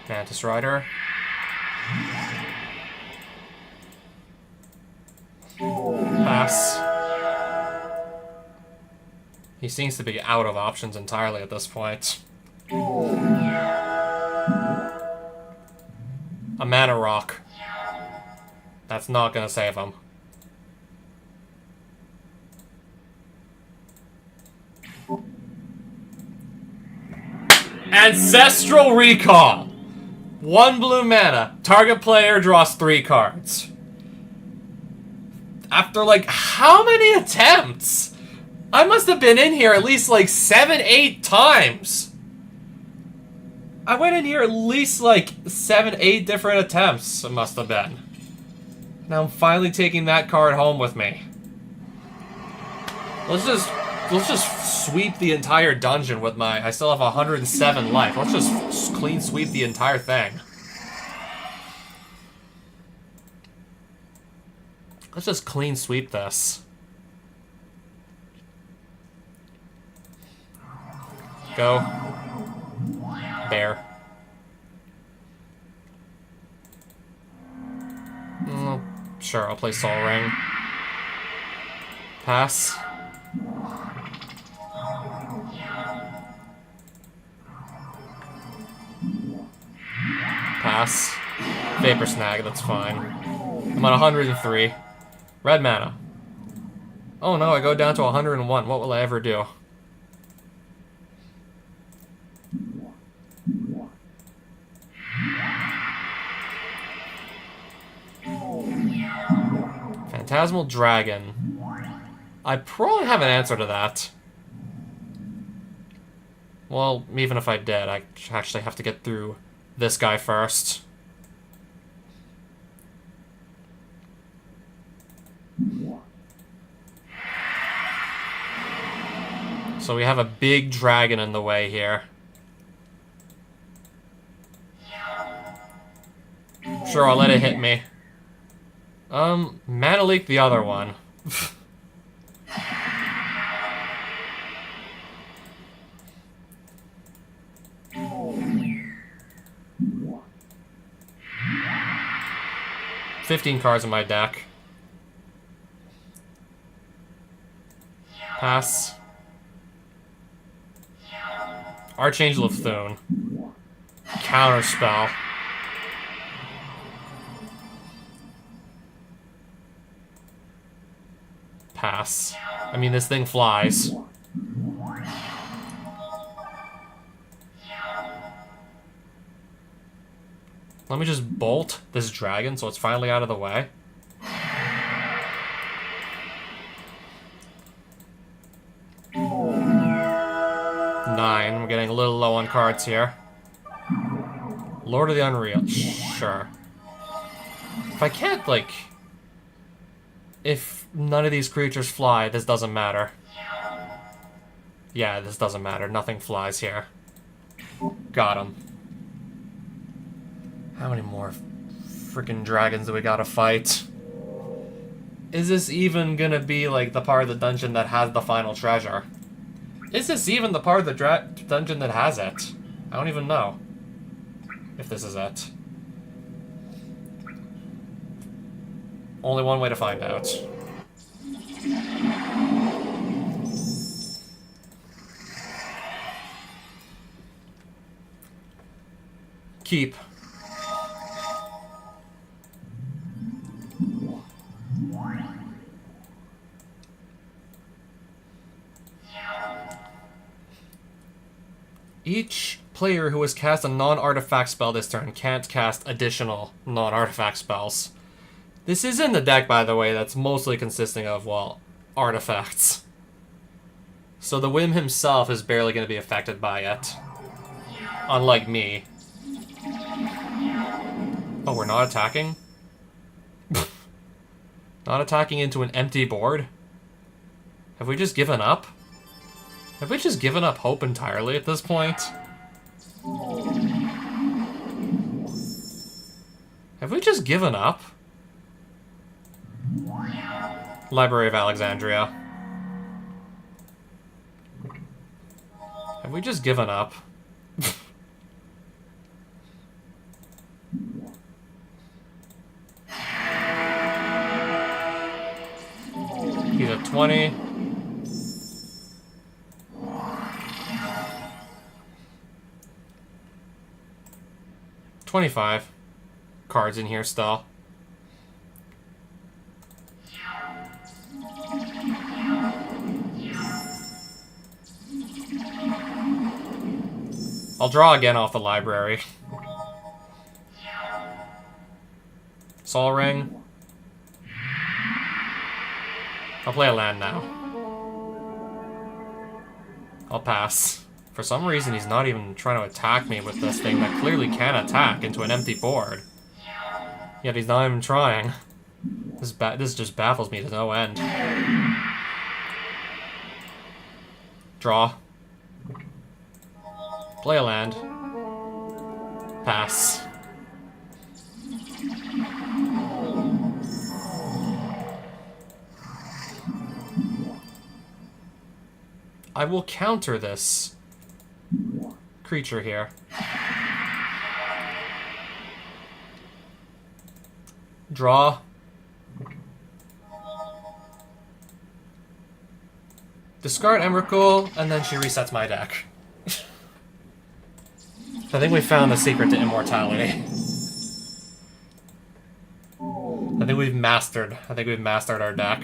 Mantis Rider. Pass. He seems to be out of options entirely at this point. A Mana Rock. That's not gonna save him. Ancestral Recall! 1 blue mana. Target player draws 3 cards. After, like, how many attempts? I must have been in here at least, like, 7, 8 times. I went in here at least, like, 7, 8 different attempts, it must have been. Now I'm finally taking that card home with me. Let's just sweep the entire dungeon with my... I still have 107 life. Let's just clean sweep the entire thing. Let's just clean sweep this. Go. Bear. Sure, I'll play Soul Ring. Pass. Pass. Vapor Snag, that's fine. I'm at 103. Red mana. Oh no, I go down to 101. What will I ever do? Phantasmal Dragon. I probably have an answer to that. Well, even if I did, I actually have to get through this guy first. So we have a big dragon in the way here. Sure, I'll let it hit me. Mana Leak the other one. $15 cards in my deck. Pass. Archangel of Thune. Counterspell. Pass. I mean, this thing flies. Let me just bolt this dragon so it's finally out of the way. Nine. We're getting a little low on cards here. Lord of the Unreal. Sure. If I can't, like... If none of these creatures fly, this doesn't matter. Yeah, this doesn't matter. Nothing flies here. Got him. How many more freaking dragons do we gotta fight? Is this even gonna be, like, the part of the dungeon that has the final treasure? Is this even the part of the dungeon that has it? I don't even know if this is it. Only one way to find out. Keep. Each player who has cast a non-artifact spell this turn can't cast additional non-artifact spells. This is in the deck, by the way, that's mostly consisting of, well, artifacts. So the Whim himself is barely going to be affected by it. Unlike me. Oh, we're not attacking? Not attacking into an empty board? Have we just given up? Have we just given up hope entirely at this point? Have we just given up? Library of Alexandria. Have we just given up? He's at 20. $25 cards in here still. I'll draw again off the library. Soul Ring. I'll play a land now. I'll pass. For some reason, he's not even trying to attack me with this thing that clearly can attack into an empty board. Yet he's not even trying. This just baffles me to no end. Draw. Play a land. Pass. I will counter this creature here. Draw. Discard Emrakul, and then she resets my deck. I think we found the secret to immortality. I think we've mastered our deck.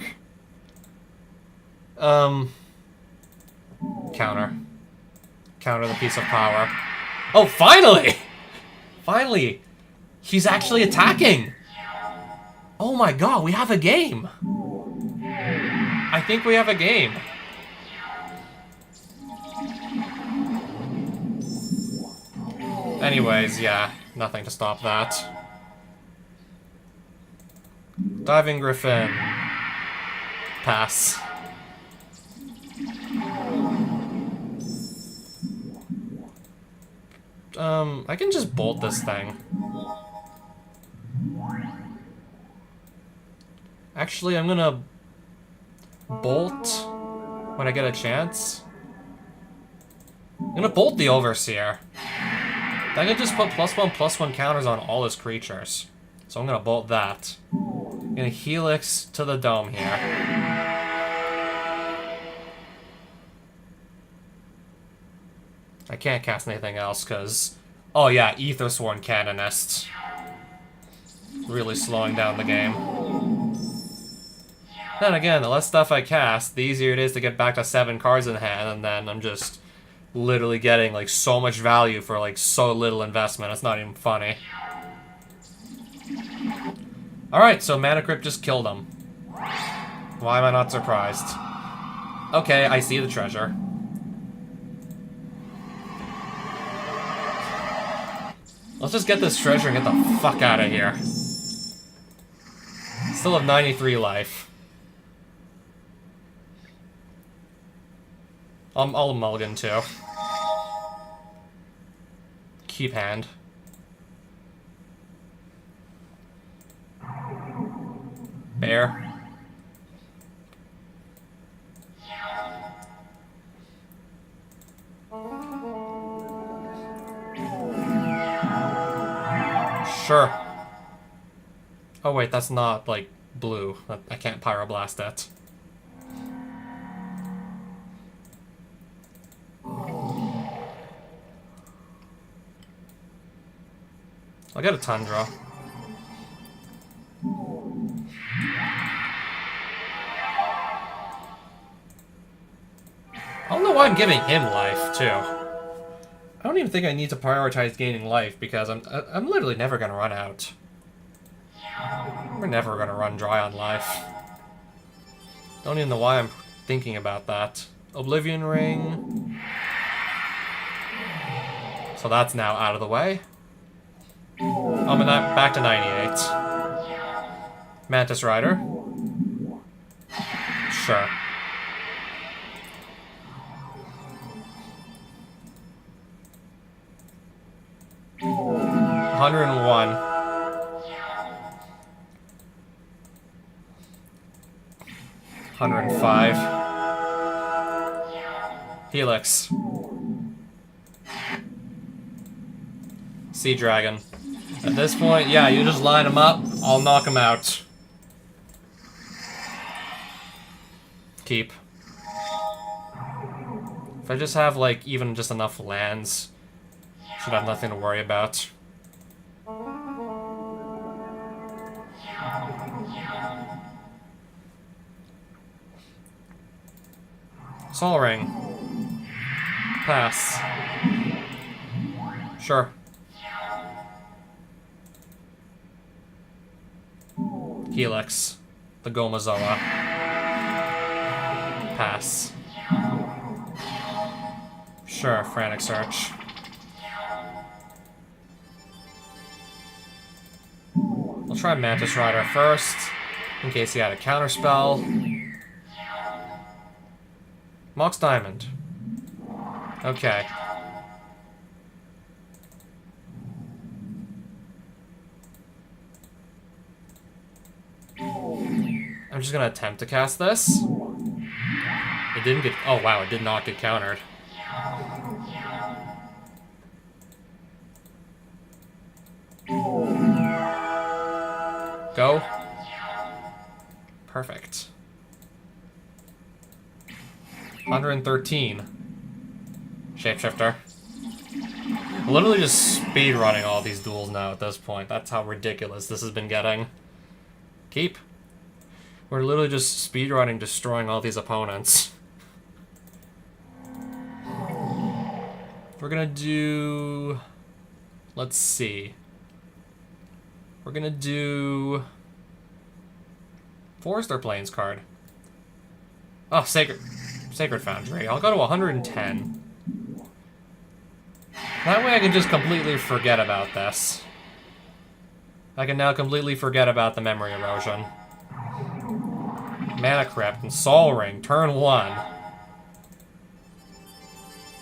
Counter. Counter the piece of power. Oh, finally! Finally! He's actually attacking! Oh my god, we have a game! I think we have a game. Anyways, yeah, nothing to stop that. Diving Griffin. Pass. I can just bolt this thing. Actually, I'm gonna bolt when I get a chance. I'm gonna bolt the Overseer. I can just put +1/+1 counters on all his creatures. So I'm gonna bolt that. I'm gonna Helix to the dome here. I can't cast anything else because... Oh yeah, Aethersworn Canonist. Really slowing down the game. Then again, the less stuff I cast, the easier it is to get back to 7 cards in hand, and then I'm just literally getting like so much value for like so little investment. It's not even funny. Alright, so Mana Crypt just killed him. Why am I not surprised? Okay, I see the treasure. Let's just get this treasure and get the fuck out of here. Still have 93 life. I'll mulligan too. Keep hand. Bear. Sure. Oh wait, that's not, like, blue. I can't Pyroblast it. I'll get a Tundra. I don't know why I'm giving him life, too. I don't even think I need to prioritize gaining life, because I'm literally never gonna run out. We're never gonna run dry on life. Don't even know why I'm thinking about that. Oblivion Ring. So that's now out of the way. I'm back to 98. Mantis Rider. Sure. $101. $105. Helix. Sea Dragon. At this point, yeah, you just line them up, I'll knock them out. Keep. If I just have, like, even just enough lands, should have nothing to worry about. Sol Ring. Pass. Sure. Helix. The Gomazoa. Pass. Sure, Frantic Search. I'll try Mantis Rider first. In case he had a counterspell. Mox Diamond. Okay. I'm just gonna attempt to cast this. It didn't get... Oh, wow, it did not get countered. Go. Perfect. 113. Shapeshifter. We're literally just speedrunning all these duels now at this point. That's how ridiculous this has been getting. Keep. We're literally just speedrunning, destroying all these opponents. We're gonna do... Let's see. We're gonna do... Forest or Plains card? Oh, Sacred Foundry. I'll go to 110. That way I can just completely forget about this. I can now completely forget about the memory erosion. Mana Crypt and Sol Ring, turn 1.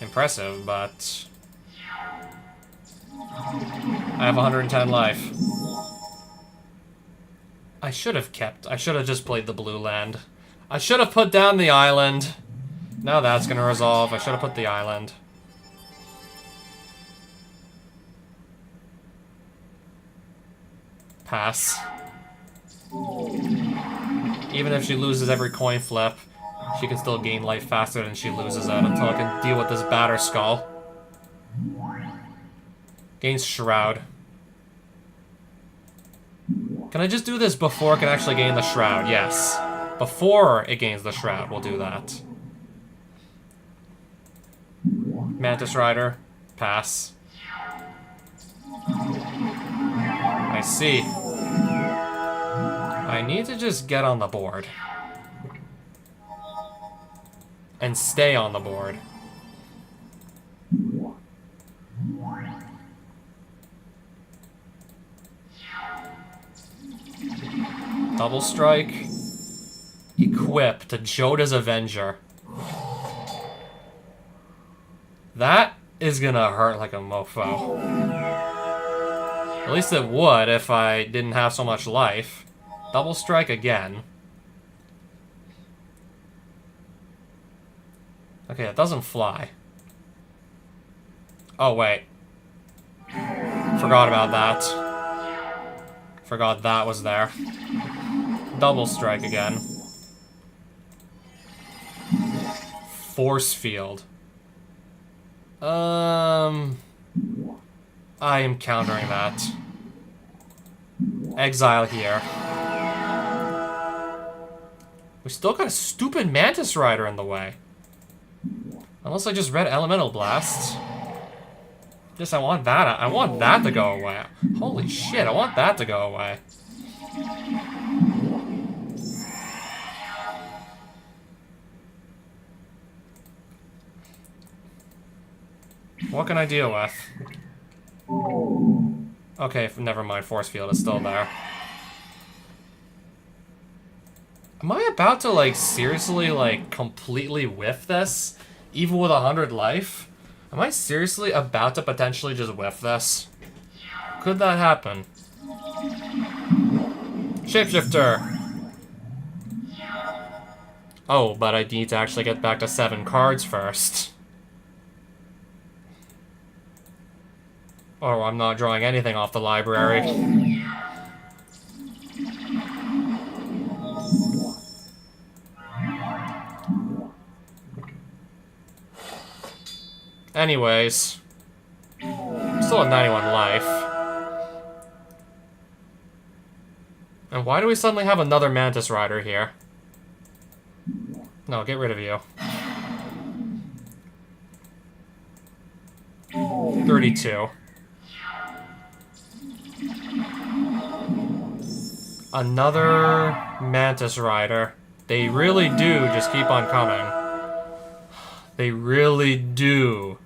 Impressive, but... I have 110 life. I should have just played the blue land. I should have put down the island. Now that's gonna resolve. I should have put the island. Pass. Even if she loses every coin flip, she can still gain life faster than she loses it until I can deal with this Batter Skull. Gains Shroud. Can I just do this before it can actually gain the Shroud? Yes. Before it gains the Shroud, we'll do that. Mantis Rider. Pass. I see. I need to just get on the board. And stay on the board. Double Strike. Equip to Joda's Avenger. That is gonna hurt like a mofo. At least it would if I didn't have so much life. Double Strike again. Okay, it doesn't fly. Oh, wait. Forgot about that. Forgot that was there. Double Strike again. Force Field. I am countering that. Exile here. We still got a stupid Mantis Rider in the way. Unless I just read Elemental Blast. Yes, I want that to go away. Holy shit, I want that to go away. What can I deal with? Okay, never mind. Force Field is still there. Am I about to, like, seriously, like, completely whiff this? Even with 100 life? Am I seriously about to potentially just whiff this? Could that happen? Shapeshifter! Oh, but I need to actually get back to 7 cards first. Oh, I'm not drawing anything off the library. Anyways. Still at 91 life. And why do we suddenly have another Mantis Rider here? No, get rid of you. 32. Another Mantis Rider. They really do just keep on coming. They really do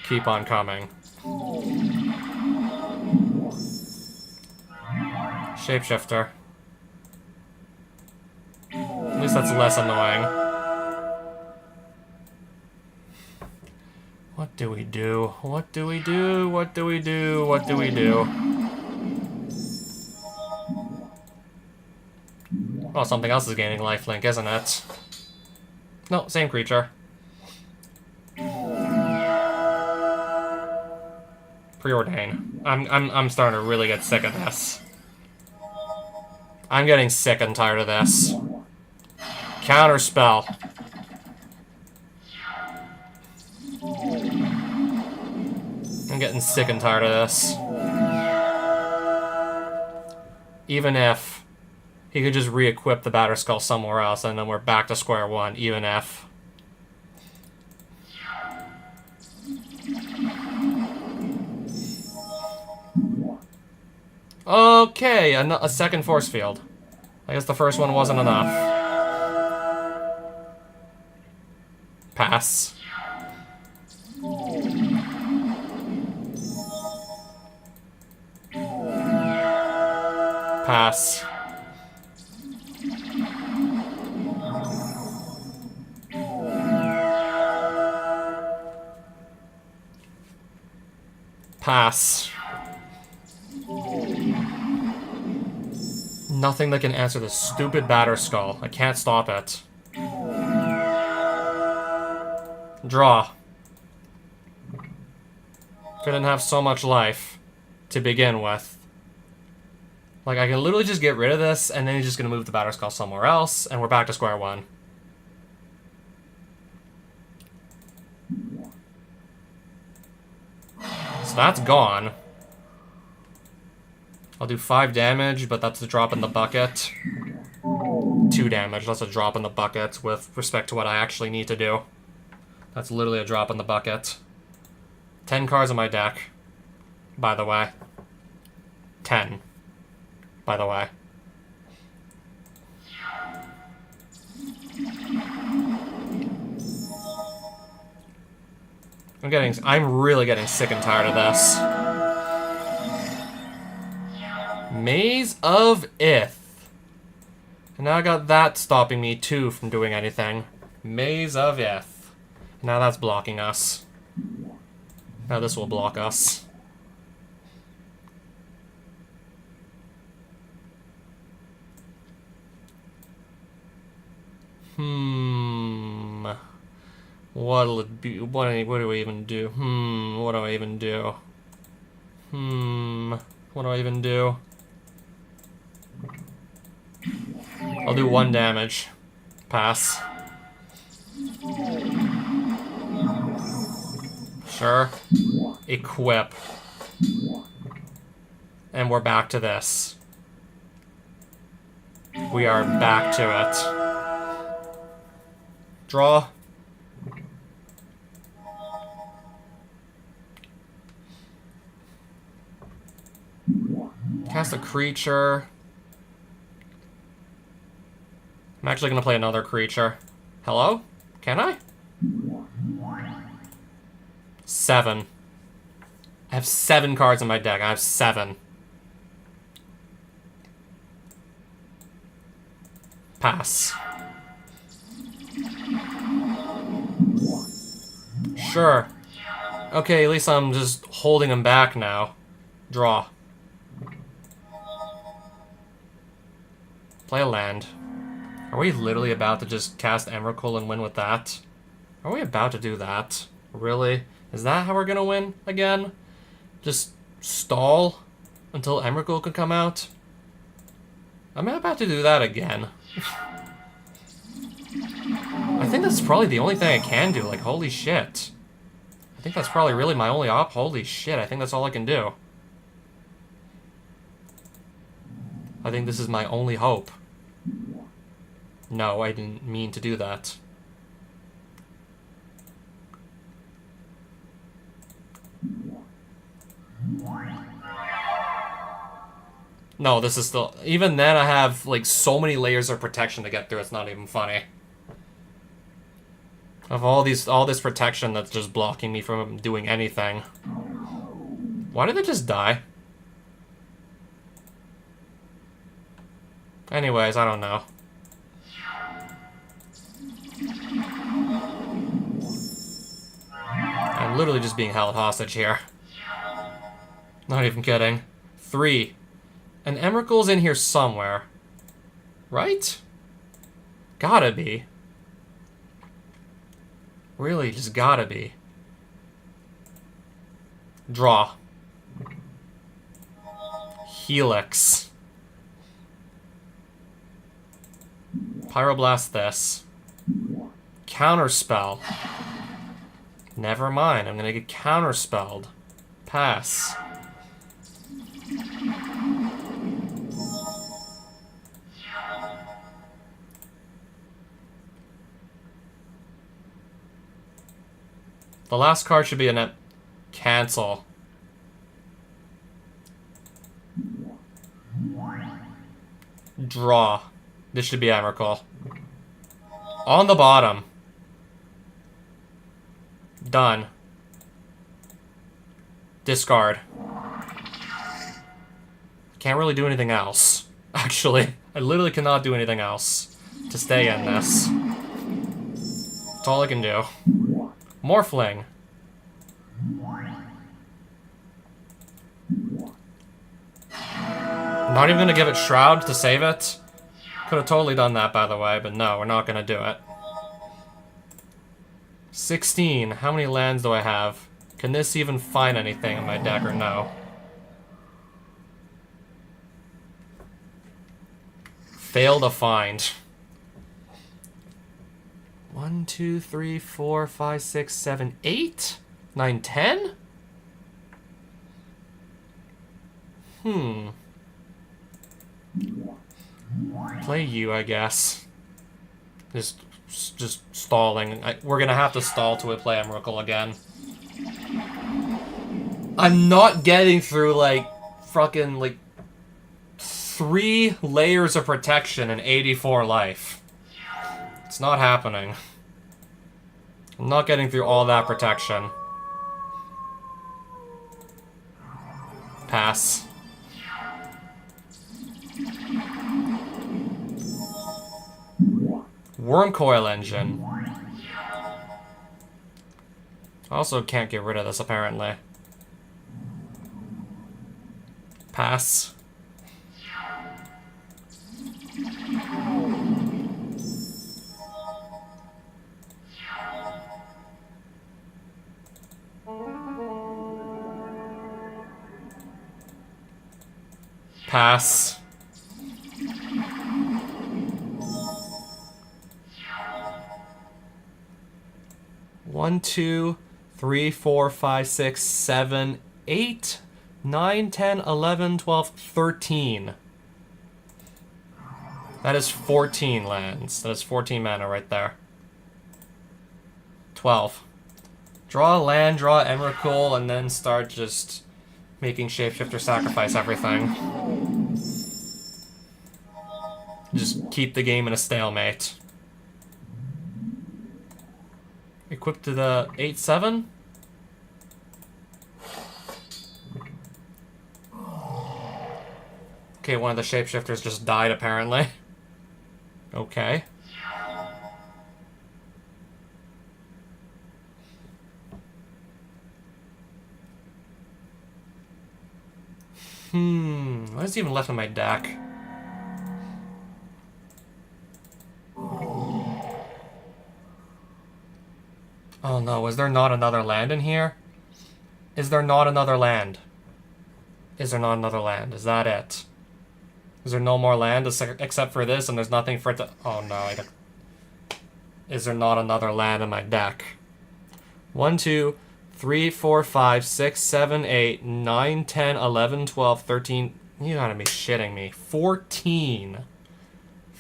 keep on coming. Shapeshifter. At least that's less annoying. What do we do? What do we do? What do we do? What do we do? Oh, something else is gaining lifelink, isn't it? No, same creature. Preordain. I'm starting to really get sick of this. I'm getting sick and tired of this. Counterspell. I'm getting sick and tired of this. Even if he could just re-equip the Batterskull somewhere else, and then we're back to square one, even if. Okay, a second force field. I guess the first one wasn't enough. Pass. Pass. Pass. Nothing that can answer this stupid Batterskull. I can't stop it. Draw. Couldn't have so much life to begin with. Like, I can literally just get rid of this, and then he's just gonna move the Batterskull somewhere else, and we're back to square one. So that's gone. I'll do 5 damage, but that's a drop in the bucket. 2 damage, that's a drop in the bucket with respect to what I actually need to do. That's literally a drop in the bucket. 10 cards in my deck, by the way. 10, by the way. I'm really getting sick and tired of this. Maze of Ith. And now I got that stopping me too from doing anything. Maze of Ith. Now that's blocking us. Now this will block us. What'll it be? What do we even do? What do I even do? What do I even do? I'll do 1 damage. Pass. Sure. Equip. And we're back to this. We are back to it. Draw. Cast a creature. I'm actually gonna play another creature. Hello? Can I? 7. I have 7 cards in my deck. I have 7. Pass. Sure. Okay, at least I'm just holding him back now. Draw. Play a land. Are we literally about to just cast Emrakul and win with that? Are we about to do that? Really? Is that how we're gonna win again? Just stall until Emrakul can come out? I'm about to do that again. I think that's probably the only thing I can do. Like, holy shit. I think that's probably really my only op. Holy shit, I think that's all I can do. I think this is my only hope. No, I didn't mean to do that. No, this is still... Even then, I have, like, so many layers of protection to get through, it's not even funny. I have all this protection that's just blocking me from doing anything. Why did it just die? Anyways, I don't know. literally just being held hostage here. Not even kidding. 3. And Emrakul's in here somewhere. Right? Gotta be. Really, just gotta be. Draw. Helix. Pyroblast this. Counterspell. Never mind, I'm gonna get counterspelled. Pass. The last card should be a cancel. Draw. This should be Emrakul. On the bottom. Done. Discard. Can't really do anything else. Actually, I literally cannot do anything else to stay in this. That's all I can do. Morphling. Not even gonna give it Shroud to save it. Could have totally done that, by the way, but no, we're not gonna do it. 16. How many lands do I have? Can this even find anything in my deck or no? Fail to find. 1, 2, 3, 4, 5, 6, 7, 8? 9, 10? Play you, I guess. Just stalling. We're gonna have to stall till we play Emrakul again. I'm not getting through, like, fucking, like, 3 layers of protection and 84 life. It's not happening. I'm not getting through all that protection. Pass. Wormcoil Engine. Also can't get rid of this, apparently. Pass. Pass. One, 2, 3, 4, 5, 6, 7, 8, 9, 10, 11, 12, 13. That is 14 lands. That is 14 mana right there. 12. Draw a land, draw Emrakul, and then start just making Shapeshifter sacrifice everything. Just keep the game in a stalemate. Equipped to the 8-7? Okay, one of the shapeshifters just died, apparently. Okay. What is even left in my deck? Oh no, is there not another land in here? Is there not another land? Is there not another land? Is that it? Is there no more land except for this and there's nothing for it to... Oh no, I don't... Is there not another land in my deck? 1, 2, 3, 4, 5, 6, 7, 8, 9, 10, 11, 12, 13... You gotta be shitting me. 14.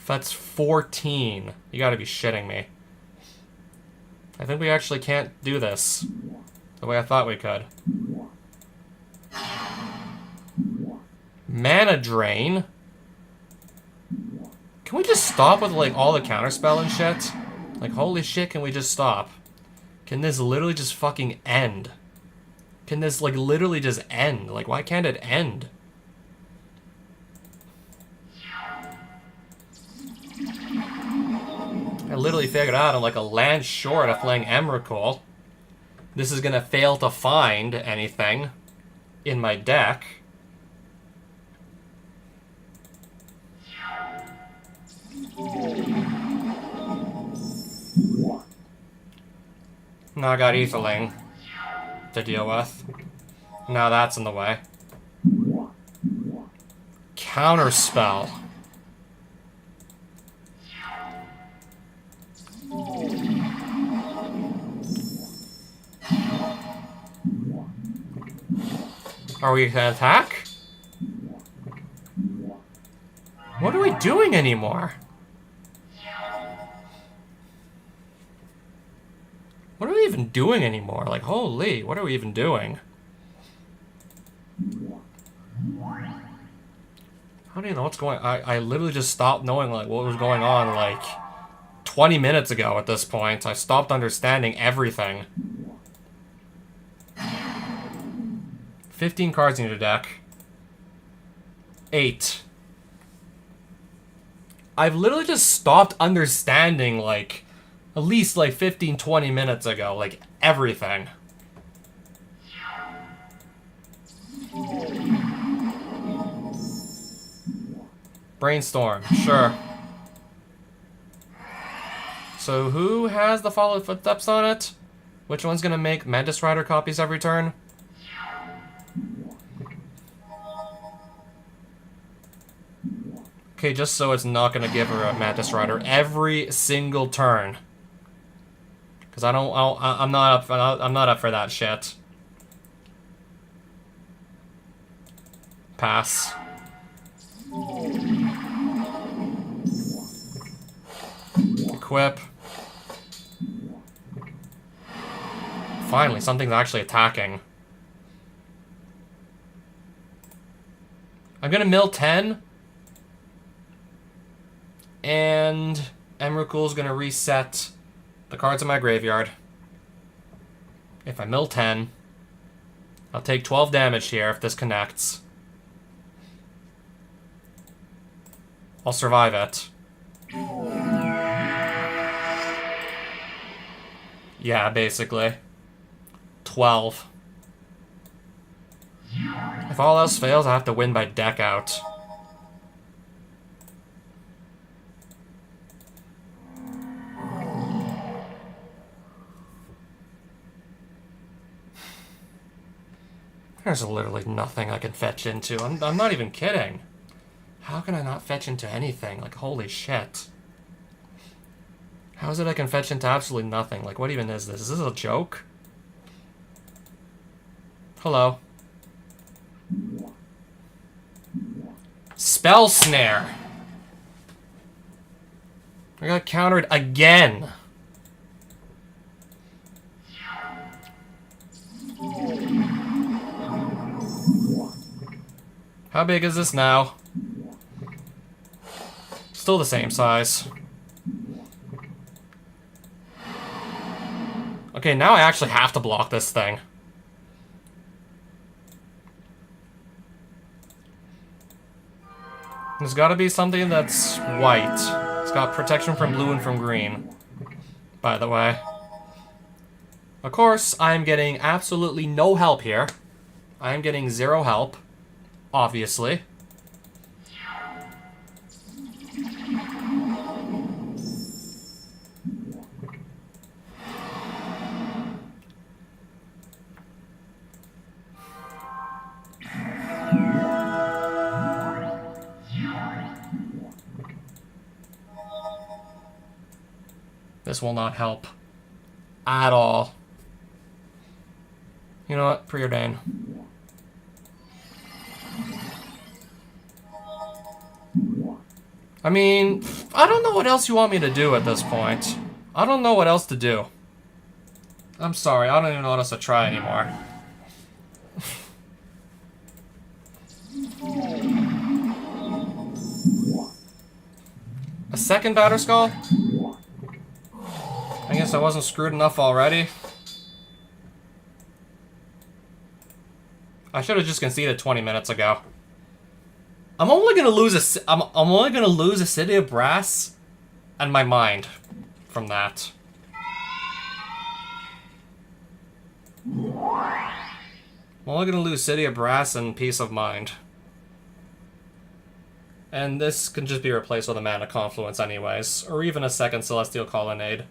That's 14. You gotta be shitting me. I think we actually can't do this the way I thought we could. Mana Drain? Can we just stop with, like, all the counterspell and shit? Like, holy shit, can we just stop? Can this literally just fucking end? Can this, like, literally just end? Like, why can't it end? I literally figured out I'm like a land short of playing Emrakul. this is gonna fail to find anything in my deck. Now I got Aetherling to deal with. Now that's in the way. Counterspell. Are we gonna attack? What are we doing anymore? What are we even doing anymore? Like, holy, what are we even doing? I don't even know what's going on. I literally just stopped knowing, like, what was going on, like, 20 minutes ago at this point. I stopped understanding everything. 15 cards in your deck. 8. I've literally just stopped understanding, like, at least, like, 15, 20 minutes ago. Like, everything. Brainstorm, sure. So who has the Followed Footsteps on it? Which one's gonna make Mantis Rider copies every turn? Okay, just so it's not gonna give her a Mantis Rider every single turn. Cause I'm not up for that shit. Pass. Equip. Finally, something's actually attacking. I'm gonna mill 10. And Emrakul's gonna reset the cards in my graveyard. If I mill 10, I'll take 12 damage here if this connects. I'll survive it. Yeah, basically. 12. If all else fails, I have to win by deck out. There's literally nothing I can fetch into. I'm not even kidding. How can I not fetch into anything? Like, holy shit. How is it I can fetch into absolutely nothing? Like, what even is this? Is this a joke? Hello. Spell Snare. I got countered again. How big is this now? Still the same size. Okay, now I actually have to block this thing. There's gotta be something that's white. It's got protection from blue and from green, by the way. Of course, I'm getting absolutely no help here. I'm getting 0 help, obviously. This will not help at all. You know what? Preordain. I mean, I don't know what else you want me to do at this point. I don't know what else to do. I'm sorry, I don't even know what else to try anymore. A second Batterskull? I guess I wasn't screwed enough already. I should have just conceded 20 minutes ago. I'm only gonna lose I'm only gonna lose a City of Brass and my mind from that. I'm only gonna lose City of Brass and Peace of Mind. And this can just be replaced with a Mana Confluence anyways, or even a second Celestial Colonnade.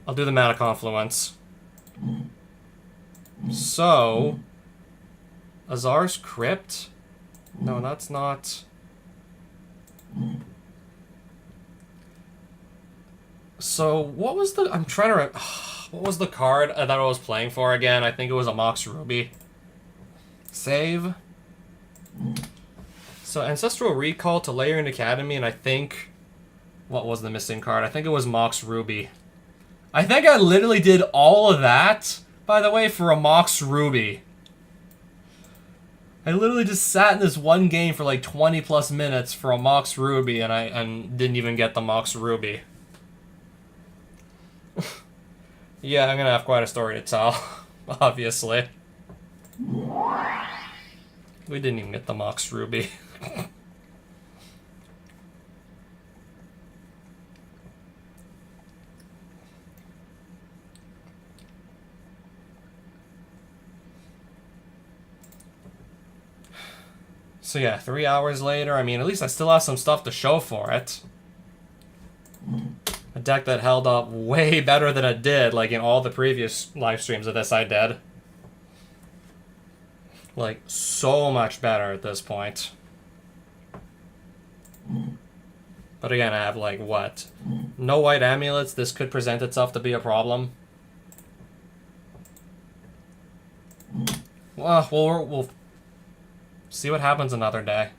I'll do the Mana Confluence. So... Azar's Crypt? No, that's not... So, what was the... I'm trying to... What was the card that I was playing for again? I think it was a Mox Ruby. Save. So, Ancestral Recall to Layering Academy, and I think... What was the missing card? I think it was Mox Ruby. I think I literally did all of that, by the way, for a Mox Ruby. I literally just sat in this one game for like 20 plus minutes for a Mox Ruby, and I didn't even get the Mox Ruby. Yeah, I'm gonna have quite a story to tell, obviously. We didn't even get the Mox Ruby. So yeah, 3 hours later, I mean, at least I still have some stuff to show for it. A deck that held up way better than it did, like in all the previous live streams of this I did. Like, so much better at this point. But again, I have like, what? No white amulets, this could present itself to be a problem. Well, we'll see what happens another day.